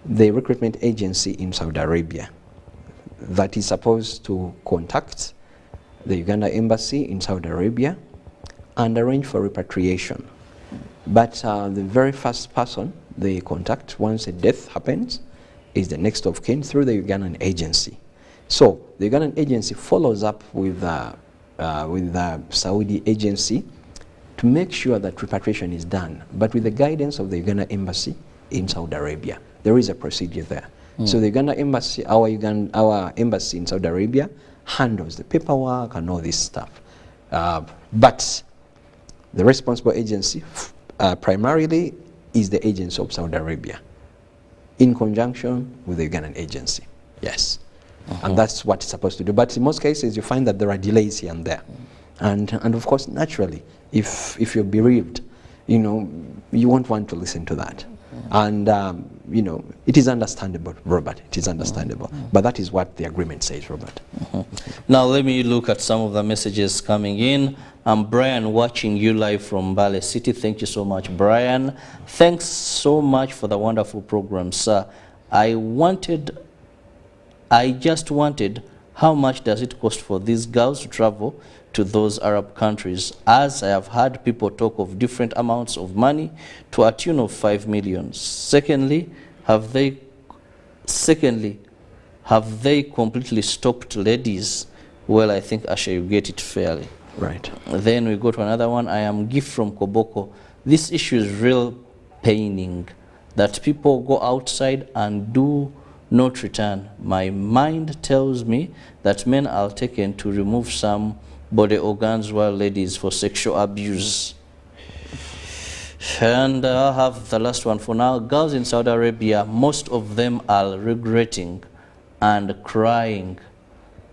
the recruitment agency in Saudi Arabia that is supposed to contact the Uganda embassy in Saudi Arabia and arrange for repatriation. But the very first person they contact once a death happens is the next of kin through the Ugandan agency. So the Ugandan agency follows up with the Saudi agency to make sure that repatriation is done, but with the guidance of the Uganda embassy in Saudi Arabia. There is a procedure there. So the Uganda embassy, our embassy in Saudi Arabia handles the paperwork and all this stuff. But the responsible agency primarily is the agency of Saudi Arabia in conjunction with the Ugandan agency. Yes. And that's what it's supposed to do. But in most cases, you find that there are delays here and there. And of course, naturally, if you're bereaved, you know, you won't want to listen to that. And, you know, it is understandable, Robert. It is understandable. But that is what the agreement says, Robert. Now, let me look at some of the messages coming in. I'm Brian, watching you live from Mbale City. Thank you so much, Brian. Thanks so much for the wonderful program, sir. I just wanted, how much does it cost for these girls to travel to those Arab countries, as I have heard people talk of different amounts of money to a tune of 5 million. Secondly, have they completely stopped ladies? Well, I think Asha, you get it fairly. Right. Then we go to another one. I am Gift from Koboko. This issue is real paining, that people go outside and do not return. My mind tells me that men are taken to remove some body organs while ladies for sexual abuse. And I have the last one for now. Girls in Saudi Arabia, most of them are regretting and crying.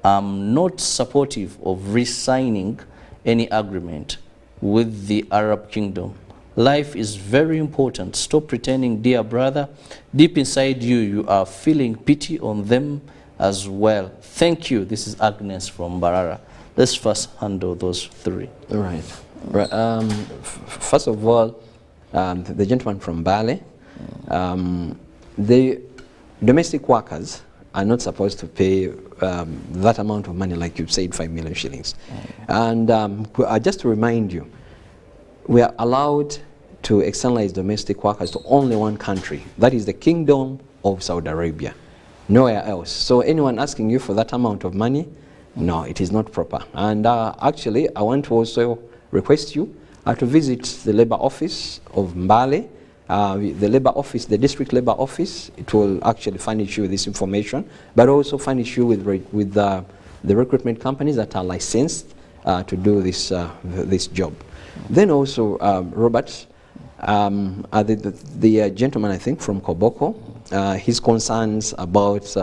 I'm not supportive of re-signing any agreement with the Arab kingdom. Life is very important. Stop pretending, dear brother. Deep inside you, you are feeling pity on them as well. Thank you. This is Agnes from Barara. Let's first handle those three. All right. First of all, the gentleman from Bale, the domestic workers are not supposed to pay that amount of money, like you said, 5 million shillings. And just to remind you, we are allowed to externalize domestic workers to only one country. That is the Kingdom of Saudi Arabia, nowhere else. So anyone asking you for that amount of money, no, it is not proper. And actually, I want to also request you to visit the labor office of Mbale, the labor office, the district labor office. It will actually furnish you with this information, but also furnish you with the recruitment companies that are licensed to do this this job. Then also, Robert, the gentleman, I think, from Koboko, his concerns about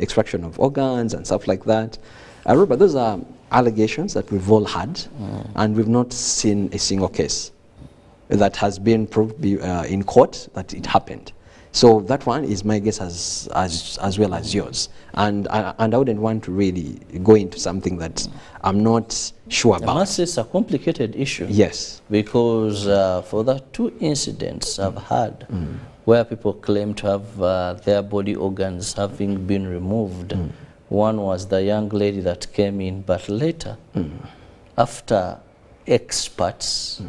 extraction of organs and stuff like that. Robert, those are allegations that we've all had, and we've not seen a single case that has been proved in court that it happened. So that one is my guess as well as yours. And I wouldn't want to really go into something that I'm not sure about. I must say it's a complicated issue. Yes. Because for the two incidents I've had where people claim to have their body organs having been removed, one was the young lady that came in, but later, after experts,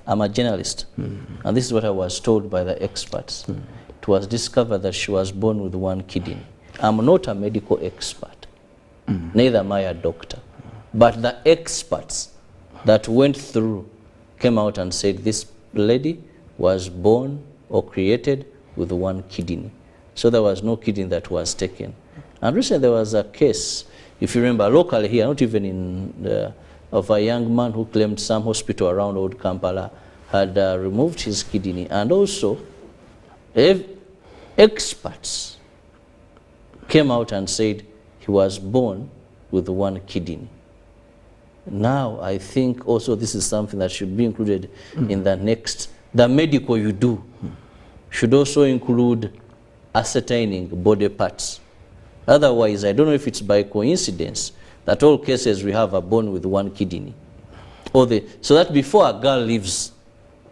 I'm a journalist, and this is what I was told by the experts. It was discovered that she was born with one kidney. I'm not a medical expert, neither am I a doctor, but the experts that went through came out and said this lady was born or created with one kidney. So there was no kidney that was taken. And recently there was a case, if you remember, locally here, not even in of a young man who claimed some hospital around Old Kampala had removed his kidney. And also, experts came out and said he was born with one kidney. Now, I think also this is something that should be included in the medical you do should also include ascertaining body parts. Otherwise, I don't know if it's by coincidence that all cases we have are born with one kidney. So that before a girl leaves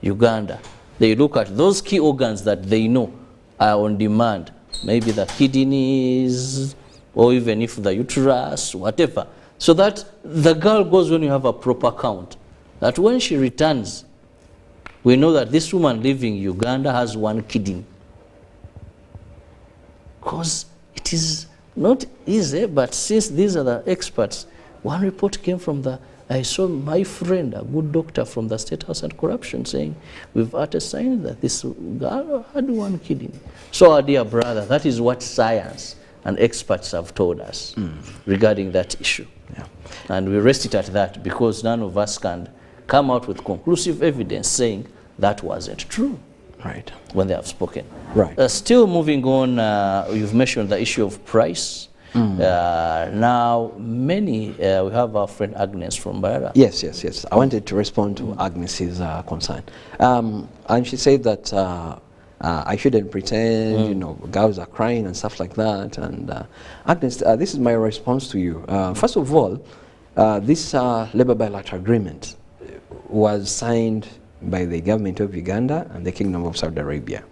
Uganda, they look at those key organs that they know are on demand, maybe the kidneys, or even if the uterus, whatever, so that the girl goes when you have a proper count, that when she returns, we know that this woman living Uganda has one kidney. Because it is not easy, but since these are the experts, one report came from the I saw my friend, a good doctor from the State House Anti-Corruption, saying, we've had a sign that this girl had one kidney. So, our dear brother, that is what science and experts have told us regarding that issue. Yeah. And we rest it at that, because none of us can come out with conclusive evidence saying that wasn't true. Right. When they have spoken. Right. Still moving on, you've mentioned the issue of price. Now, many, we have our friend Agnes from Barara. Yes. I wanted to respond to Agnes's concern. And she said that I shouldn't pretend, you know, girls are crying and stuff like that. And Agnes, this is my response to you. First of all, this labor bilateral agreement was signed by the government of Uganda and the Kingdom of Saudi Arabia.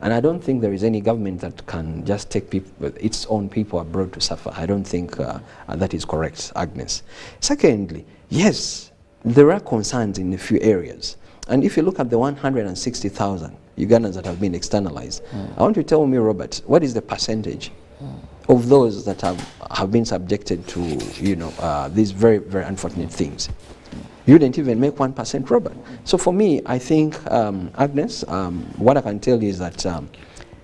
And I don't think there is any government that can just take people, its own people abroad to suffer. I don't think that is correct, Agnes. Secondly, yes, there are concerns in a few areas. And if you look at the 160,000 Ugandans that have been externalized, I want you to tell me, Robert, what is the percentage of those that have been subjected to, you know, these very, very unfortunate things? You didn't even make 1%, Robert. So for me, I think, Agnes, what I can tell you is that,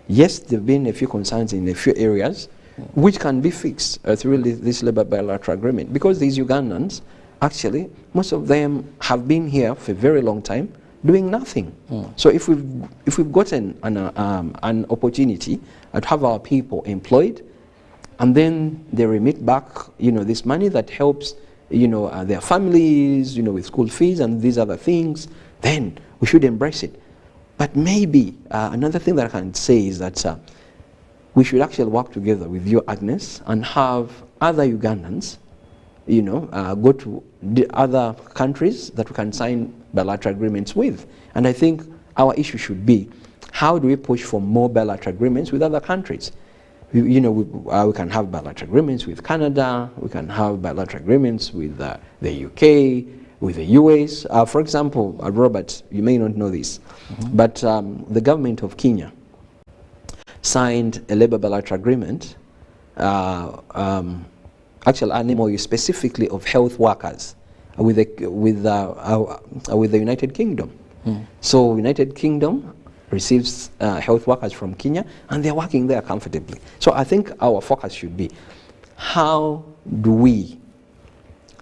yes, there have been a few concerns in a few areas, which can be fixed through this labor bilateral agreement. Because these Ugandans, actually, most of them have been here for a very long time, doing nothing. So if we've gotten an opportunity to have our people employed, and then they remit back, you know, this money that helps, you know, their families, you know, with school fees and these other things, then we should embrace it. But maybe another thing that I can say is that we should actually work together with you, Agnes, and have other Ugandans, you know, go to the other countries that we can sign bilateral agreements with. And I think our issue should be, how do we push for more bilateral agreements with other countries? You know, we can have bilateral agreements with Canada, we can have bilateral agreements with the UK, with the US. For example, Robert, you may not know this, but the government of Kenya signed a labor bilateral agreement, actually an MOU specifically of health workers with the United Kingdom. So United Kingdom receives health workers from Kenya, and they're working there comfortably. So I think our focus should be, how do we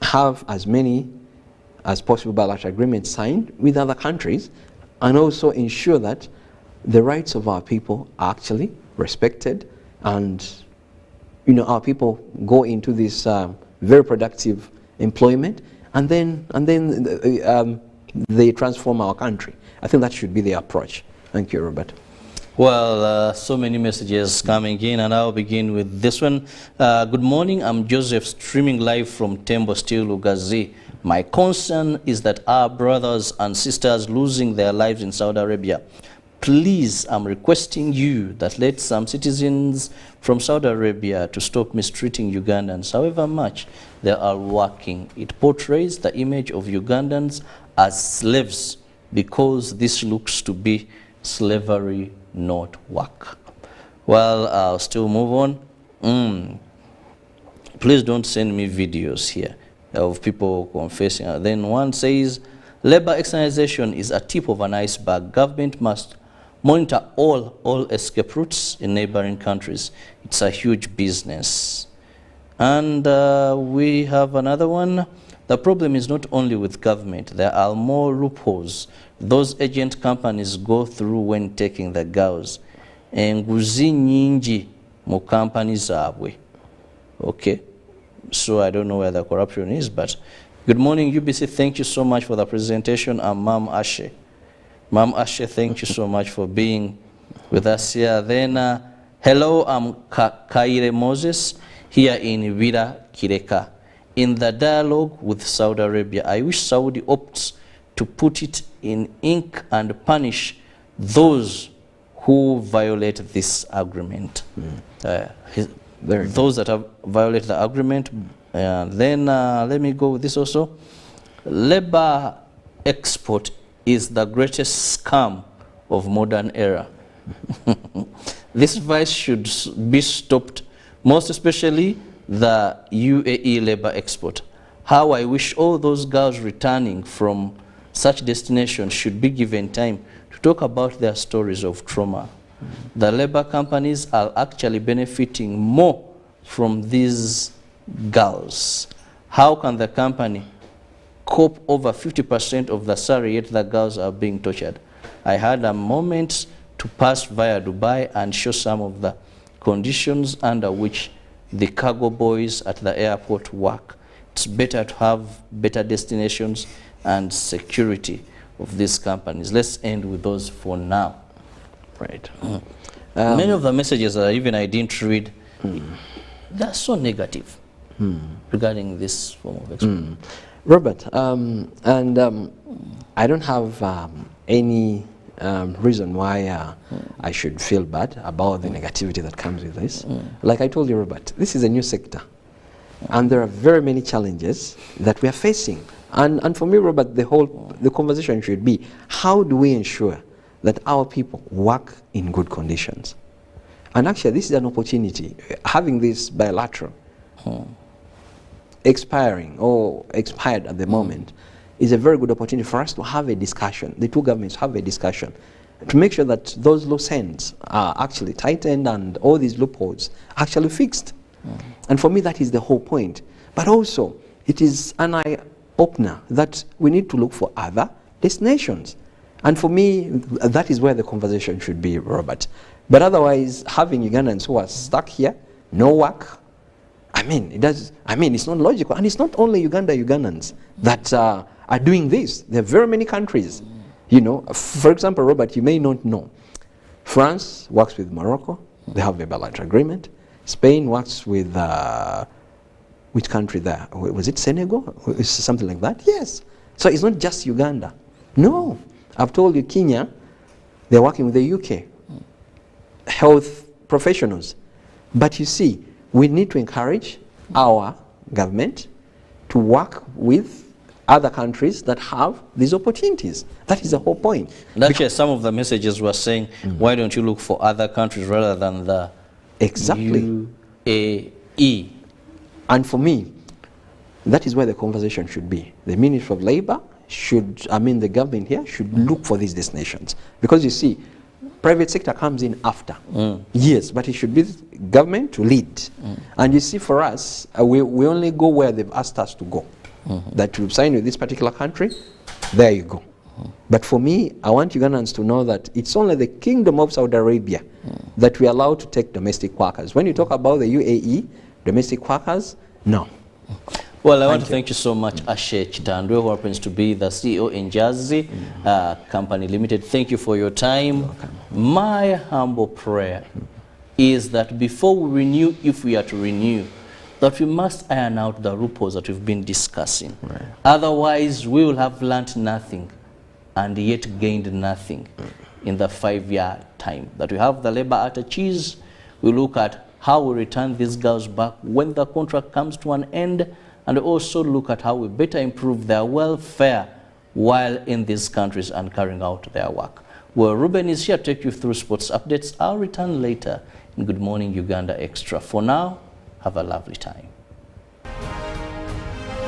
have as many as possible bilateral agreements signed with other countries, and also ensure that the rights of our people are actually respected, and, you know, our people go into this very productive employment, and then they transform our country. I think that should be the approach. Thank you, Robert. Well, so many messages coming in, and I'll begin with this one. Good morning, I'm Joseph, streaming live from Tembo Steel, Lugazi. My concern is that our brothers and sisters losing their lives in Saudi Arabia. Please, I'm requesting you that let some citizens from Saudi Arabia to stop mistreating Ugandans, however much they are working. It portrays the image of Ugandans as slaves, because this looks to be slavery, not work. Well, I'll still move on. Please don't send me videos here of people confessing. Then one says, labor externalization is a tip of an iceberg. Government must monitor all escape routes in neighboring countries. It's a huge business. And we have another one. The problem is not only with government. There are more loopholes those agent companies go through when taking the girls. Enguzi nyingi mu companies zabwe. Okay, so I don't know where the corruption is, but good morning, UBC. Thank you so much for the presentation. I'm Mam Ashe. Mam Ashe, thank you so much for being with us here. Then, hello, I'm Kaire Moses here in Vira Kireka. In the dialogue with Saudi Arabia, I wish Saudi opts to put it in ink and punish those who violate this agreement. Those that have violated the agreement. Then let me go with this also. Labor export is the greatest scam of modern era. This vice should be stopped, most especially the UAE labor export. how I wish all those girls returning from such destinations should be given time to talk about their stories of trauma. The labor companies are actually benefiting more from these girls. How can the company cope over 50% of the salary yet the girls are being tortured? I had a moment to pass via Dubai and show some of the conditions under which the cargo boys at the airport work. It's better to have better destinations and security of these companies. Let's end with those for now. Right. Many of the messages that even I didn't read, they're so negative regarding this form of expression. Robert, I don't have any reason why I should feel bad about the negativity that comes with this. Like I told you, Robert, this is a new sector. And there are very many challenges that we are facing. And for me, Robert, the conversation should be, how do we ensure that our people work in good conditions? And actually, this is an opportunity. Having this bilateral expiring or expired at the moment is a very good opportunity for us to have a discussion. The two governments have a discussion to make sure that those loose ends are actually tightened and all these loopholes are actually fixed. And for me, that is the whole point. But also, it is an eye-opener that we need to look for other destinations. And for me, that is where the conversation should be, Robert. But otherwise, having Ugandans who are stuck here, no work, it's not logical. And it's not only Ugandans that are doing this. There are very many countries. You know, for example, Robert, you may not know, France works with Morocco. They have a bilateral agreement. Spain works with, which country there? Was it Senegal? Something like that? Yes. So it's not just Uganda. No. I've told you, Kenya, they're working with the UK. Health professionals. But you see, we need to encourage our government to work with other countries that have these opportunities. That is the whole point. And actually, some of the messages were saying, why don't you look for other countries rather than the UAE? And for me, that is where the conversation should be. The Ministry of Labor should, the government here should look for these destinations. Because you see, private sector comes in after. Yes, but it should be the government to lead. And you see, for us, we only go where they've asked us to go. That you sign with this particular country, there you go. But for me, I want Ugandans to know that it's only the Kingdom of Saudi Arabia that we allow to take domestic workers. When you talk about the UAE, domestic workers, no. Well, I want to thank you so much, Ashe Chitandwe, who happens to be the CEO in Jazzy Company Limited. Thank you for your time. My humble prayer is that before we renew, if we are to renew, that we must iron out the loopholes that we've been discussing. Otherwise, we will have learned nothing and yet gained nothing in the 5-year time. That we have the labor attaches, we look at how we return these girls back when the contract comes to an end, and also look at how we better improve their welfare while in these countries and carrying out their work. Well, Ruben is here to take you through sports updates. I'll return later in Good Morning Uganda Extra. For now, have a lovely time.